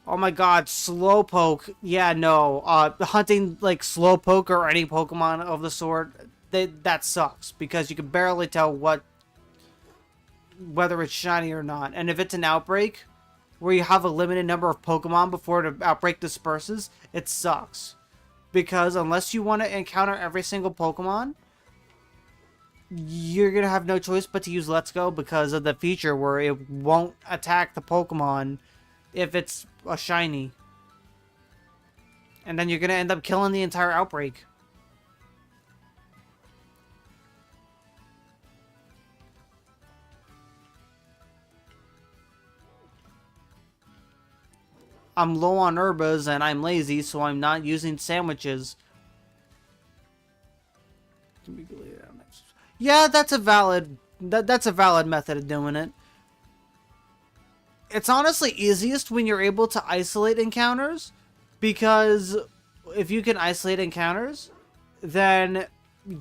Oh my god, Slowpoke. Yeah, no. Hunting like Slowpoke or any Pokemon of the sort, that sucks because you can barely tell whether it's shiny or not. And if it's an outbreak where you have a limited number of Pokemon before the outbreak disperses, it sucks. Because unless you want to encounter every single Pokemon, you're going to have no choice but to use Let's Go because of the feature where it won't attack the Pokemon if it's a shiny. And then you're going to end up killing the entire outbreak. I'm low on herbas and I'm lazy, so I'm not using sandwiches. Yeah, that's a valid method of doing it. It's honestly easiest when you're able to isolate encounters, because if you can isolate encounters, then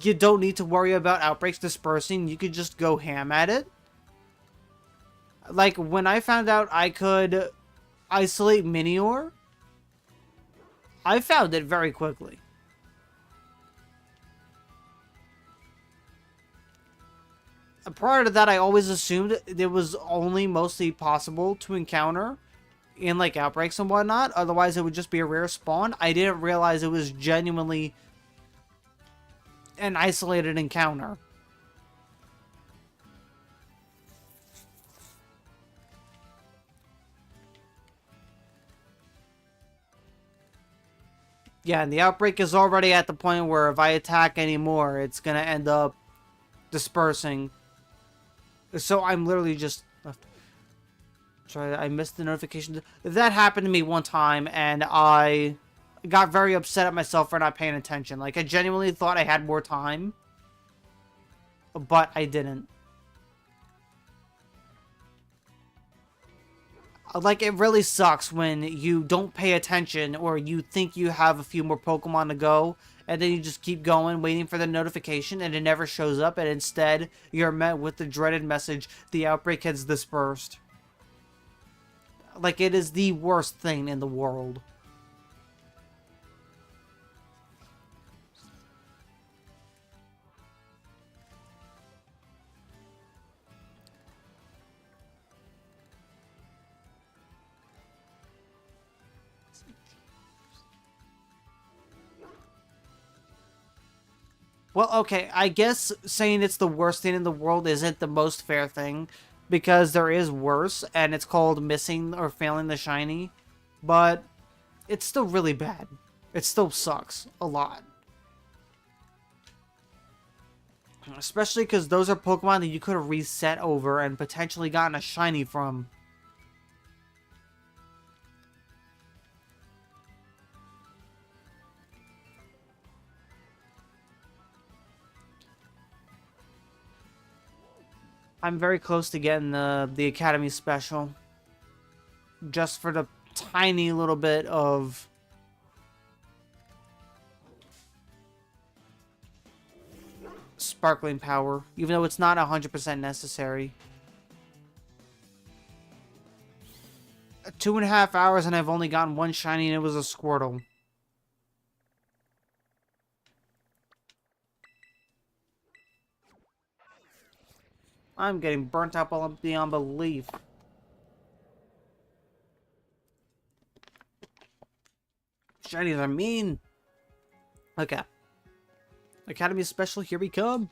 you don't need to worry about outbreaks dispersing. You could just go ham at it. Like, when I found out I could isolate Minior, I found it very quickly. Prior to that, I always assumed it was only mostly possible to encounter in, like, outbreaks and whatnot. Otherwise, it would just be a rare spawn. I didn't realize it was genuinely an isolated encounter. Yeah, and the outbreak is already at the point where if I attack anymore, it's gonna end up dispersing. So I'm literally just... sorry, I missed the notification. That happened to me one time, and I got very upset at myself for not paying attention. Like, I genuinely thought I had more time, but I didn't. Like, it really sucks when you don't pay attention, or you think you have a few more Pokemon to go, and then you just keep going, waiting for the notification, and it never shows up, and instead, you're met with the dreaded message, the outbreak has dispersed. Like, it is the worst thing in the world. Well, okay, I guess saying it's the worst thing in the world isn't the most fair thing, because there is worse, and it's called missing or failing the shiny, but it's still really bad. It still sucks a lot. Especially because those are Pokemon that you could have reset over and potentially gotten a shiny from. I'm very close to getting the Academy Special. Just for the tiny little bit of... sparkling power. Even though it's not 100% necessary. 2.5 hours and I've only gotten one shiny and it was a Squirtle. I'm getting burnt out beyond belief. Shinies are mean. Okay. Academy Special, here we come.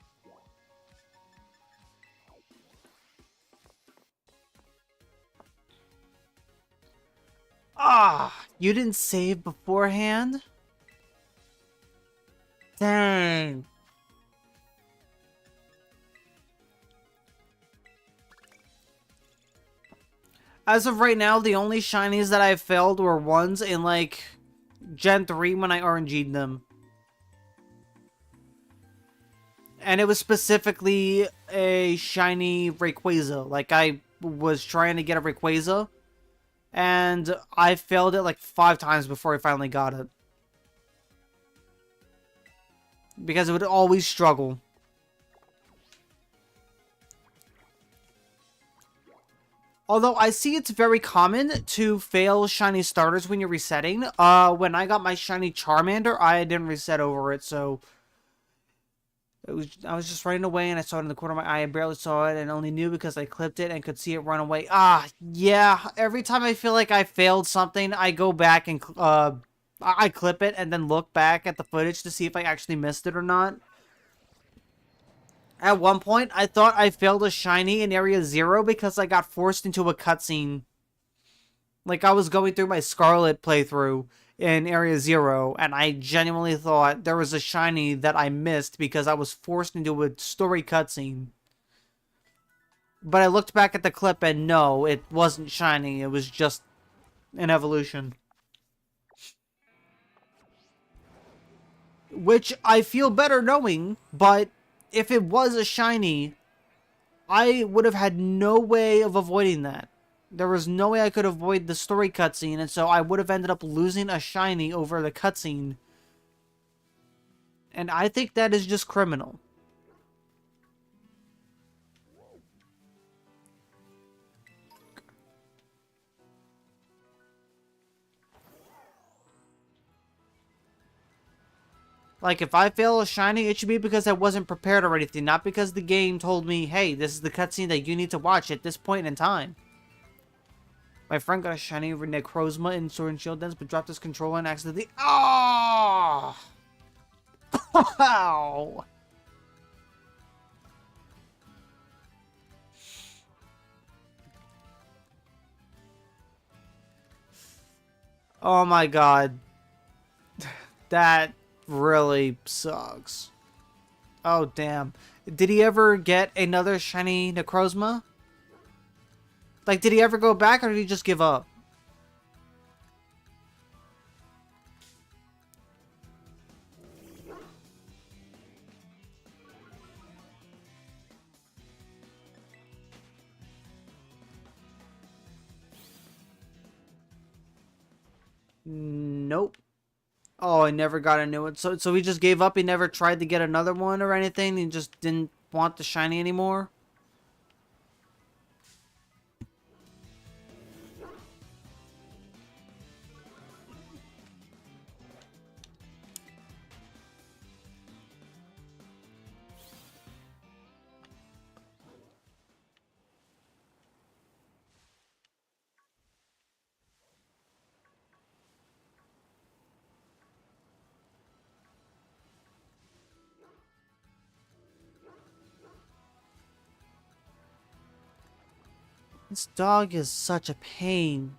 Ah, you didn't save beforehand? Dang. As of right now, the only shinies that I've failed were ones in, like, Gen 3 when I RNG'd them. And it was specifically a shiny Rayquaza. Like, I was trying to get a Rayquaza, and I failed it like 5 times before I finally got it. Because it would always struggle. Although I see it's very common to fail shiny starters when you're resetting. When I got my shiny Charmander, I didn't reset over it, so... I was just running away and I saw it in the corner of my eye. I barely saw it and only knew because I clipped it and could see it run away. Ah, yeah. Every time I feel like I failed something, I go back and I clip it and then look back at the footage to see if I actually missed it or not. At one point, I thought I failed a shiny in Area 0 because I got forced into a cutscene. Like, I was going through my Scarlet playthrough in Area 0, and I genuinely thought there was a shiny that I missed because I was forced into a story cutscene. But I looked back at the clip, and no, it wasn't shiny. It was just an evolution. Which I feel better knowing, but if it was a shiny, I would have had no way of avoiding that. There was no way I could avoid the story cutscene, and so I would have ended up losing a shiny over the cutscene. And I think that is just criminal. Like, if I fail a shiny, it should be because I wasn't prepared or anything, not because the game told me, hey, this is the cutscene that you need to watch at this point in time. My friend got a shiny Necrozma in Sword and Shield Dance, but dropped his controller and accidentally... Oh! Wow! Oh my god. That really sucks. Oh, damn. Did he ever get another shiny Necrozma? Like, did he ever go back, or did he just give up? Nope. Oh, I never got a new one. So he just gave up? He never tried to get another one or anything? He just didn't want the shiny anymore? This dog is such a pain.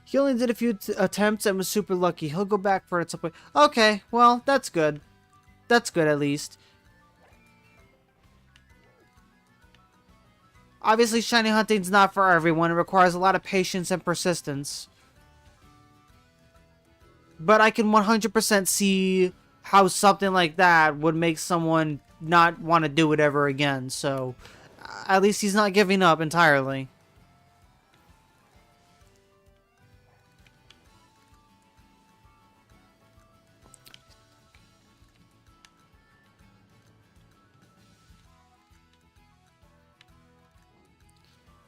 He only did a few attempts and was super lucky. He'll go back for it at some point. Okay, well, that's good. That's good, at least. Obviously, shiny hunting's not for everyone. It requires a lot of patience and persistence. But I can 100% see how something like that would make someone not want to do it ever again. So, at least he's not giving up entirely.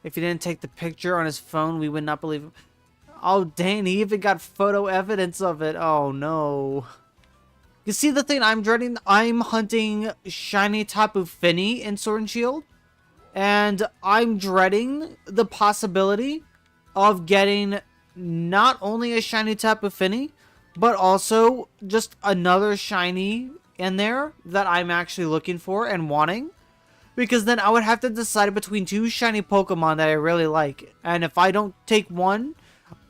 If he didn't take the picture on his phone, we would not believe him. Oh, dang, he even got photo evidence of it. Oh, no. You see the thing I'm dreading? I'm hunting shiny Tapu Fini in Sword and Shield. And I'm dreading the possibility of getting not only a shiny Tapu Fini, but also just another shiny in there that I'm actually looking for and wanting. Because then I would have to decide between two shiny Pokemon that I really like. And if I don't take one,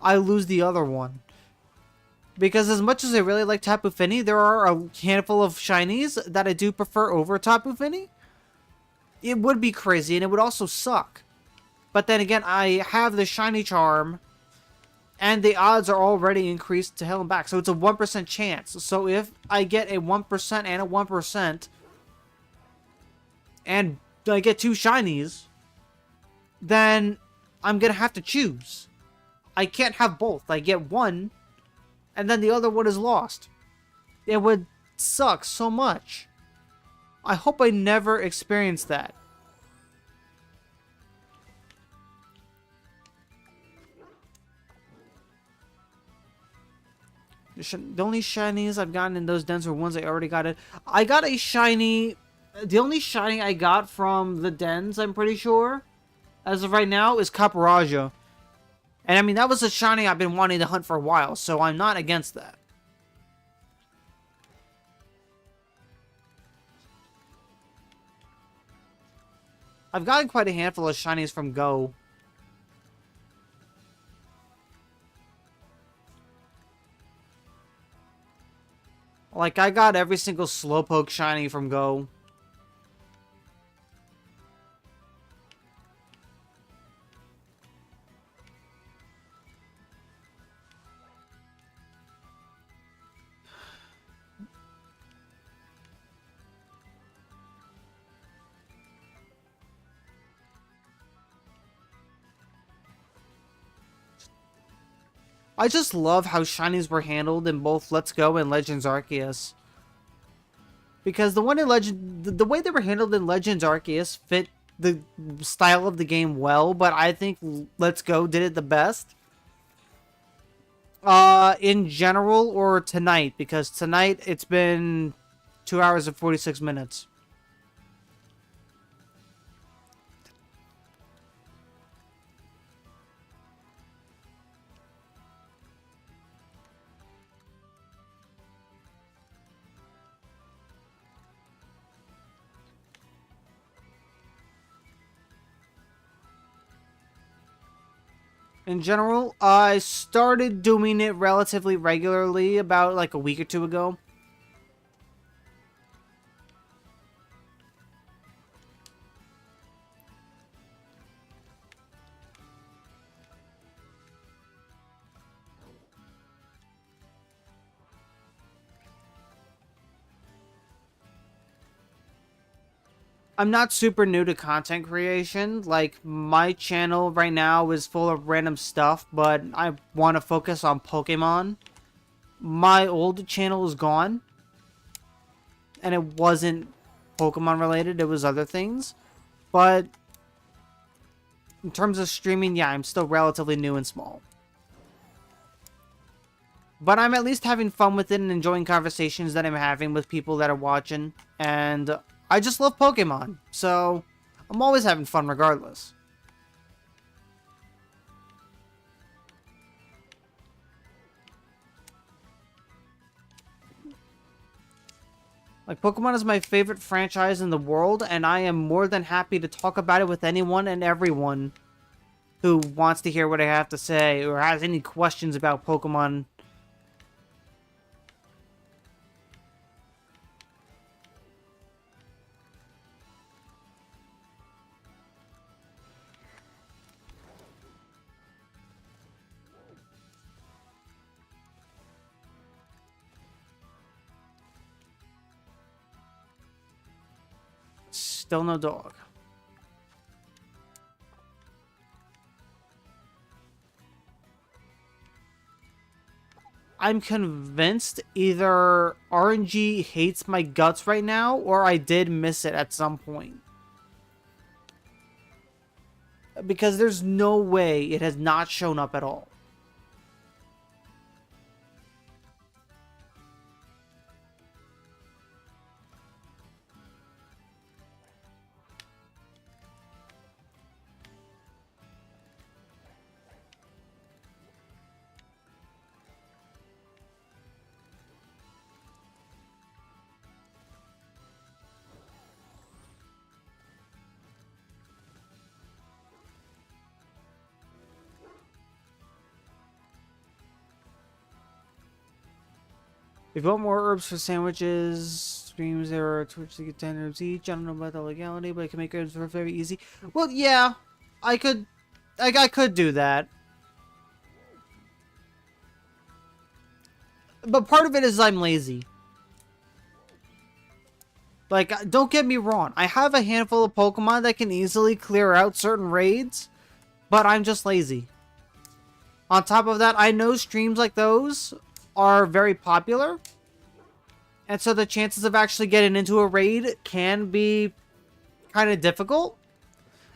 I lose the other one. Because as much as I really like Tapu Fini, there are a handful of shinies that I do prefer over Tapu Fini. It would be crazy, and it would also suck. But then again, I have the shiny charm, and the odds are already increased to hell and back. So it's a 1% chance. So if I get a 1% and a 1%, and I get two shinies, then I'm going to have to choose. I can't have both. I get one, and then the other one is lost. It would suck so much. I hope I never experience that. The only shinies I've gotten in those dens were ones I already got it. I got a shiny... The only shiny I got from the dens, I'm pretty sure, as of right now, is Caparaja. And I mean, that was a shiny I've been wanting to hunt for a while, so I'm not against that. I've gotten quite a handful of shinies from Go. Like, I got every single Slowpoke shiny from Go. I just love how shinies were handled in both Let's Go and Legends Arceus. Because the one in the way they were handled in Legends Arceus fit the style of the game well, but I think Let's Go did it the best. In general or tonight, because tonight it's been 2 hours and 46 minutes. In general, I started doing it relatively regularly about like a week or two ago. I'm not super new to content creation. Like, my channel right now is full of random stuff, but I want to focus on Pokemon. My old channel is gone, and it wasn't Pokemon related, it was other things. But in terms of streaming, yeah, I'm still relatively new and small. But I'm at least having fun with it and enjoying conversations that I'm having with people that are watching. And I just love Pokemon, so I'm always having fun regardless. Like, Pokemon is my favorite franchise in the world, and I am more than happy to talk about it with anyone and everyone who wants to hear what I have to say or has any questions about Pokemon. Still no dog. I'm convinced either RNG hates my guts right now, or I did miss it at some point. Because there's no way it has not shown up at all. If you want more herbs for sandwiches, streams there are Twitch to get 10 herbs each. I don't know about the legality, but I can make herbs for very easy. Well, yeah, I could do that. But part of it is I'm lazy. Like, don't get me wrong. I have a handful of Pokemon that can easily clear out certain raids, but I'm just lazy. On top of that, I know streams like those are very popular. And so the chances of actually getting into a raid can be kind of difficult.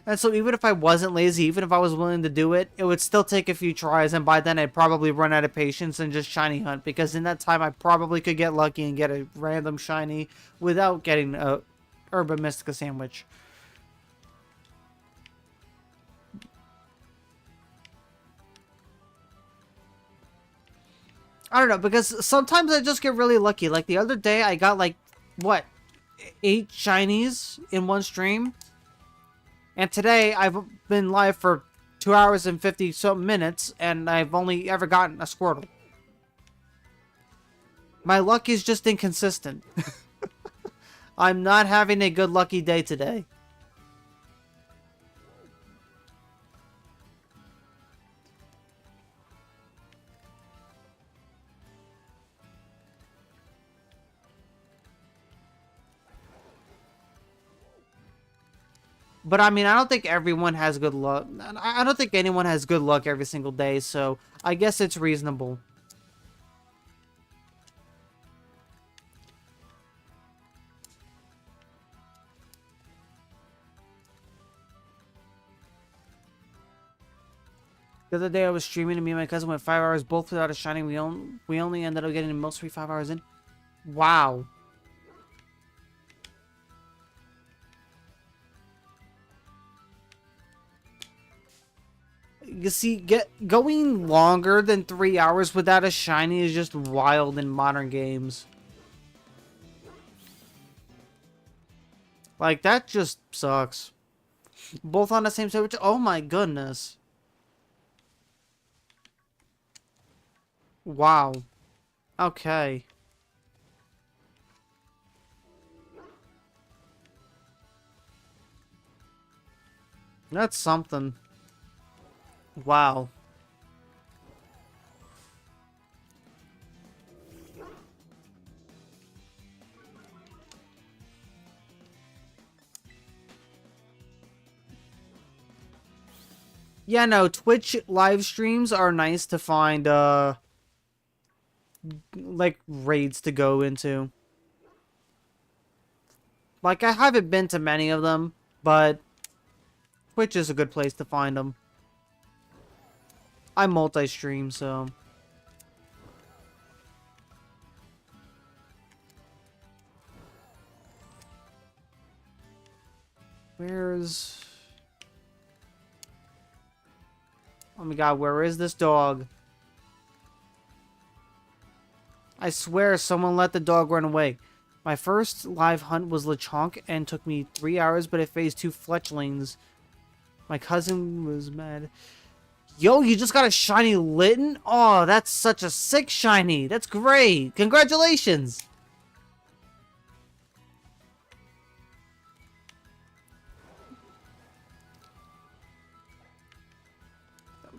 And so even if I wasn't lazy, even if I was willing to do it, it would still take a few tries. And by then I'd probably run out of patience and just shiny hunt. Because in that time I probably could get lucky and get a random shiny without getting a Herba Mystica sandwich. I don't know, because sometimes I just get really lucky. Like the other day, I got like, what, 8 shinies in one stream? And today, I've been live for 2 hours and 50-something minutes, and I've only ever gotten a Squirtle. My luck is just inconsistent. I'm not having a good lucky day today. But I mean, I don't think everyone has good luck. I don't think anyone has good luck every single day, so I guess it's reasonable. The other day I was streaming and me and my cousin went 5 hours both without a shiny. We only ended up getting the most 5 hours in. Wow. You see, going longer than 3 hours without a shiny is just wild in modern games. Like, that just sucks. Both on the same server. Oh my goodness. Wow. Okay. That's something. Wow. Yeah, no, Twitch live streams are nice to find, like, raids to go into. Like, I haven't been to many of them, but Twitch is a good place to find them. I multi-stream, so... Where's... Oh my god, where is this dog? I swear someone let the dog run away. My first live hunt was Lechonk and took me 3 hours, but it phased 2 fletchlings. My cousin was mad. Yo, you just got a shiny Litten? Oh, that's such a sick shiny. That's great. Congratulations.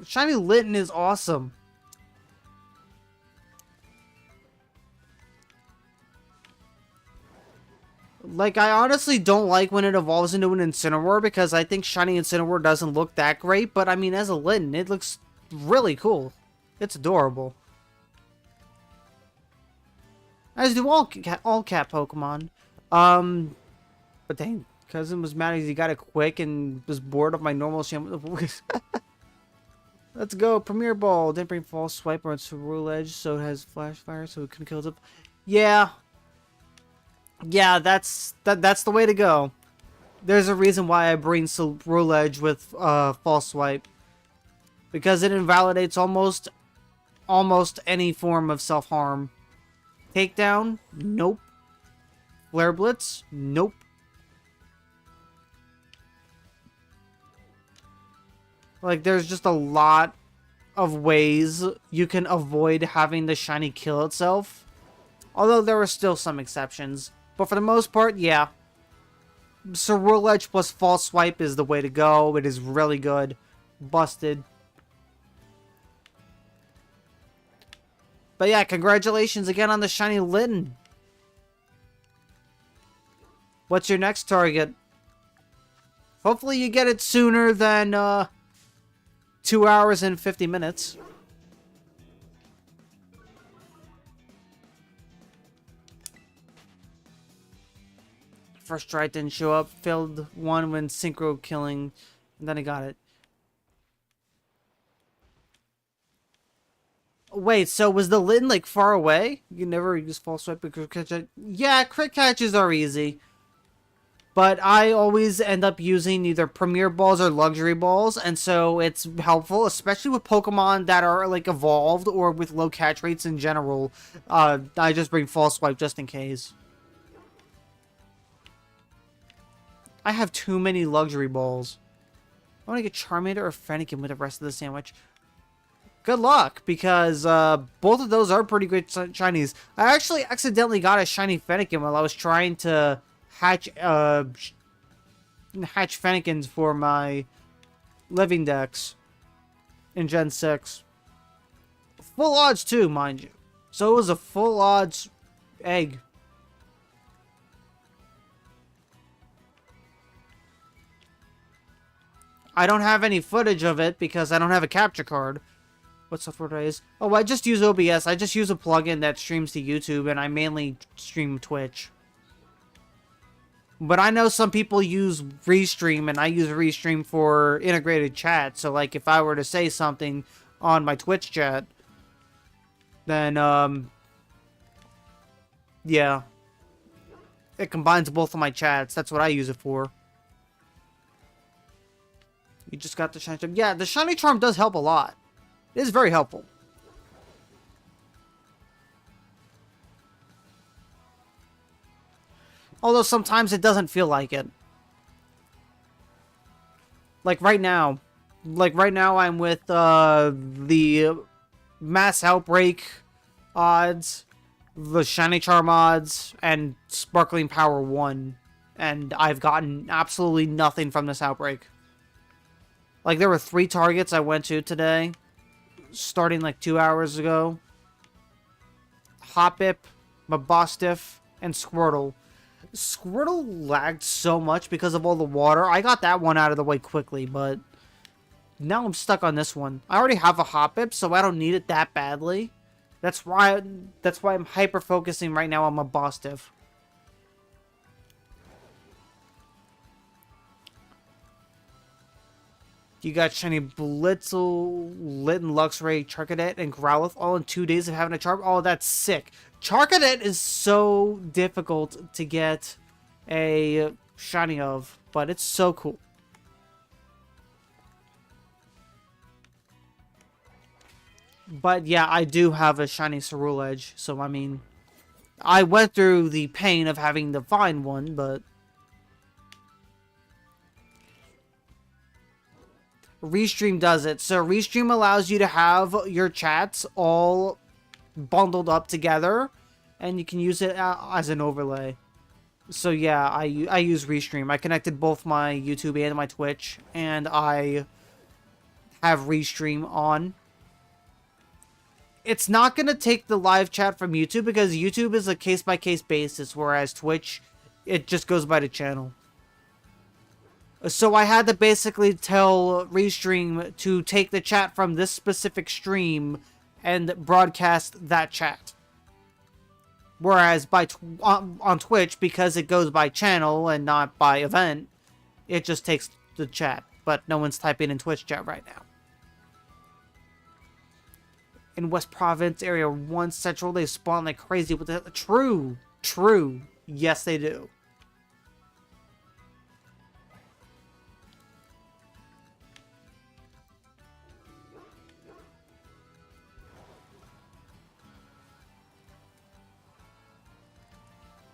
Shiny Litten is awesome. Like, I honestly don't like when it evolves into an Incineroar because I think shiny Incineroar doesn't look that great, but I mean, as a Litten, it looks really cool. It's adorable. As do all cat Pokemon. But dang, cousin was mad because he got it quick and was bored of my normal sham. Let's go, Premier Ball. Didn't bring False Swipe or it's Rule Edge, so it has Flash Fire, so it can kill it. Yeah. Yeah, that's the way to go. There's a reason why I bring Rule Edge with False Swipe. Because it invalidates almost any form of self-harm. Takedown? Nope. Flare Blitz? Nope. Like, there's just a lot of ways you can avoid having the shiny kill itself. Although there are still some exceptions. But for the most part, yeah. Rule Edge plus False Swipe is the way to go. It is really good. Busted. But yeah, congratulations again on the shiny Litten. What's your next target? Hopefully you get it sooner than 2 hours and 50 minutes. First try didn't show up. Failed one when synchro killing. And then I got it. Wait, so was the Litten like far away? You never use False Swipe because crit catch. Yeah, crit catches are easy. But I always end up using either Premier Balls or Luxury Balls, and so it's helpful, especially with Pokemon that are like evolved or with low catch rates in general. I just bring False Swipe just in case. I have too many Luxury Balls. I want to get Charmander or Fennekin with the rest of the sandwich. Good luck, because both of those are pretty great shinies. I actually accidentally got a shiny Fennekin while I was trying to hatch Fennekins for my living decks in Gen 6. Full odds too, mind you. So it was a full odds egg. I don't have any footage of it because I don't have a capture card. What software do I use? Oh, I just use OBS. I just use a plugin that streams to YouTube, and I mainly stream Twitch. But I know some people use Restream, and I use Restream for integrated chat. So, like, if I were to say something on my Twitch chat, then, yeah. It combines both of my chats. That's what I use it for. You just got the shiny charm. Yeah, the shiny charm does help a lot. It is very helpful. Although sometimes it doesn't feel like it. Like right now. I'm with the Mass Outbreak odds, the Shiny Charm odds, and Sparkling Power 1. And I've gotten absolutely nothing from this Outbreak. Like, there were 3 targets I went to today, starting like 2 hours ago. Hoppip, Mabostiff, and Squirtle. Squirtle lagged so much because of all the water. I got that one out of the way quickly, but now I'm stuck on this one. I already have a Hoppip, so I don't need it that badly. That's why I'm hyper focusing right now on Mabostiff. You got Shiny Blitzel, Litten, Luxray, Charcadet, and Growlithe all in 2 days of having a charm. Oh, that's sick. Charcadet is so difficult to get a shiny of, but it's so cool. But yeah, I do have a shiny Ceruledge, so I mean, I went through the pain of having to find one, but Restream does it. So Restream allows you to have your chats all bundled up together, and you can use it as an overlay. So yeah, I use Restream. I connected both my YouTube and my Twitch, and I have Restream on. It's not going to take the live chat from YouTube because YouTube is a case-by-case basis, whereas Twitch, it just goes by the channel. So I had to basically tell Restream to take the chat from this specific stream and broadcast that chat. Whereas on Twitch, because it goes by channel and not by event, it just takes the chat. But no one's typing in Twitch chat right now. In West Province, Area 1 Central, they spawn like crazy with the... True. Yes, they do.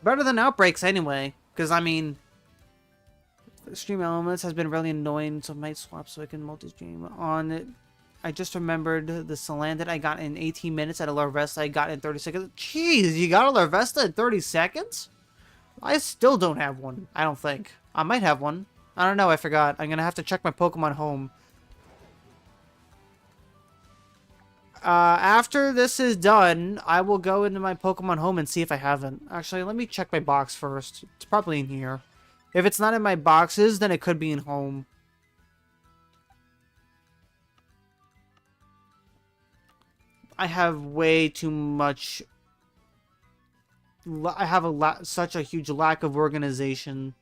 Better than Outbreaks anyway, because I mean, Stream Elements has been really annoying, so I might swap so I can multi-stream on it. I just remembered the Salandit I got in 18 minutes at a Larvesta I got in 30 seconds. Jeez, you got a Larvesta in 30 seconds? I still don't have one, I don't think. I might have one. I don't know, I forgot. I'm gonna have to check my Pokemon Home. After this is done, I will go into my Pokemon Home and see if I haven't. Actually, let me check my box first. It's probably in here. If it's not in my boxes, then it could be in Home. I have way too much... I have such a huge lack of organization.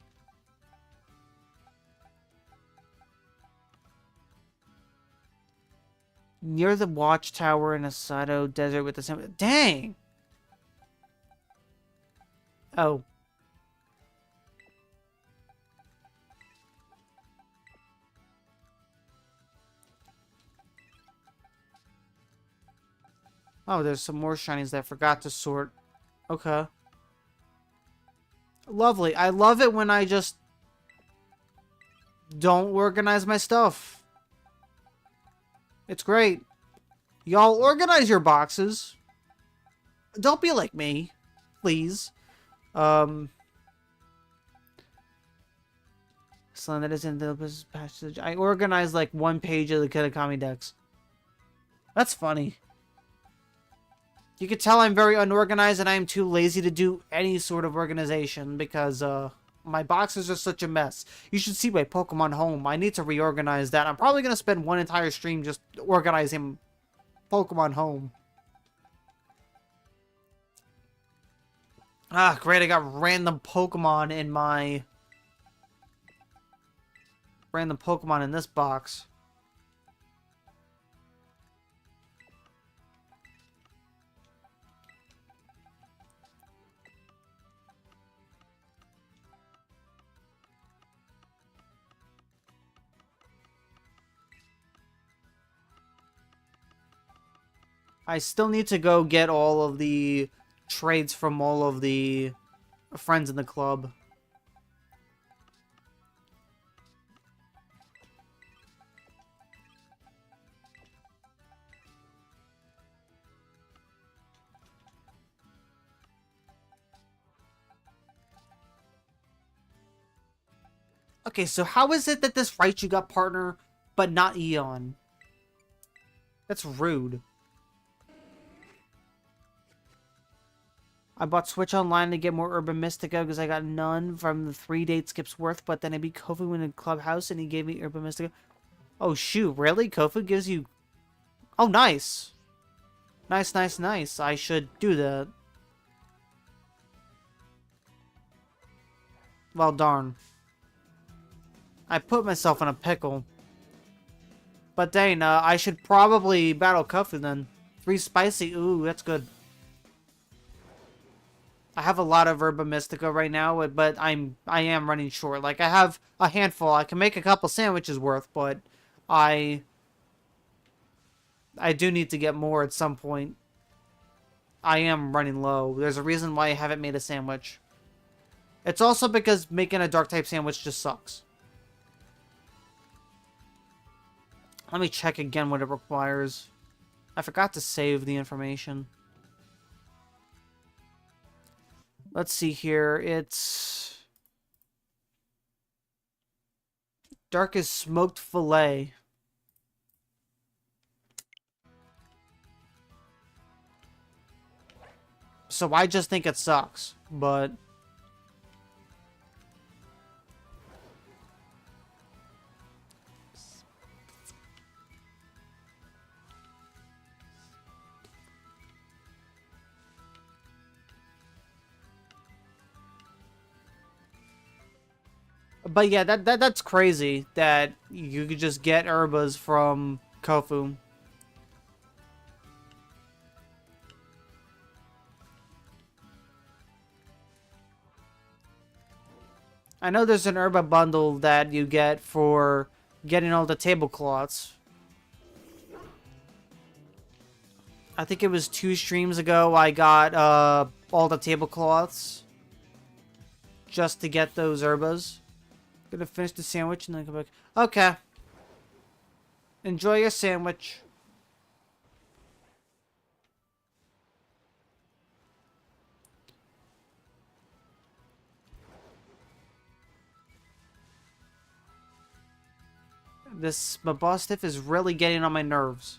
Near the watchtower in Asado Desert with the same... Dang! Oh. Oh, there's some more shinies that I forgot to sort. Okay. Lovely. I love it when I just don't organize my stuff. It's great. Y'all organize your boxes. Don't be like me, please. So that isn't the passage. I organized like one page of the Kitakami decks. That's funny. You can tell I'm very unorganized and I'm too lazy to do any sort of organization because, My boxes are such a mess. You should see my Pokemon home. I need to reorganize that. I'm probably going to spend one entire stream just organizing Pokemon home. Ah, great. I got random Pokemon in my... Random Pokemon in this box. I still need to go get all of the trades from all of the friends in the club. Okay, so how is it that this Raichu got partner, but not Eon? That's rude. I bought Switch Online to get more Urban Mystica because I got none from the 3-date skips worth, but then I beat Kofu in a clubhouse and he gave me Urban Mystica. Oh shoot, really? Kofu gives you... Oh, nice. Nice, nice, nice. I should do that. Well, darn. I put myself in a pickle. But dang, I should probably battle Kofu then. 3 spicy. Ooh, that's good. I have a lot of Herba Mystica right now, but I am running short. Like, I have a handful. I can make a couple sandwiches worth, but I do need to get more at some point. I am running low. There's a reason why I haven't made a sandwich. It's also because making a Dark-type sandwich just sucks. Let me check again what it requires. I forgot to save the information. Let's see here. It's... Darkest smoked fillet. So I just think it sucks, but... But yeah, that's crazy that you could just get Herbas from Kofu. I know there's an Herba bundle that you get for getting all the tablecloths. I think it was 2 streams ago I got all the tablecloths just to get those Herbas. Gonna finish the sandwich and then come back. Okay. Enjoy your sandwich. This Mabostiff is really getting on my nerves.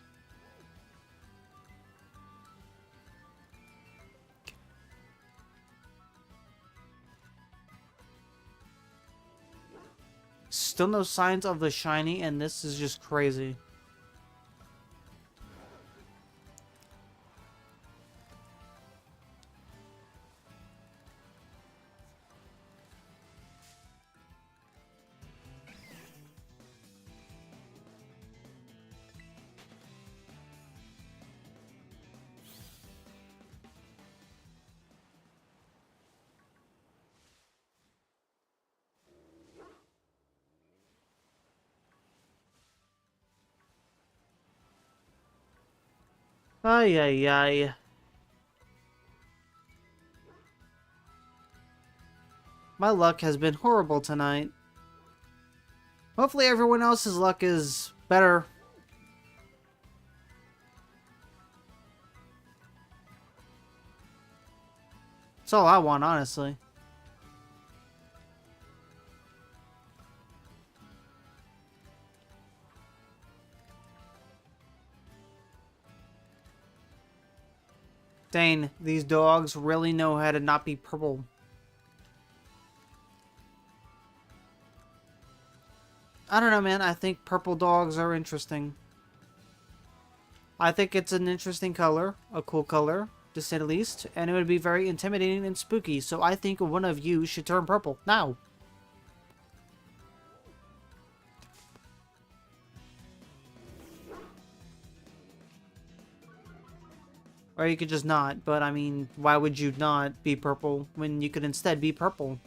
Still no signs of the shiny, and this is just crazy. Ay, ay, ay. My luck has been horrible tonight. Hopefully everyone else's luck is better. That's all I want, honestly. Dang, these dogs really know how to not be purple. I don't know, man. I think purple dogs are interesting. I think it's an interesting color, a cool color, to say the least, and it would be very intimidating and spooky, so I think one of you should turn purple. Now! Or you could just not, but I mean, why would you not be purple when you could instead be purple?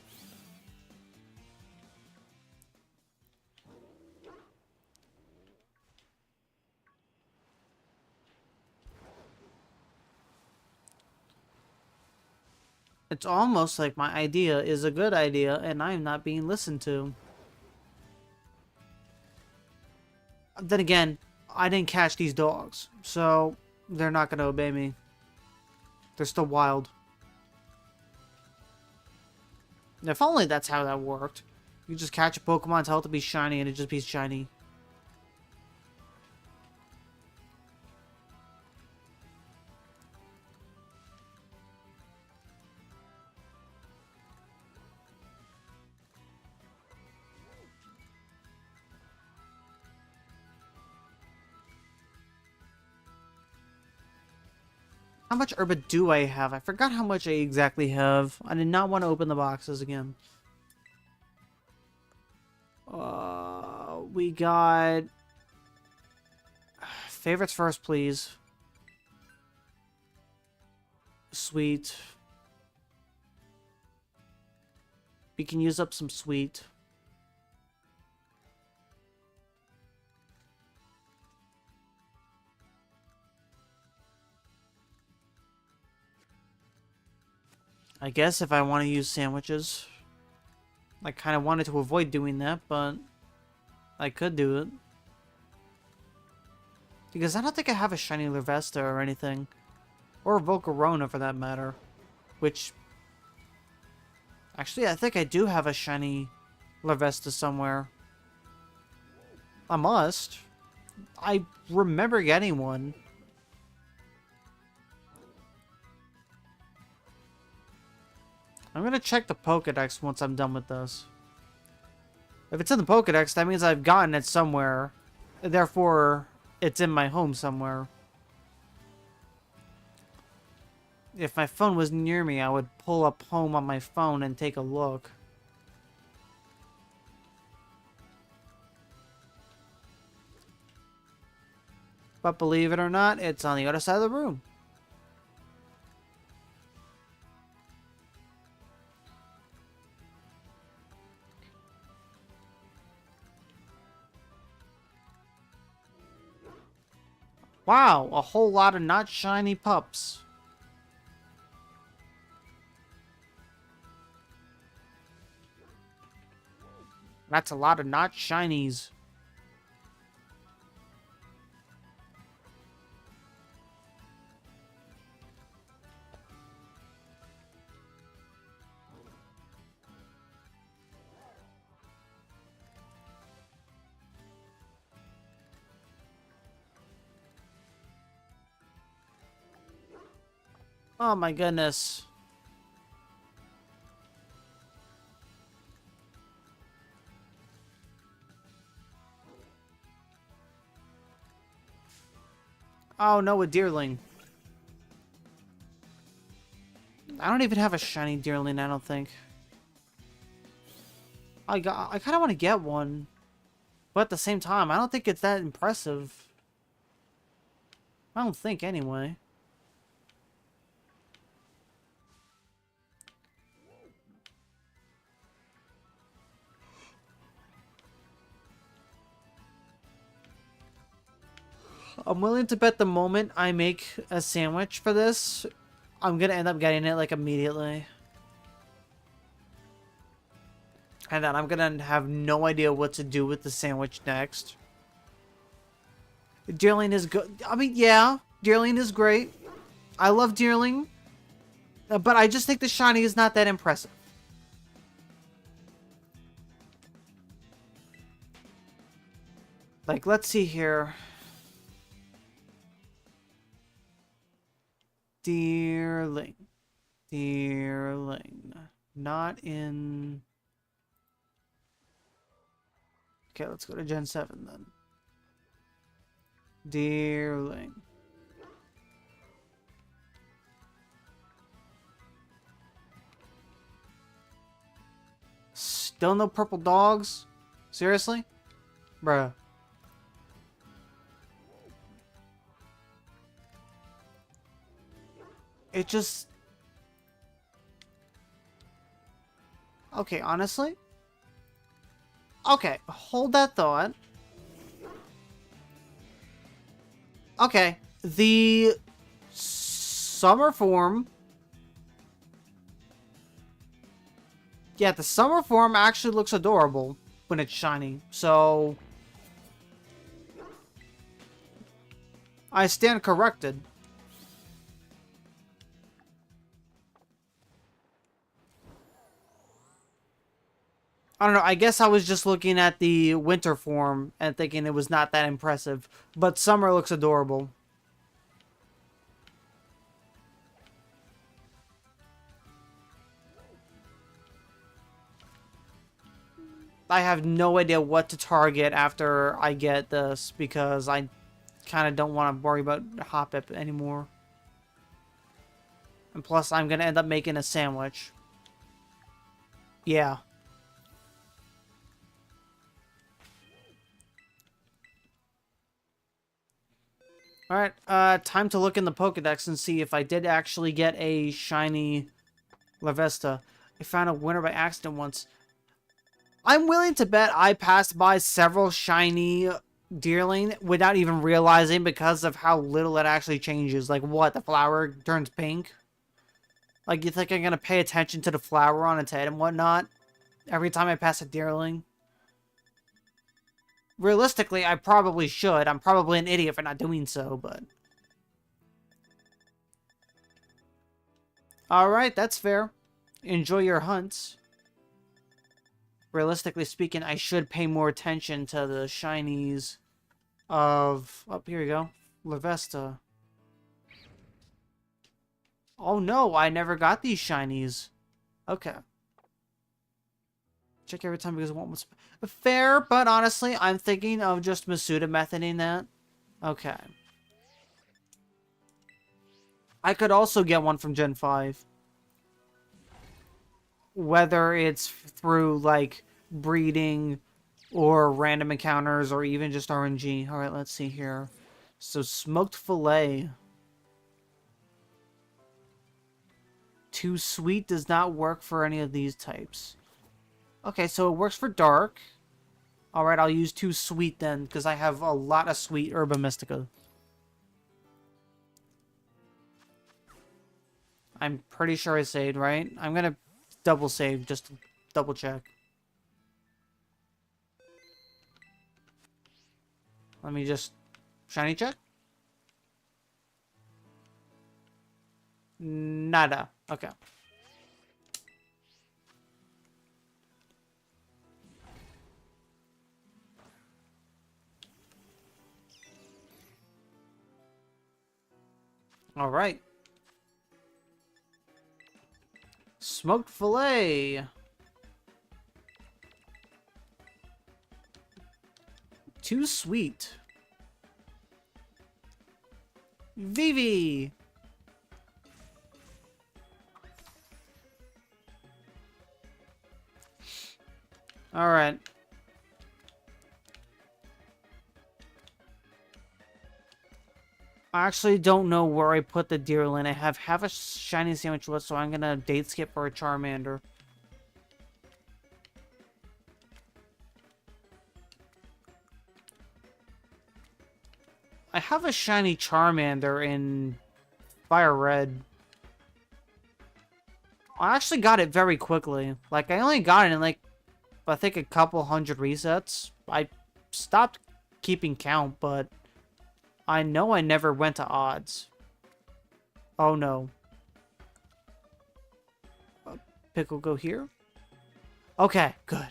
It's almost like my idea is a good idea and I'm not being listened to. Then again, I didn't catch these dogs, so they're not going to obey me. They're still wild. If only that's how that worked. You just catch a Pokemon, tell it to be shiny, and it just be shiny. How much herba do I have? I forgot how much I exactly have. I did not want to open the boxes again. We got... Favorites first, please. Sweet. We can use up some sweet. I guess if I want to use sandwiches. I kind of wanted to avoid doing that, but I could do it. Because I don't think I have a shiny Larvesta or anything. Or a Volcarona for that matter. Which... Actually, I think I do have a shiny Larvesta somewhere. I must. I remember getting one. I'm gonna check the Pokedex once I'm done with this. If it's in the Pokedex, that means I've gotten it somewhere. Therefore, it's in my home somewhere. If my phone was near me, I would pull up home on my phone and take a look. But believe it or not, it's on the other side of the room. Wow, a whole lot of not shiny pups. That's a lot of not shinies. Oh my goodness. Oh no, a Deerling. I don't even have a shiny Deerling, I don't think. I kind of want to get one. But at the same time, I don't think it's that impressive. I don't think, anyway. I'm willing to bet the moment I make a sandwich for this, I'm gonna end up getting it, like, immediately. And then I'm gonna have no idea what to do with the sandwich next. Deerling is good. I mean, yeah, Deerling is great. I love Deerling. But I just think the shiny is not that impressive. Like, let's see here. Deerling. Deerling. Not in... Okay, let's go to Gen 7 then. Deerling. Still no purple dogs? Seriously? Bruh. It just... Okay, honestly? Okay, hold that thought. Okay, the summer form... Yeah, the summer form actually looks adorable when it's shiny, so... I stand corrected. I don't know, I guess I was just looking at the winter form and thinking it was not that impressive, but summer looks adorable. I have no idea what to target after I get this because I kind of don't want to worry about Hoppip anymore. And plus, I'm going to end up making a sandwich. Yeah. Alright, time to look in the Pokedex and see if I did actually get a shiny Larvesta. I found a winner by accident once. I'm willing to bet I passed by several shiny Deerling without even realizing because of how little it actually changes. Like, what? The flower turns pink? Like, you think I'm going to pay attention to the flower on its head and whatnot every time I pass a Deerling? Realistically, I probably should. I'm probably an idiot for not doing so, but... Alright, that's fair. Enjoy your hunts. Realistically speaking, I should pay more attention to the shinies of... Oh, here we go. Larvesta. Oh no, I never got these shinies. Okay. Check every time because one was... Fair, but honestly, I'm thinking of just Masuda methoding that. Okay. I could also get one from Gen 5. Whether it's through, like, breeding or random encounters or even just RNG. Alright, let's see here. So, smoked fillet. Too sweet does not work for any of these types. Okay, so it works for dark. Alright, I'll use too sweet then, because I have a lot of sweet Herba Mystica. I'm pretty sure I saved, right? I'm gonna double save just to double check. Let me just shiny check. Nada. Okay. All right. Smoked fillet. Too sweet. Vivi. All right. I actually don't know where I put the Deerling. I have half a shiny sandwich left, so I'm gonna date skip for a Charmander. I have a shiny Charmander in Fire Red. I actually got it very quickly. Like, I only got it in, like, I think a couple hundred resets. I stopped keeping count, but I know I never went to odds. Oh no. Pickle go here? Okay, good.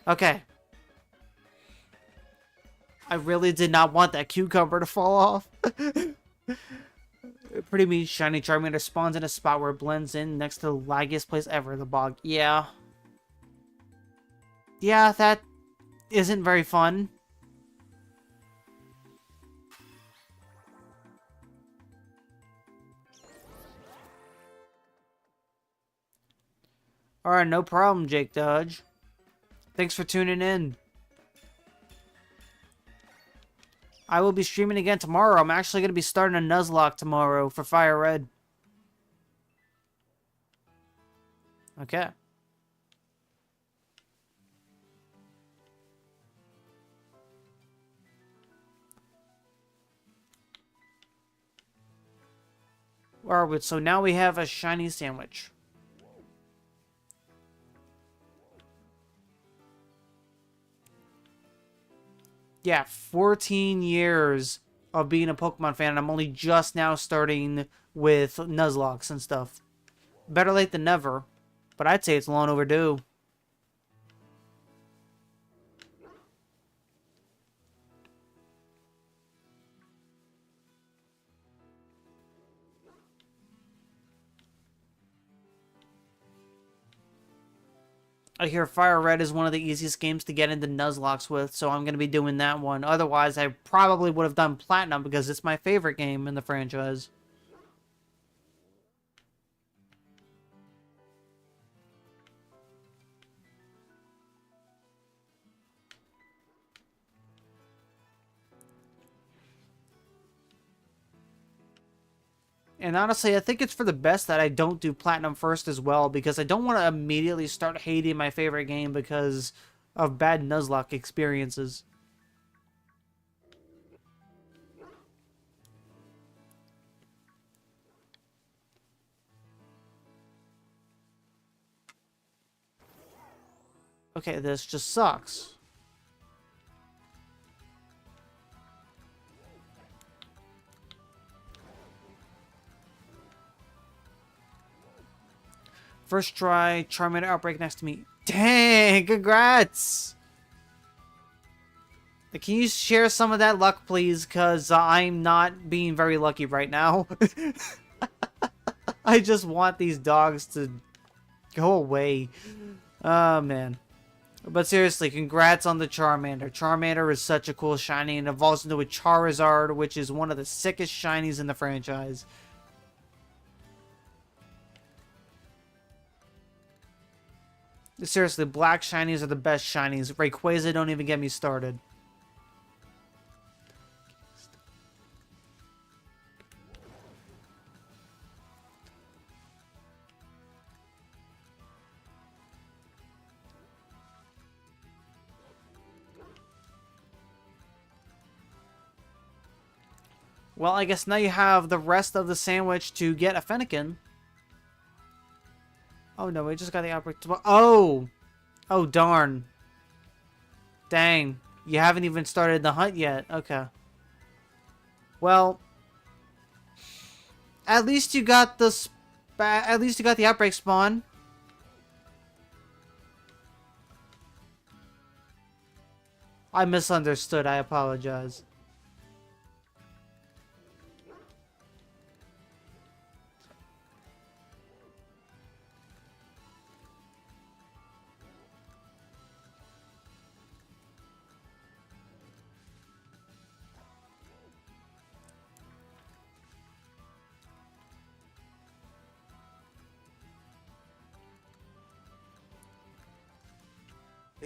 Okay. I really did not want that cucumber to fall off. Pretty mean shiny Charmander spawns in a spot where it blends in next to the laggiest place ever, the bog. Yeah, Yeah, that isn't very fun. Alright, no problem, Jake Dodge. Thanks for tuning in. I will be streaming again tomorrow. I'm actually going to be starting a Nuzlocke tomorrow for Fire Red. Okay. Alright, so now we have a shiny sandwich. Yeah, 14 years of being a Pokemon fan, and I'm only just now starting with Nuzlocks and stuff. Better late than never, but I'd say it's long overdue. I hear Fire Red is one of the easiest games to get into Nuzlocke with, so I'm going to be doing that one. Otherwise, I probably would have done Platinum because it's my favorite game in the franchise. And honestly, I think it's for the best that I don't do Platinum first as well, because I don't want to immediately start hating my favorite game because of bad Nuzlocke experiences. Okay, this just sucks. First try, Charmander Outbreak next to me. Dang, congrats! Can you share some of that luck, please? Because I'm not being very lucky right now. I just want these dogs to go away. Oh, man. But seriously, congrats on the Charmander. Charmander is such a cool shiny and evolves into a Charizard, which is one of the sickest shinies in the franchise. Seriously, black shinies are the best shinies. Rayquaza, don't even get me started. Well, I guess now you have the rest of the sandwich to get a Fennekin. Oh no, we just got the outbreak. Oh! Oh darn. Dang. You haven't even started the hunt yet. Okay. Well, at least you got the outbreak spawn. I misunderstood. I apologize.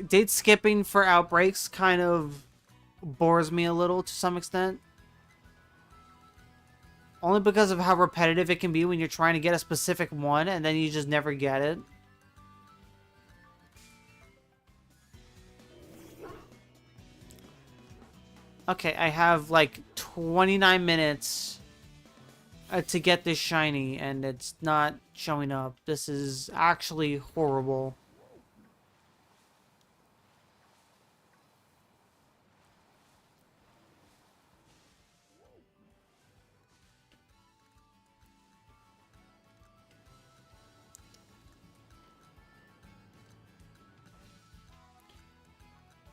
Date skipping for outbreaks kind of bores me a little to some extent. Only because of how repetitive it can be when you're trying to get a specific one and then you just never get it. Okay, I have like 29 minutes to get this shiny and it's not showing up. This is actually horrible.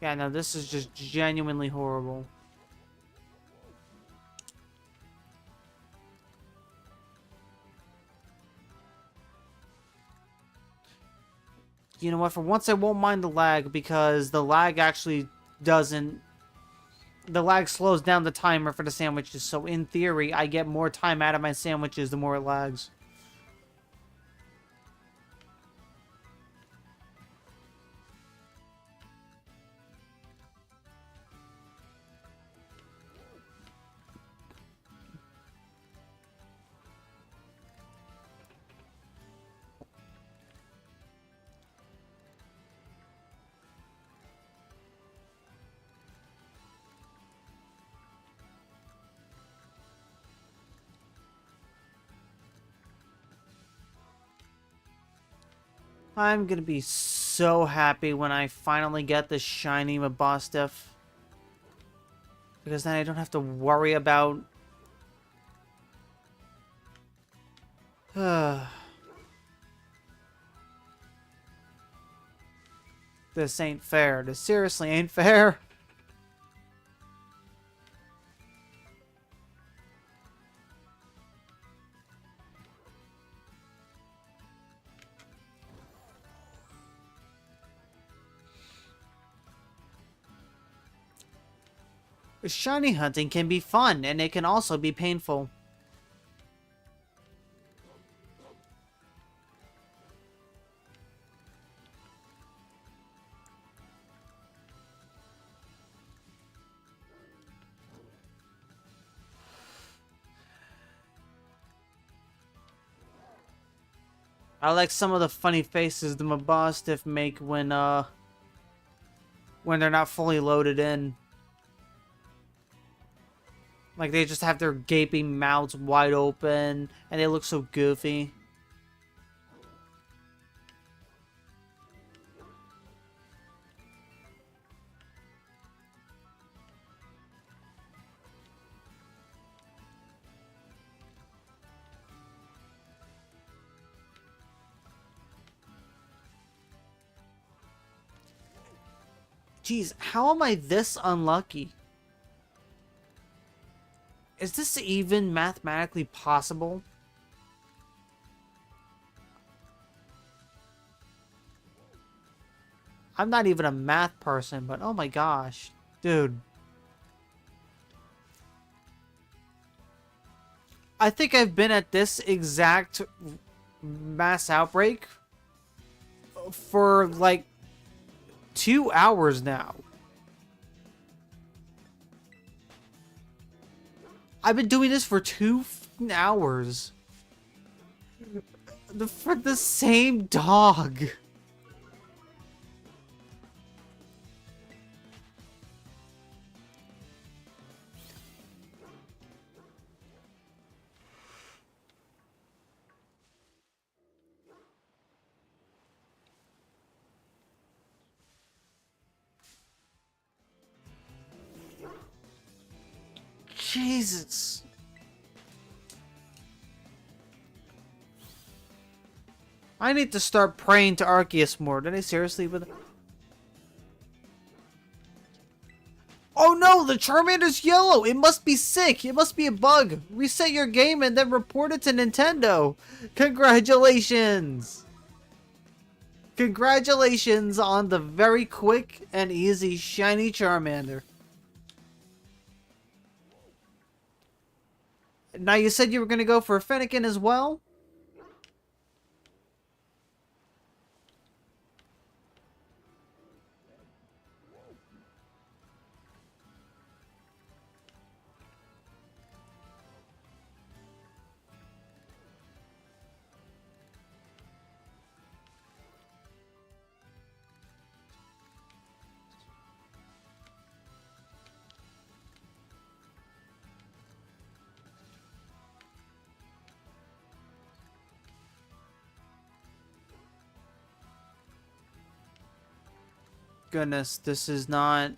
Yeah, no, this is just genuinely horrible. You know what? For once, I won't mind the lag because the lag actually doesn't... The lag slows down the timer for the sandwiches. So in theory, I get more time out of my sandwiches the more it lags. I'm gonna be so happy when I finally get the shiny Mabostiff. Because then I don't have to worry about... This ain't fair. This seriously ain't fair. Shiny hunting can be fun, and it can also be painful. I like some of the funny faces the Mabostiff make when they're not fully loaded in. Like, they just have their gaping mouths wide open, and they look so goofy. Jeez, how am I this unlucky? Is this even mathematically possible? I'm not even a math person, but oh my gosh. Dude. I think I've been at this exact mass outbreak for like 2 hours now. I've been doing this for 2 hours. For the same dog. Jesus. I need to start praying to Arceus more. Did I seriously with... Oh no, the Charmander's yellow! It must be sick! It must be a bug! Reset your game and then report it to Nintendo! Congratulations! Congratulations on the very quick and easy shiny Charmander. Now you said you were gonna go for a Fennekin as well? Goodness, this is not...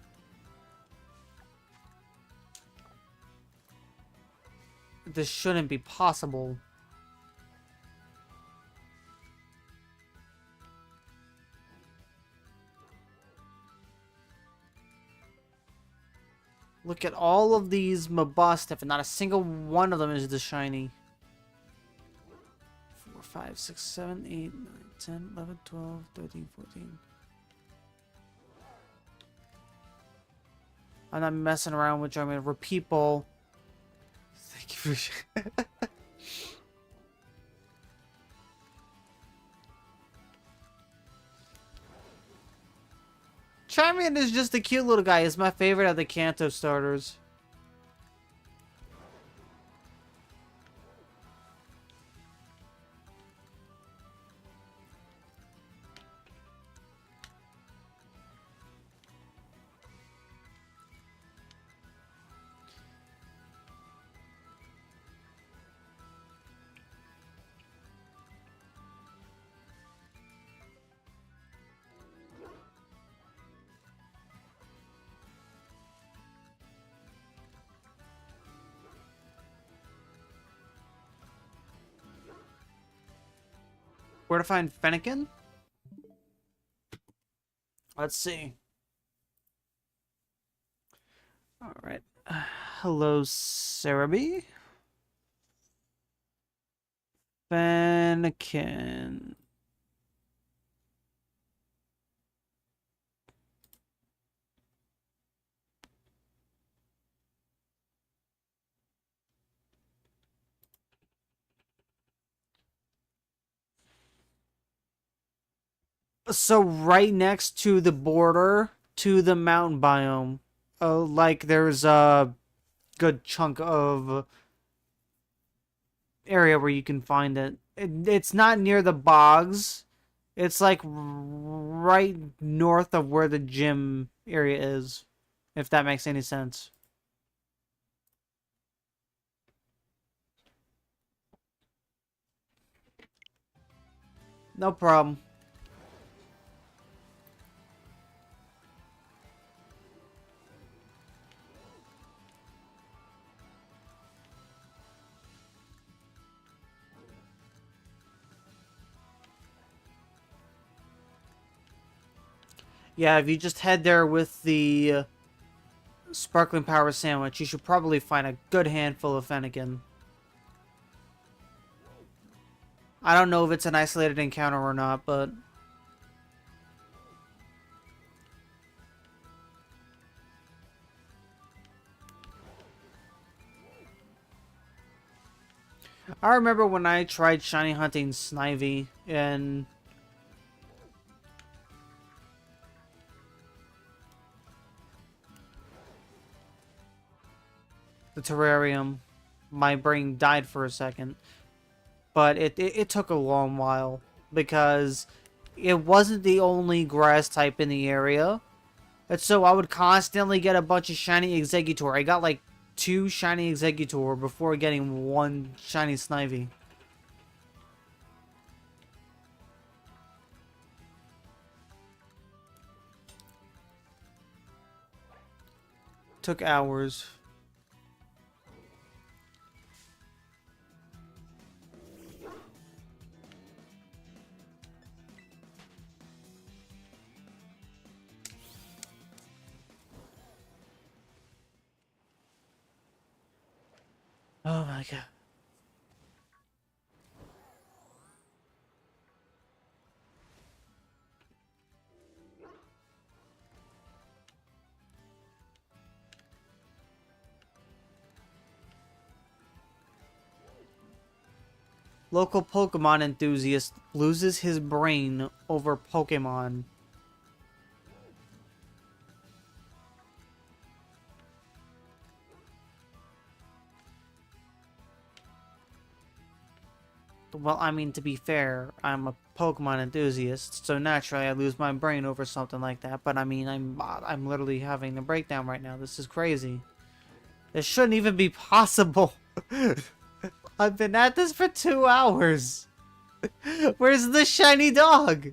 This shouldn't be possible. Look at all of these Mabostiff, and not a single one of them is the shiny. 4, 5, 6, 7, 8, 9, 10, 11, 12, 13, 14. I'm not messing around with you. I'm going to repeat bowl. Thank you for... Charmander is just a cute little guy. He's my favorite of the Kanto starters. Where to find Fennekin? Let's see. Alright. Hello, Cerebi. Fennekin. So right next to the border to the mountain biome, like there's a good chunk of area where you can find it. It's not near the bogs. It's like right north of where the gym area is, if that makes any sense. No problem. Yeah, if you just head there with the Sparkling Power Sandwich, you should probably find a good handful of Fennekin. I don't know if it's an isolated encounter or not, but... I remember when I tried shiny hunting Snivy in the terrarium. My brain died for a second. But it took a long while because it wasn't the only grass type in the area. And so I would constantly get a bunch of shiny Exeggutor. I got like 2 shiny Exeggutor before getting 1 shiny Snivy. Took hours. Oh my god. Local Pokemon enthusiast loses his brain over Pokemon. Well, I mean, to be fair, I'm a Pokemon enthusiast, so naturally I lose my brain over something like that. But I mean, I'm literally having a breakdown right now. This is crazy. This shouldn't even be possible. I've been at this for 2 hours. Where's the shiny dog?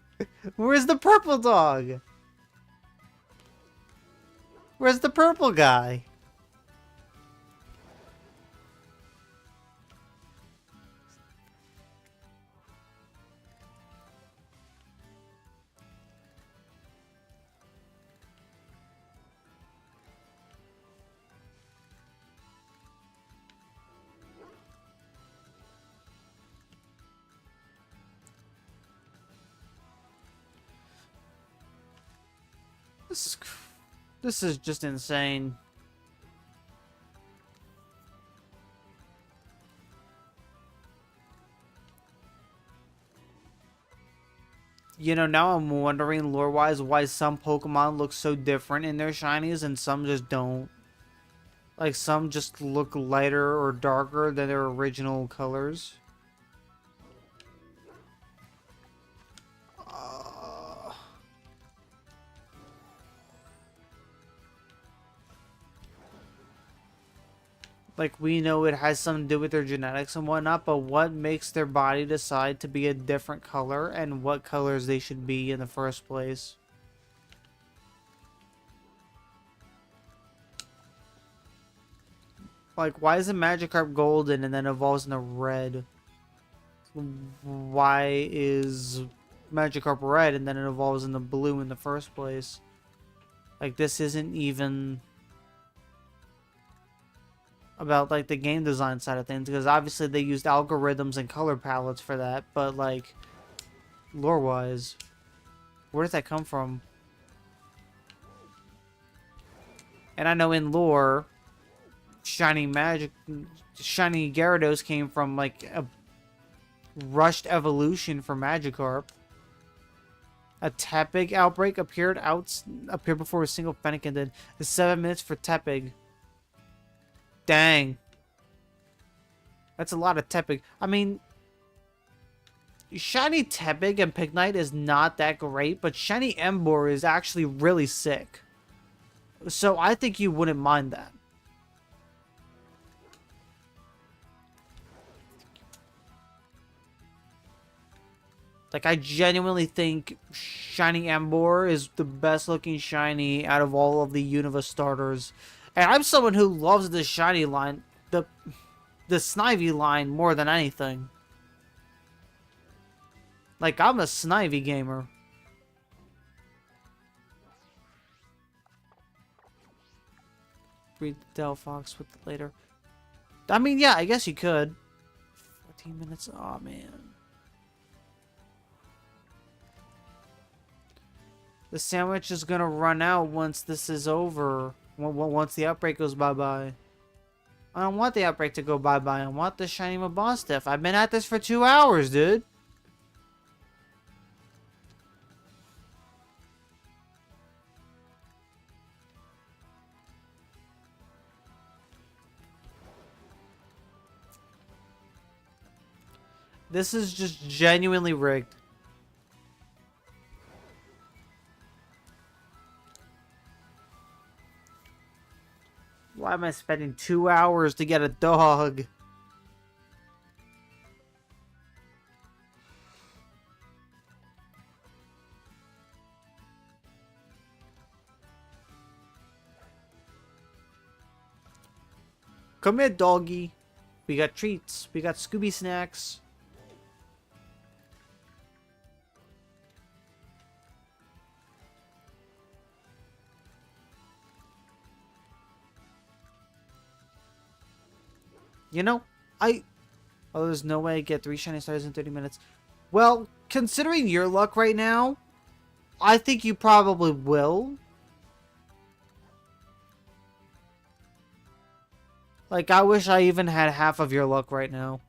Where's the purple dog? Where's the purple guy? This this is just insane. You know, now I'm wondering lore-wise why some Pokemon look so different in their shinies and some just don't. Like, some just look lighter or darker than their original colors. Like, we know it has something to do with their genetics and whatnot, but what makes their body decide to be a different color and what colors they should be in the first place? Like, why is a Magikarp golden and then evolves into red? Why is Magikarp red and then it evolves into blue in the first place? Like, this isn't even about, like, the game design side of things, because obviously they used algorithms and color palettes for that, but, like, lore-wise, where does that come from? And I know in lore, shiny Gyarados came from, like, a rushed evolution for Magikarp. A Tepig outbreak appeared before a single Fennekin did. It's 7 minutes for Tepig. Dang. That's a lot of Tepig. I mean, shiny Tepig and Pignite is not that great, but shiny Emboar is actually really sick. So I think you wouldn't mind that. Like, I genuinely think shiny Emboar is the best looking shiny out of all of the Unova starters. And I'm someone who loves the shiny line, the Snivy line more than anything. Like, I'm a Snivy gamer. Breed the Delphox with it later. I mean, yeah, I guess you could. 14 minutes. Oh man. The sandwich is gonna run out once this is over. Once the outbreak goes bye-bye. I don't want the outbreak to go bye-bye. I want the shiny Mabostiff. I've been at this for 2 hours, dude. This is just genuinely rigged. Why am I spending 2 hours to get a dog? Come here, doggy. We got treats. We got Scooby snacks. You know, oh, there's no way I get 3 shiny stars in 30 minutes. Well, considering your luck right now, I think you probably will. Like, I wish I even had half of your luck right now.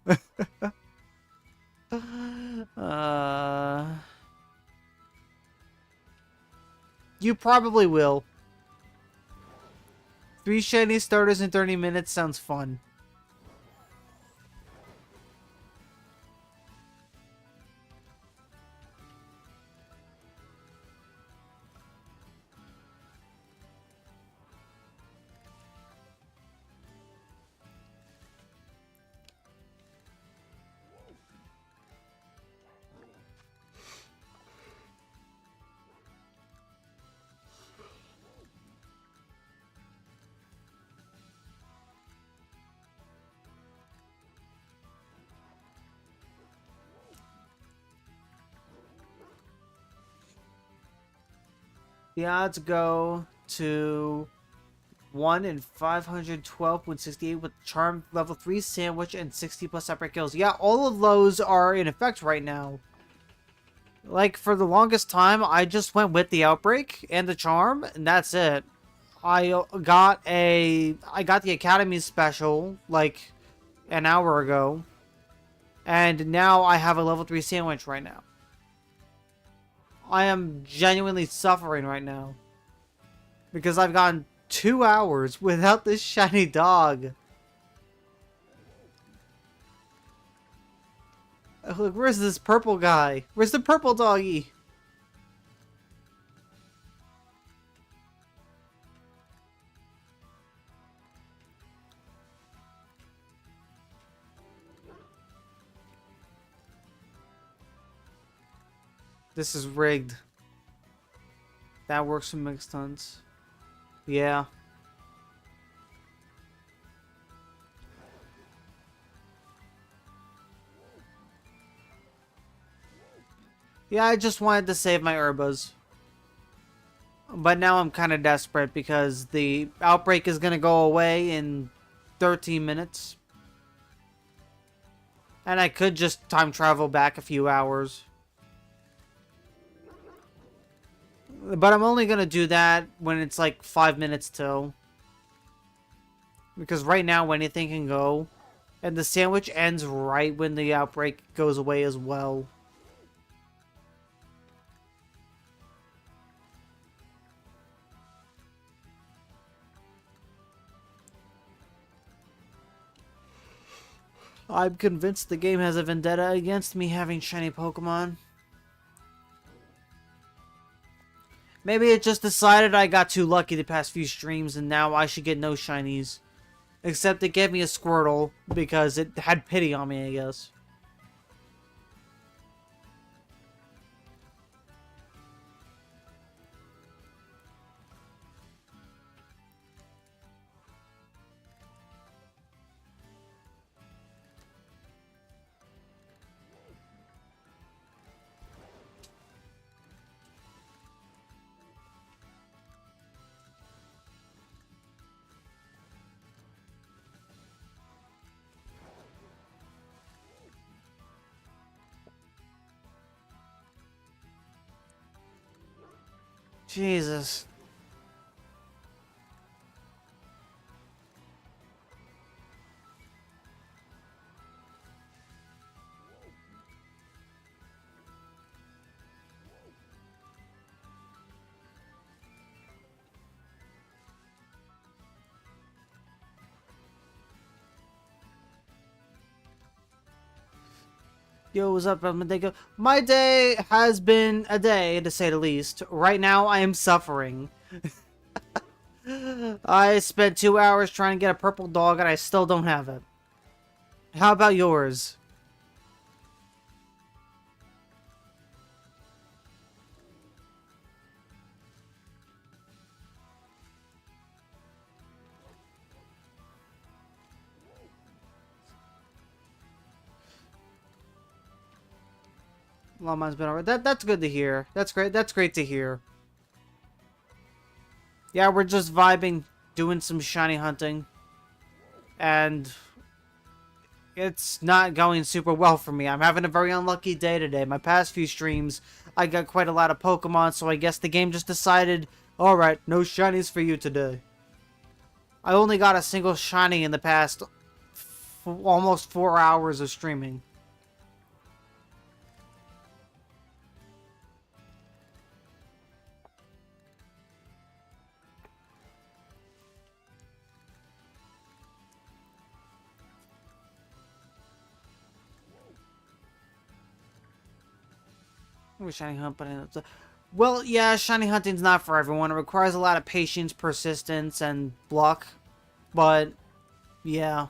You probably will. 3 shiny starters in 30 minutes sounds fun. The odds go to 1 in 512.68 with Charm level 3 sandwich and 60 plus separate kills. Yeah, all of those are in effect right now. Like, for the longest time, I just went with the Outbreak and the Charm, and that's it. I got the Academy Special, like, an hour ago. And now I have a level 3 sandwich right now. I am genuinely suffering right now. Because I've gone 2 hours without this shiny dog. Look, where's this purple guy? Where's the purple doggy? This is rigged. That works for mixed hunts. Yeah. Yeah, I just wanted to save my Urbas. But now I'm kind of desperate because the outbreak is going to go away in 13 minutes. And I could just time travel back a few hours. But I'm only going to do that when it's like 5 minutes till. Because right now anything can go. And the sandwich ends right when the outbreak goes away as well. I'm convinced the game has a vendetta against me having shiny Pokemon. Maybe it just decided I got too lucky the past few streams and now I should get no shinies. Except it gave me a Squirtle because it had pity on me, I guess. Jesus. Yo, what's up, Mandego? My day has been a day, to say the least. Right now, I am suffering. I spent 2 hours trying to get a purple dog, and I still don't have it. How about yours? Well, mine's been alright. That's good to hear. That's great. That's great to hear. Yeah, we're just vibing, doing some shiny hunting. And it's not going super well for me. I'm having a very unlucky day today. My past few streams, I got quite a lot of Pokemon, so I guess the game just decided, alright, no shinies for you today. I only got a single shiny in the past almost 4 hours of streaming. Shiny hunt, but well, yeah, shiny hunting's not for everyone. It requires a lot of patience, persistence, and luck. But yeah,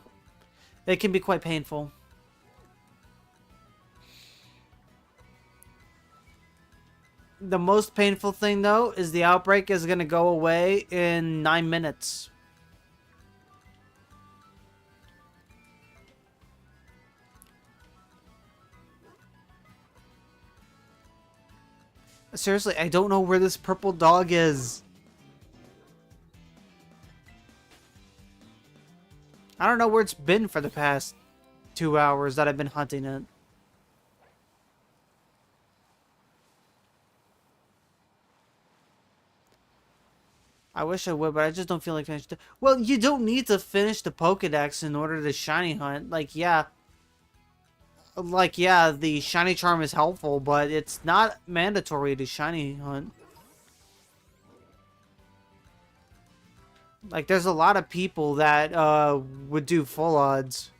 it can be quite painful. The most painful thing, though, is the outbreak is going to go away in 9 minutes. Seriously, I don't know where this purple dog is. I don't know where it's been for the past 2 hours that I've been hunting it. I wish I would, but I just don't feel like finishing. Well, you don't need to finish the Pokedex in order to shiny hunt. Yeah, the shiny charm is helpful, but it's not mandatory to shiny hunt. Like, there's a lot of people that would do full odds.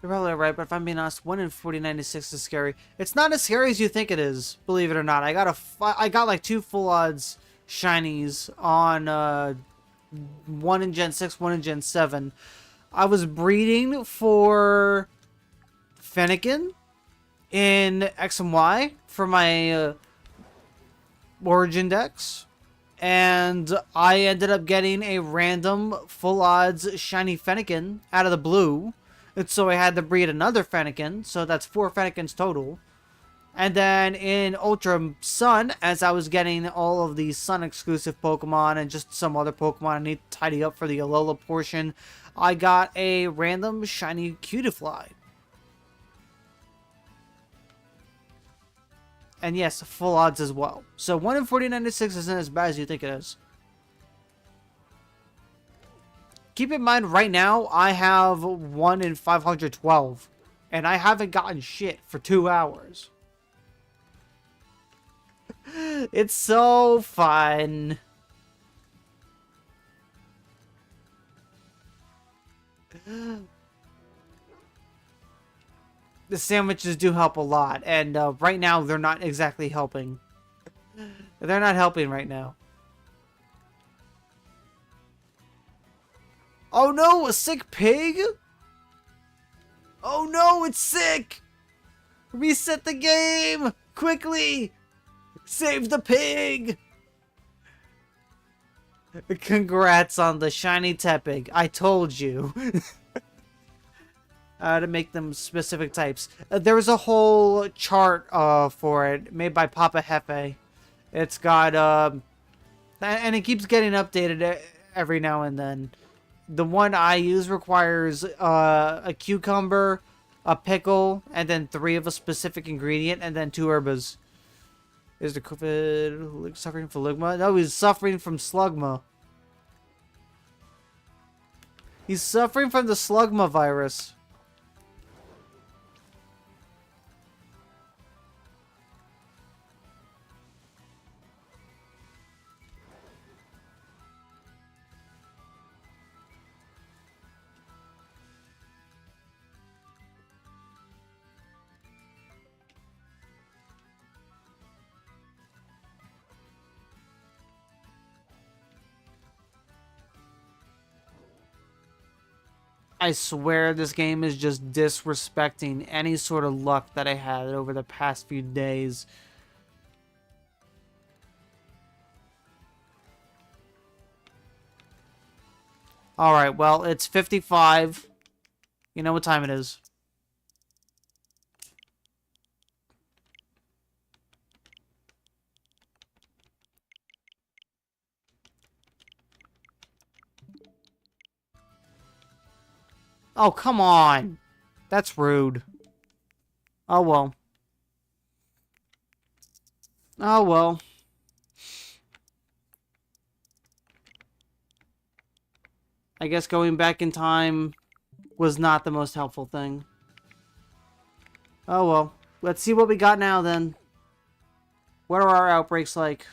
You're probably right, but if I'm being honest, 1 in 4096 is scary. It's not as scary as you think it is, believe it or not. I got like 2 full odds shinies on 1 in Gen 6, 1 in Gen 7. I was breeding for Fennekin in X and Y for my Origin Dex. And I ended up getting a random full odds shiny Fennekin out of the blue. And so I had to breed another Fennekin, so that's 4 Fennekins total. And then in Ultra Sun, as I was getting all of the Sun exclusive Pokemon and just some other Pokemon I need to tidy up for the Alola portion, I got a random shiny Cutiefly. And yes, full odds as well. So 1 in 4096 isn't as bad as you think it is. Keep in mind, right now, I have 1 in 512. And I haven't gotten shit for 2 hours. It's so fun. The sandwiches do help a lot. And right now, they're not exactly helping. They're not helping right now. Oh no, a sick pig? Oh no, it's sick! Reset the game! Quickly! Save the pig! Congrats on the shiny Tepig. I told you. To make them specific types. There was a whole chart for it made by Papa Hefe. It's got, and it keeps getting updated every now and then. The one I use requires a cucumber, a pickle, and then 3 of a specific ingredient, and then 2 herbas. Is the COVID suffering from Ligma? No, he's suffering from Slugma. He's suffering from the Slugma virus. I swear this game is just disrespecting any sort of luck that I had over the past few days. Alright, well, it's 55. You know what time it is. Oh, come on. That's rude. Oh, well. Oh, well. I guess going back in time was not the most helpful thing. Oh, well. Let's see what we got now, then. What are our outbreaks like?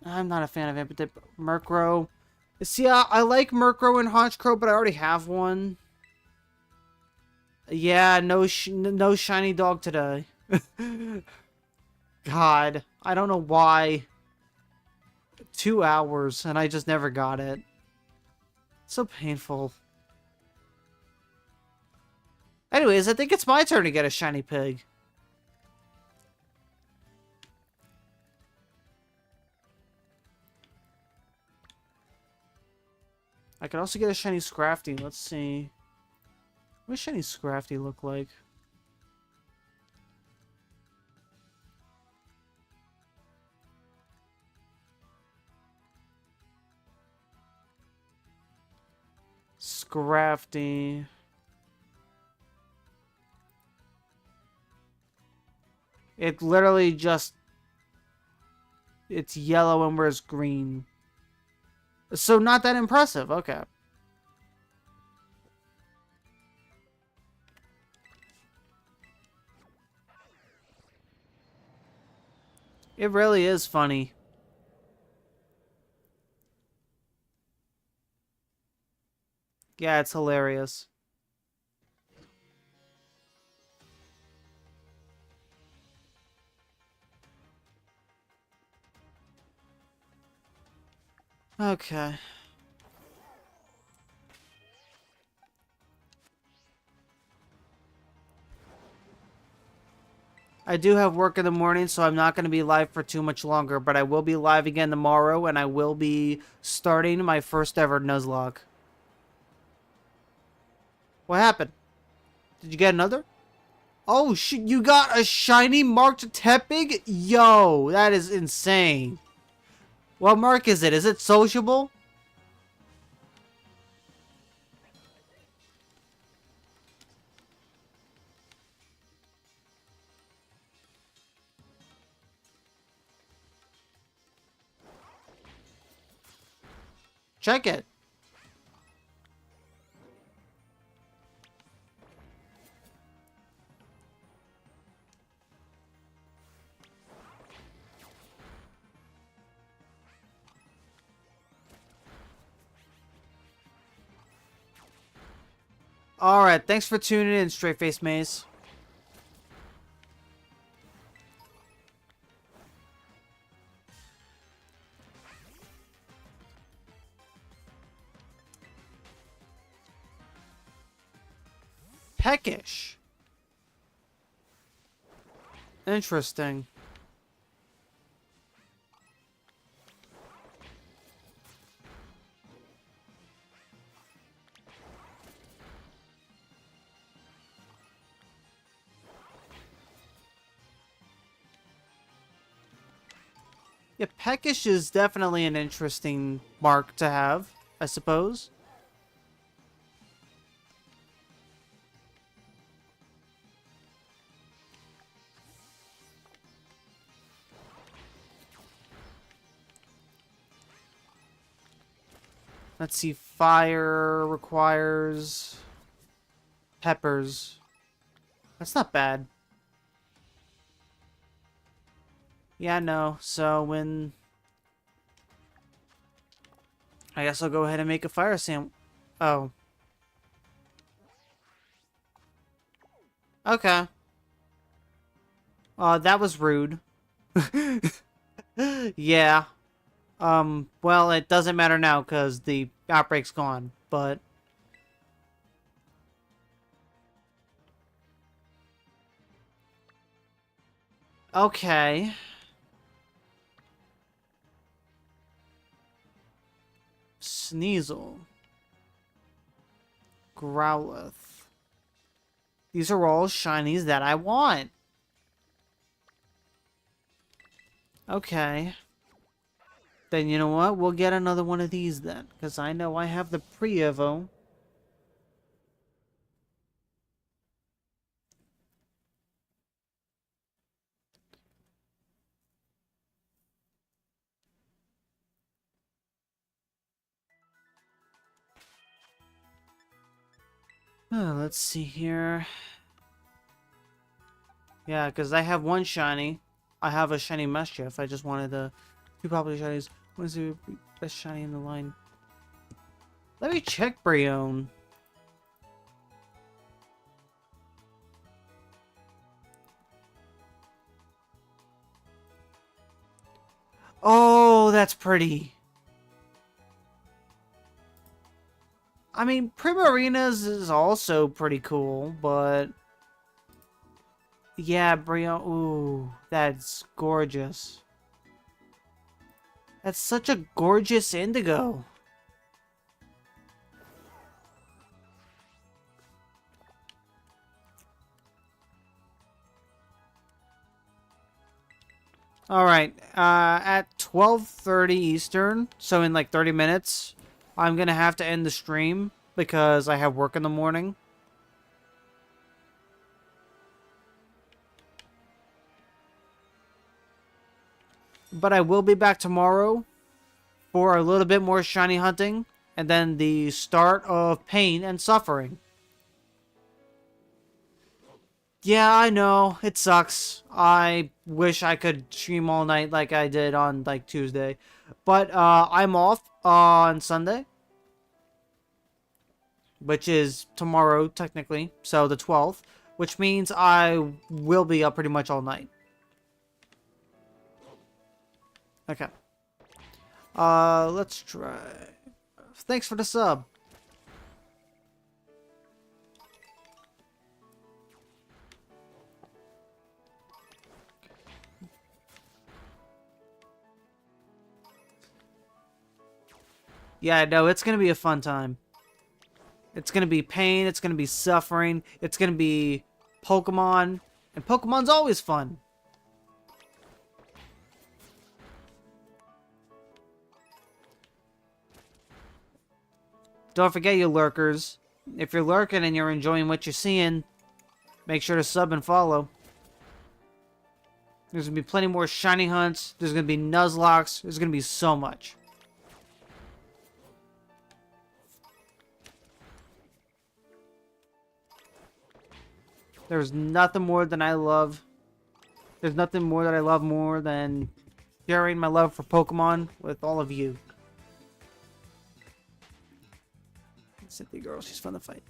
I'm not a fan of it, but Murkrow. See, I like Murkrow and Honchkrow, but I already have one. Yeah, no shiny dog today. God, I don't know why. 2 hours, and I just never got it. So painful. Anyways, I think it's my turn to get a shiny pig. I could also get a shiny Scrafty. Let's see. What does shiny Scrafty look like? Scrafty. It literally just... It's yellow and wears green. So not that impressive. Okay. It really is funny. Yeah, it's hilarious. Okay. I do have work in the morning, so I'm not going to be live for too much longer, but I will be live again tomorrow, and I will be starting my first ever Nuzlocke. What happened? Did you get another? Oh, shit, you got a shiny marked Tepig? Yo, that is insane. What mark is it? Is it sociable? Check it. Alright, thanks for tuning in, Straight Face Maze. Peckish. Interesting. Yeah, peckish is definitely an interesting mark to have, I suppose. Let's see, fire requires peppers. That's not bad. Yeah, no. So when... I guess I'll go ahead and make a fire sandwich. Oh. Okay. That was rude. Yeah. Well, it doesn't matter now because the outbreak's gone, but... Okay. Sneasel. Growlithe. These are all shinies that I want. Okay. Then you know what? We'll get another one of these then. Because I know I have the pre-evo. Let's see here. Yeah, because I have one shiny. I have a shiny Mischief. I just wanted the two popular shinies. What is the best shiny in the line? Let me check Brion. Oh, that's pretty. I mean, Primarinas is also pretty cool, but... Yeah, Brion. Ooh, that's gorgeous. That's such a gorgeous indigo. Alright, at 12:30 Eastern, so in like 30 minutes, I'm gonna have to end the stream because I have work in the morning. But I will be back tomorrow for a little bit more shiny hunting, and then the start of pain and suffering. Yeah, I know. It sucks. I wish I could stream all night like I did on like Tuesday. But I'm off on Sunday, which is tomorrow technically, so the 12th, which means I will be up pretty much all night. Okay. Let's try. Thanks for the sub. Yeah, no, it's gonna be a fun time. It's gonna be pain, it's gonna be suffering, it's gonna be Pokemon, and Pokemon's always fun. Don't forget, you lurkers. If you're lurking and you're enjoying what you're seeing, make sure to sub and follow. There's gonna be plenty more shiny hunts, there's gonna be Nuzlocks, there's gonna be so much. There's nothing more than I love. There's nothing more that I love more than sharing my love for Pokemon with all of you. Cynthia girl, she's fun to fight.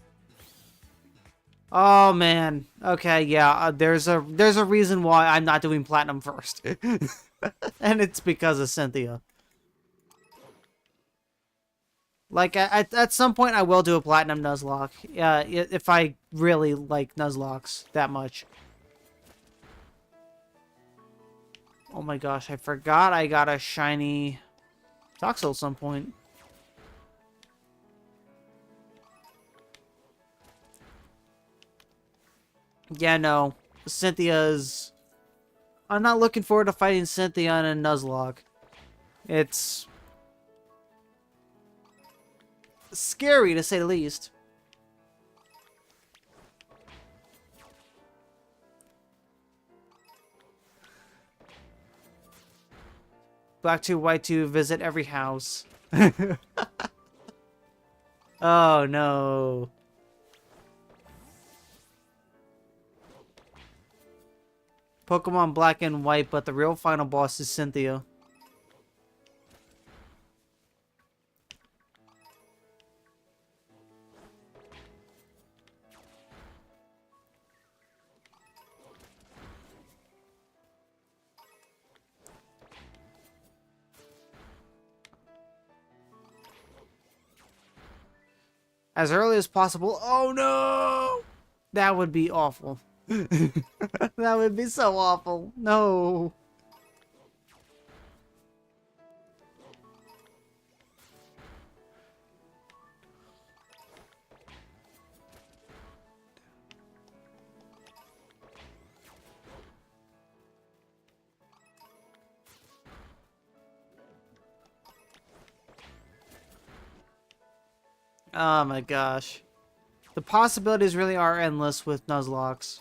Oh man. Okay, yeah. There's a reason why I'm not doing platinum first, and it's because of Cynthia. Like, at some point, I will do a Platinum Nuzlocke. If I really like Nuzlocks that much. Oh my gosh, I forgot I got a shiny Toxel at some point. Yeah, no. Cynthia's... I'm not looking forward to fighting Cynthia in a Nuzlocke. It's... scary, to say the least. Black 2, White 2, visit every house. Oh, no. Pokemon Black and White, but the real final boss is Cynthia. As early as possible. Oh no! That would be awful. That would be so awful. No. Oh my gosh. The possibilities really are endless with Nuzlocks.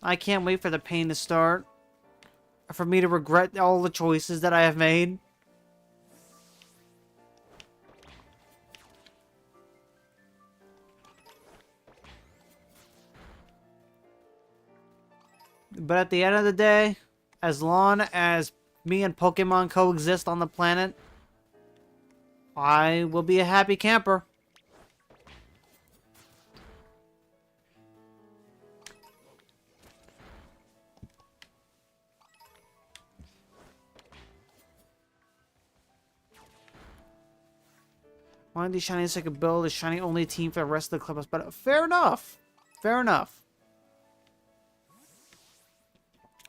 I can't wait for the pain to start. For me to regret all the choices that I have made. But at the end of the day, as long as me and Pokemon coexist on the planet, I will be a happy camper. One of these shinies I could build a shiny only team for the rest of the clubhouse, but fair enough. Fair enough.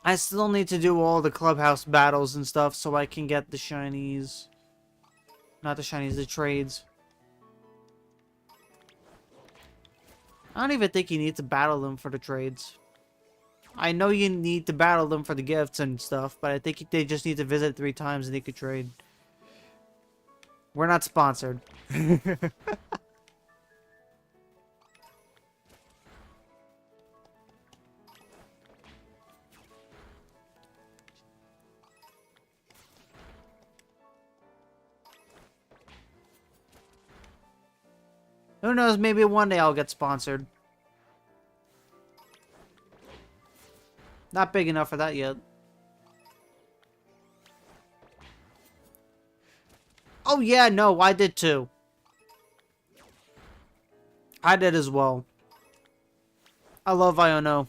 I still need to do all the clubhouse battles and stuff so I can get the shinies. Not the shinies, the trades. I don't even think you need to battle them for the trades. I know you need to battle them for the gifts and stuff, but I think they just need to visit 3 times and they could trade. We're not sponsored. Who knows, maybe one day I'll get sponsored. Not big enough for that yet. Oh yeah, no, I did too. I did as well. I love Iono.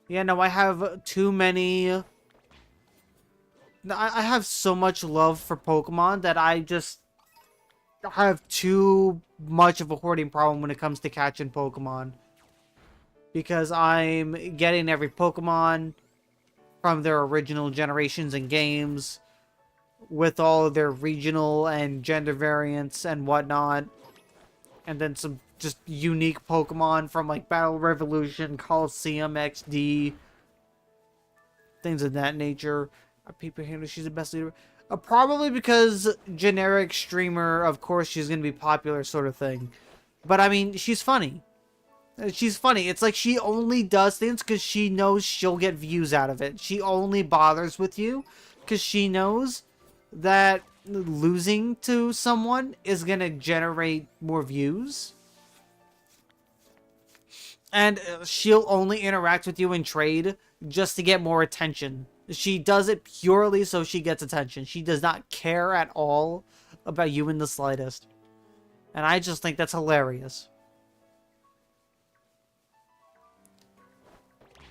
Yeah, no, I have too many... I have so much love for Pokemon that I just have too much of a hoarding problem when it comes to catching Pokemon. Because I'm getting every Pokemon from their original generations and games with all of their regional and gender variants and whatnot. And then some just unique Pokemon from like Battle Revolution, Coliseum XD, things of that nature. People here, she's the best leader. Probably because generic streamer, of course she's going to be popular sort of thing. But I mean, she's funny. She's funny. It's like she only does things because she knows she'll get views out of it. She only bothers with you because she knows that losing to someone is going to generate more views. And she'll only interact with you in trade just to get more attention. She does it purely so she gets attention. She does not care at all about you in the slightest. And I just think that's hilarious.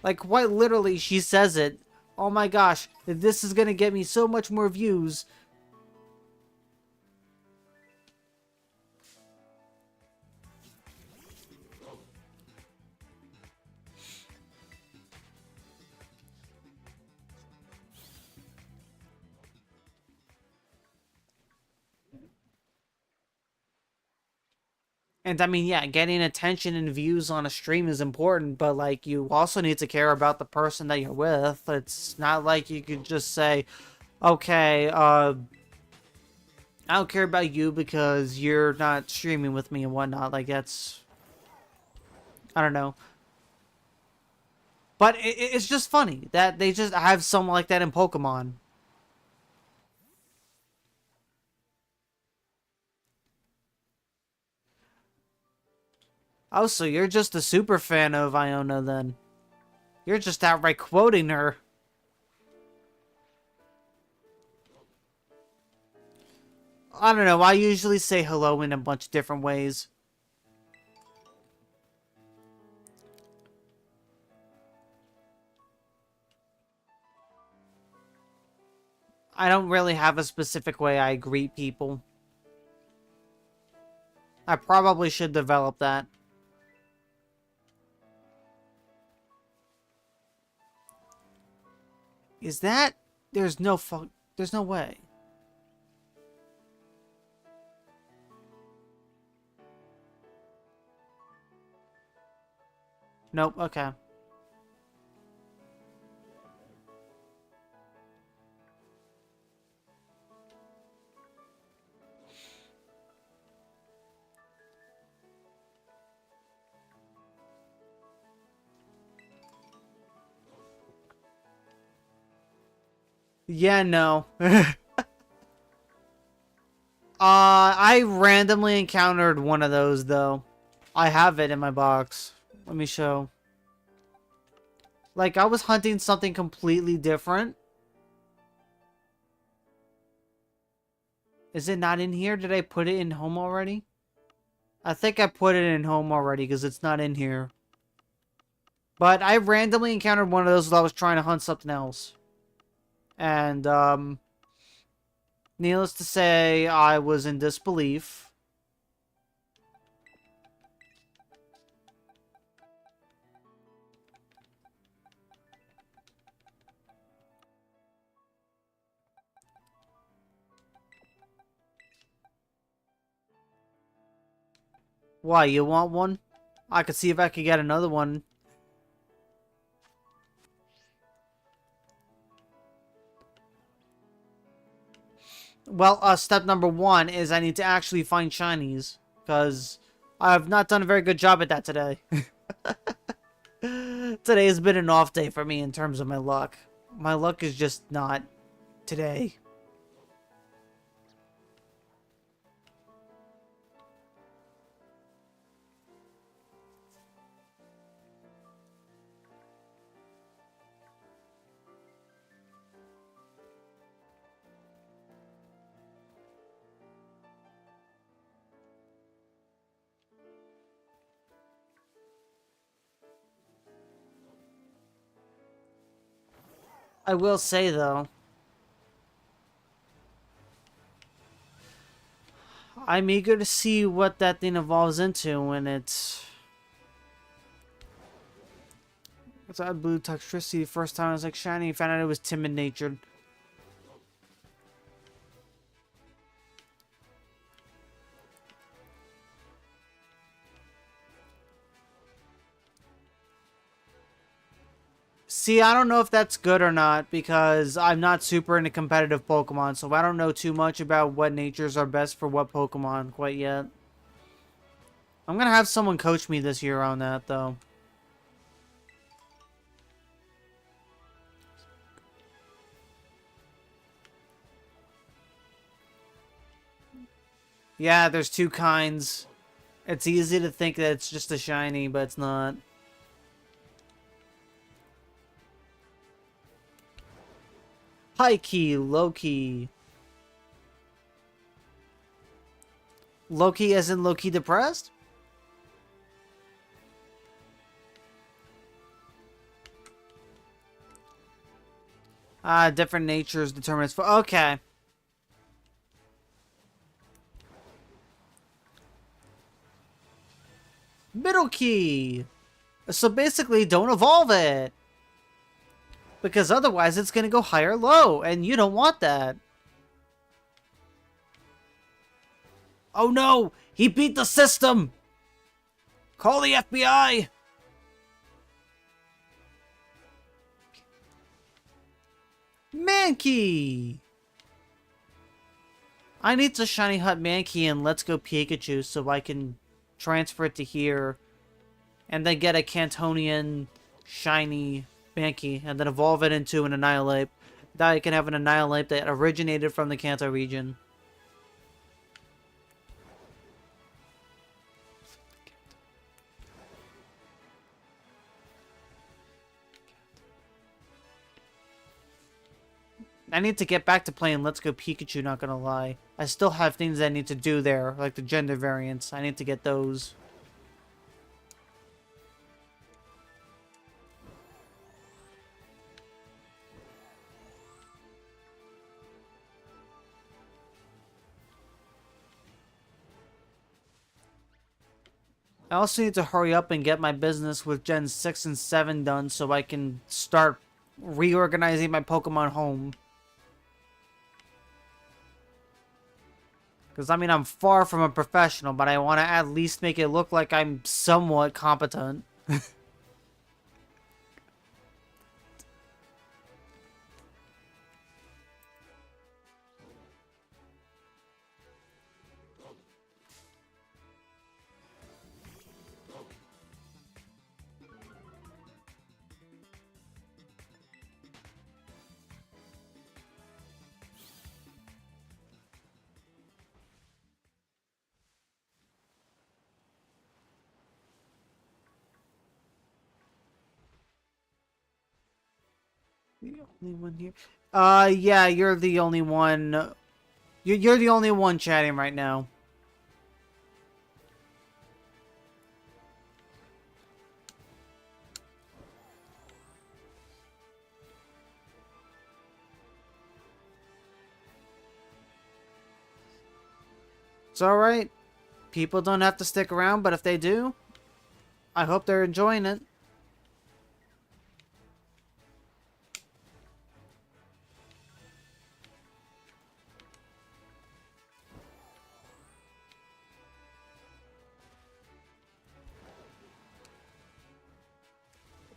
Like, quite literally, she says it. Oh my gosh, this is gonna get me so much more views. And I mean, yeah, getting attention and views on a stream is important, but like, you also need to care about the person that you're with. It's not like you could just say, okay, I don't care about you because you're not streaming with me and whatnot. Like, that's, I don't know. But it's just funny that they just have someone like that in Pokemon. Oh, so you're just a super fan of Iona then. You're just outright quoting her. I don't know, I usually say hello in a bunch of different ways. I don't really have a specific way I greet people. I probably should develop that. Is that... There's no There's no way. Nope, okay. Yeah, no. I randomly encountered one of those, though. I have it in my box. Let me show. Like, I was hunting something completely different. Is it not in here? Did I put it in home already? I think I put it in home already because it's not in here. But I randomly encountered one of those while I was trying to hunt something else. And, needless to say, I was in disbelief. Why, you want one? I could see if I could get another one. Well, step number 1 is I need to actually find shinies. Because I have not done a very good job at that today. Today has been an off day for me in terms of my luck. My luck is just not today. I will say, though, I'm eager to see what that thing evolves into when it's odd blue toxicity. The first time I was like shiny, found out it was timid natured. See, I don't know if that's good or not because I'm not super into competitive Pokemon, so I don't know too much about what natures are best for what Pokemon quite yet. I'm gonna have someone coach me this year on that, though. Yeah, there's two kinds. It's easy to think that it's just a shiny, but it's not. High key, low key. Low key as in low key depressed? Different natures determines for. Okay. Middle key. So basically, don't evolve it. Because otherwise it's going to go high or low, and you don't want that. Oh no! He beat the system! Call the FBI! Mankey! I need to shiny hut Mankey and Let's Go Pikachu so I can transfer it to here. And then get a Cantonian shiny Mankey and then evolve it into an Annihilate. That I can have an Annihilate that originated from the Kanto region. I need to get back to playing Let's Go Pikachu, not gonna lie. I still have things I need to do there, like the gender variants. I need to get those. I also need to hurry up and get my business with Gen 6 and 7 done so I can start reorganizing my Pokemon home. Because, I mean, I'm far from a professional, but I want to at least make it look like I'm somewhat competent. The only one here? Yeah, you're the only one. You're the only one chatting right now. It's alright. People don't have to stick around, but if they do, I hope they're enjoying it.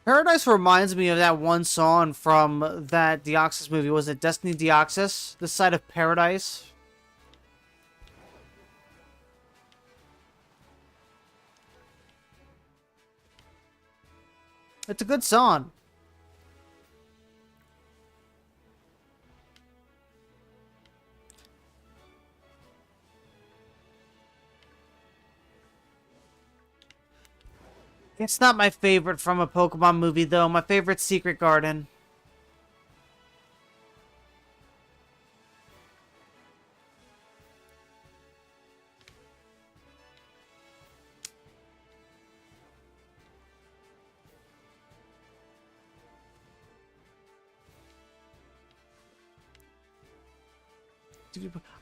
Paradise reminds me of that one song from that Deoxys movie. Was it Destiny Deoxys? The Side of Paradise? It's a good song. It's not my favorite from a Pokemon movie, though. My favorite's Secret Garden.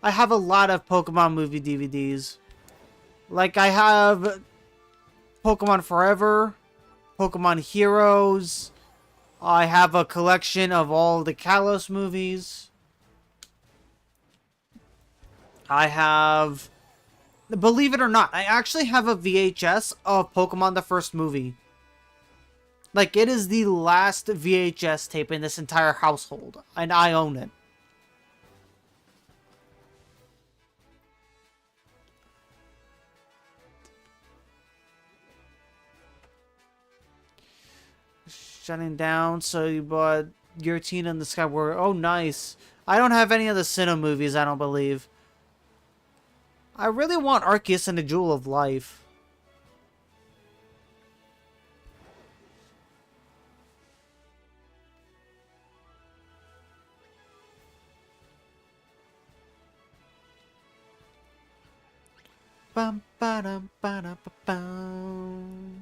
I have a lot of Pokemon movie DVDs. Like, I have Pokemon Forever, Pokemon Heroes. I have a collection of all the Kalos movies. I have... Believe it or not, I actually have a VHS of Pokemon the first movie. Like, it is the last VHS tape in this entire household, and I own it. Shutting down, so you bought Giratina in the Sky Warrior. Oh, nice. I don't have any of the Sinnoh movies, I don't believe. I really want Arceus and the Jewel of Life. Bum, ba-dum, ba-dum, ba-bum.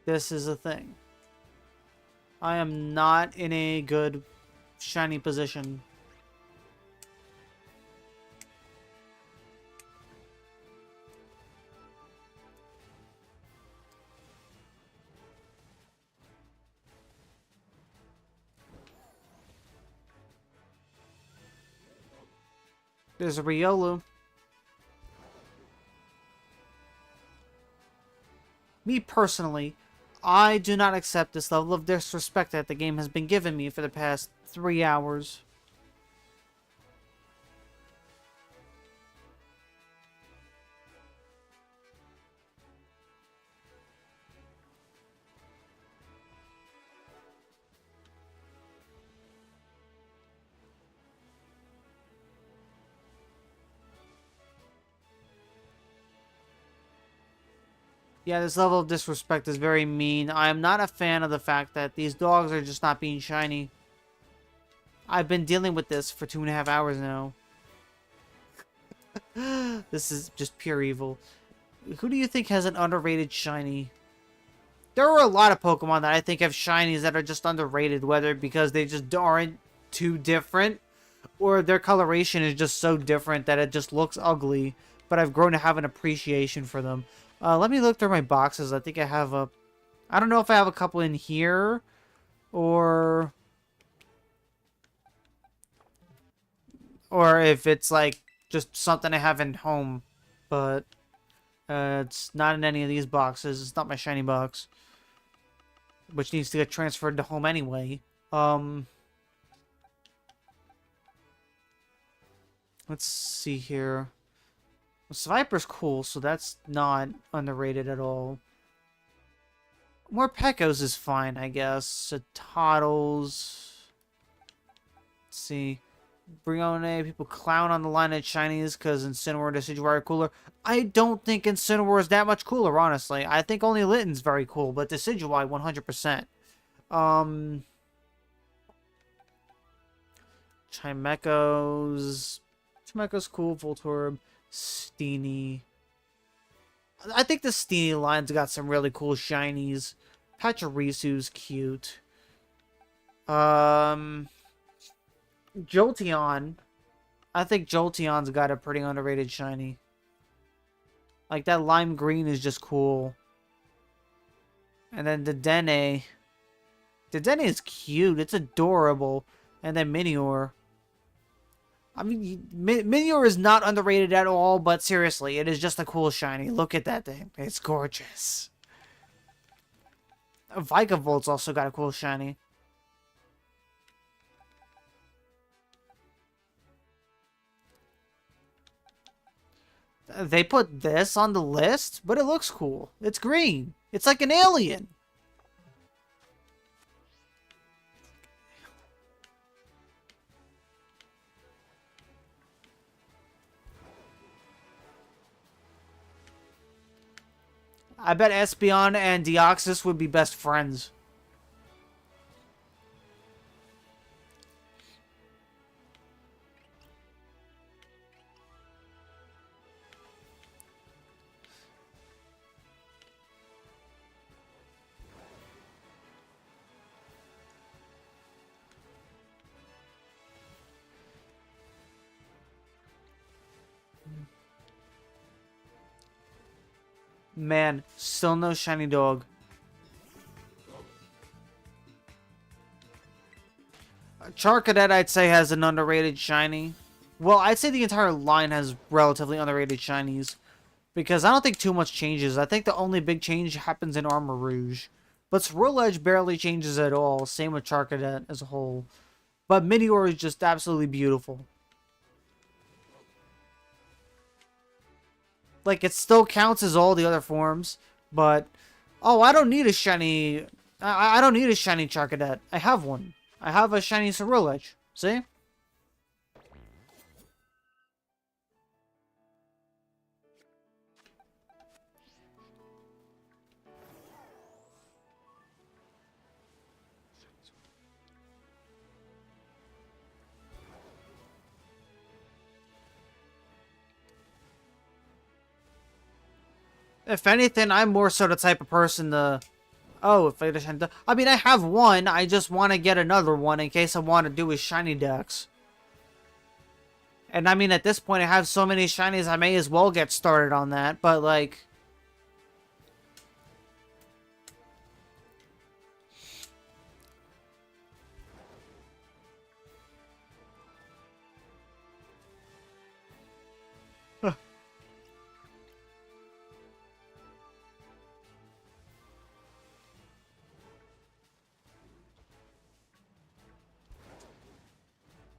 This is a thing. I am not in a good shiny position. There's a Riolu. Me personally, I do not accept this level of disrespect that the game has been giving me for the past 3 hours. Yeah, this level of disrespect is very mean. I am not a fan of the fact that these dogs are just not being shiny. I've been dealing with this for 2.5 hours now. This is just pure evil. Who do you think has an underrated shiny? There are a lot of Pokemon that I think have shinies that are just underrated, whether because they just aren't too different, or their coloration is just so different that it just looks ugly, but I've grown to have an appreciation for them. Let me look through my boxes. I think I have a... I don't know if I have a couple in here, or if it's like just something I have in home, but it's not in any of these boxes. It's not my shiny box, which needs to get transferred to home anyway. Let's see here. Sviper's cool, so that's not underrated at all. Morpekos is fine, I guess. Toddles. Let's see. Brione, people clown on the line at shinies because Incineroar and Decidueye are cooler. I don't think Incineroar is that much cooler, honestly. I think only Litten's very cool, but Decidueye 100%. Chimecho's cool, Voltorb. Steenie. I think the Steenie line's got some really cool shinies. Pachyrisu's cute. Jolteon. I think Jolteon's got a pretty underrated shiny. Like, that lime green is just cool. And then the Dedenne. The Dedenne is cute. It's adorable. And then Minior. I mean, Minior is not underrated at all, but seriously, it is just a cool shiny. Look at that thing. It's gorgeous. Volt's also got a cool shiny. They put this on the list, but it looks cool. It's green. It's like an alien. I bet Espeon and Deoxys would be best friends. Man, still no shiny dog. Charcadet, I'd say, has an underrated shiny. Well, I'd say the entire line has relatively underrated shinies. Because I don't think too much changes. I think the only big change happens in Armor Rouge. But Swirledge barely changes at all. Same with Charcadet as a whole. But Meteor is just absolutely beautiful. Like, it still counts as all the other forms. But, oh, I don't need a shiny... I don't need a shiny Charcadet. I have one. I have a shiny Swirledge. See? If anything, I'm more so the type of person to... Oh, if I just... I mean, I have one. I just want to get another one in case I want to do a shiny dex. And I mean, at this point, I have so many shinies, I may as well get started on that. But, like...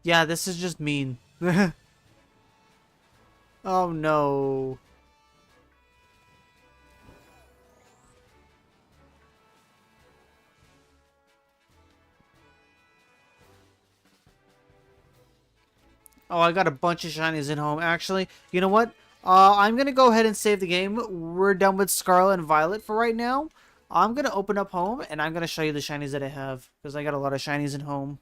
Yeah, this is just mean. Oh, no. Oh, I got a bunch of shinies in home. Actually, you know what? I'm going to go ahead and save the game. We're done with Scarlet and Violet for right now. I'm going to open up home, and I'm going to show you the shinies that I have. Because I got a lot of shinies in home.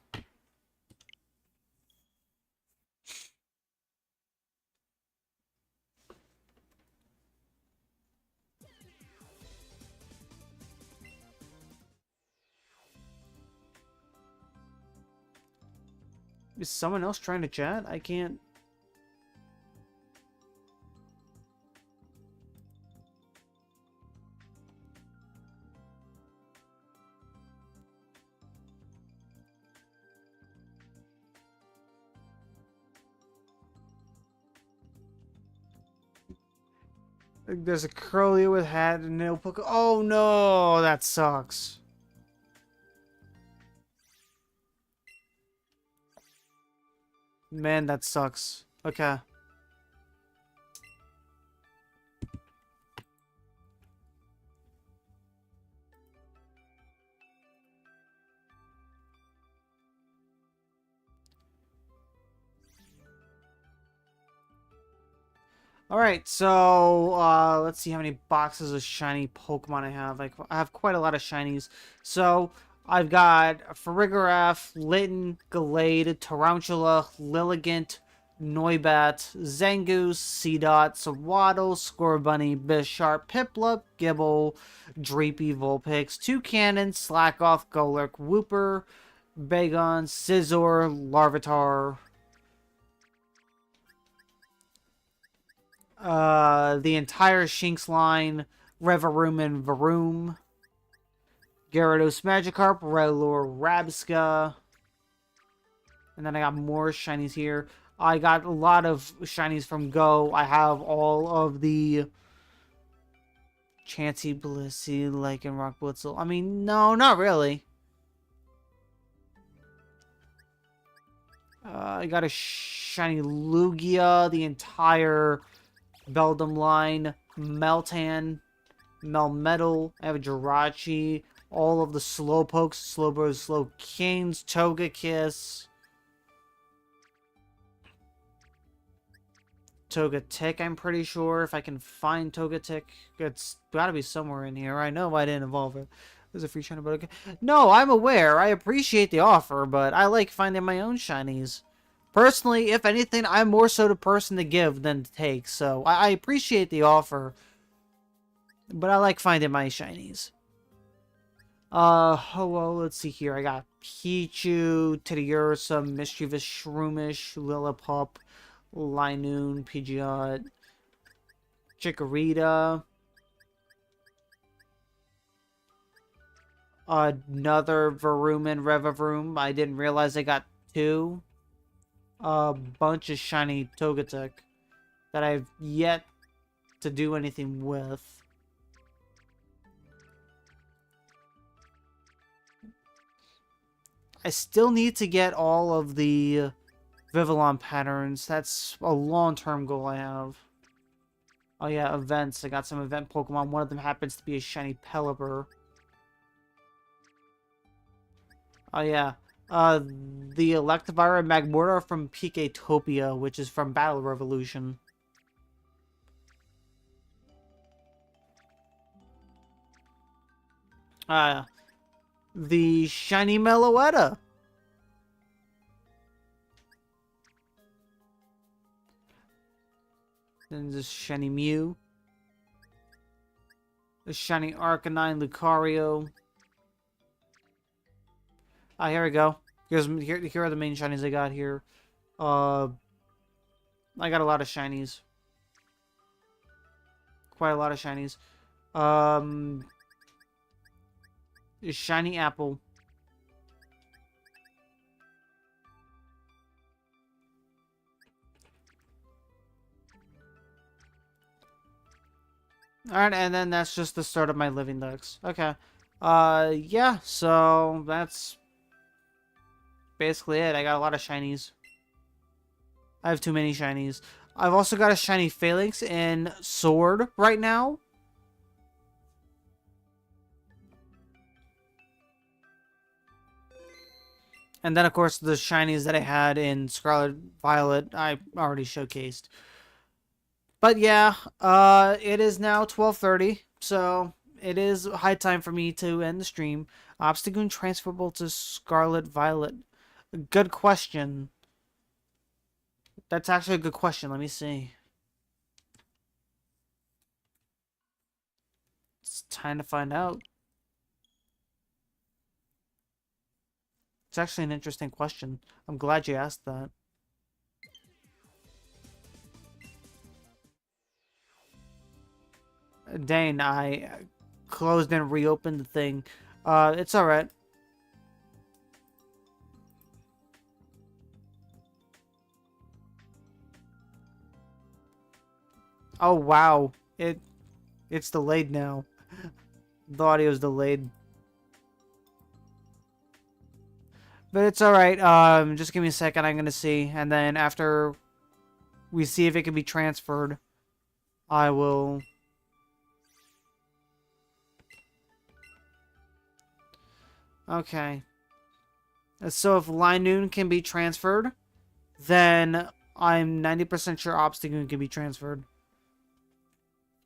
Is someone else trying to chat? I can't... There's a Curly with hat and nail poke. Oh no, that sucks. Man, that sucks. Okay. Alright, so, let's see how many boxes of shiny Pokemon I have. Like, I have quite a lot of shinies. So, I've got Farigiraf, Litten, Gallade, Tarantula, Lilligant, Noibat, Zangoose, Seedot, Swaddle, Scorbunny, Bisharp, Piplup, Gibble, Dreepy, Vulpix, Toucannon, Slackoth, Golurk, Wooper, Bagon, Scizor, Larvitar, the entire Shinx line, Revaroom and Varoom, Gyarados, Magikarp, Rellor, Rabsca, and then I got more shinies here. I got a lot of shinies from Go. I have all of the Chansey, Blissey, Lycanroc, Blitzel. I mean, no, not really. I got a shiny Lugia, the entire Beldum line, Meltan, Melmetal. I have a Jirachi, all of the Slowpokes, Slowbros, Slowkings, Togekiss, Togetic, I'm pretty sure. If I can find Togetic, it's gotta be somewhere in here. I know I didn't evolve it. There's a free shiny, but okay. No, I'm aware. I appreciate the offer, but I like finding my own shinies. Personally, if anything, I'm more so the person to give than to take, so I appreciate the offer, but I like finding my shinies. Oh, well, let's see here. I got Pichu, Teddiursa, Mischievous, Shroomish, Lillipup, Linoon, Pidgeot, Chikorita, another Varuman, Revavroom. I didn't realize I got two. A bunch of shiny Togetic that I've yet to do anything with. I still need to get all of the Vivillon patterns. That's a long-term goal I have. Oh yeah, events. I got some event Pokemon. One of them happens to be a shiny Pelipper. Oh yeah. The Electivire and Magmortar are from Piketopia, which is from Battle Revolution. The shiny Meloetta. Then this shiny Mew. The shiny Arcanine Lucario. Ah, here we go. Here are the main shinies I got here. I got a lot of shinies. Quite a lot of shinies. Shiny Apple. Alright, and then that's just the start of my living dex. Okay. Yeah, so that's basically it. I got a lot of shinies. I have too many shinies. I've also got a shiny Phalanx in Sword right now. And then, of course, the shinies that I had in Scarlet Violet, I already showcased. But yeah, it is now 12:30, so it is high time for me to end the stream. Obstagoon transferable to Scarlet Violet. Good question. That's actually a good question. Let me see. It's time to find out. It's actually an interesting question. I'm glad you asked that. Dane, I closed and reopened the thing. It's alright. Oh wow. It's delayed now. The audio's delayed. But it's alright. Just give me a second, I'm gonna see. And then after we see if it can be transferred, I will... Okay. So if Linoon can be transferred, then I'm 90% sure Obstagoon can be transferred.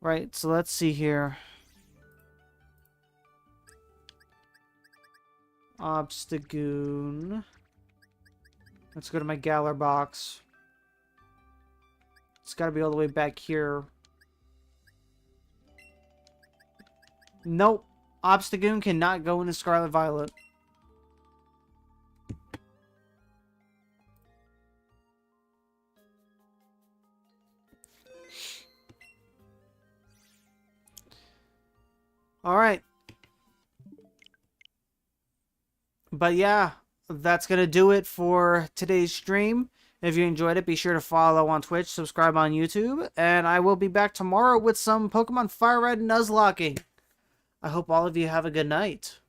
Right, so let's see here. Obstagoon. Let's go to my Galar box. It's got to be all the way back here. Nope. Obstagoon cannot go into Scarlet Violet. Alright. But yeah, that's going to do it for today's stream. If you enjoyed it, be sure to follow on Twitch, subscribe on YouTube, and I will be back tomorrow with some Pokemon Fire Red Nuzlocking. I hope all of you have a good night.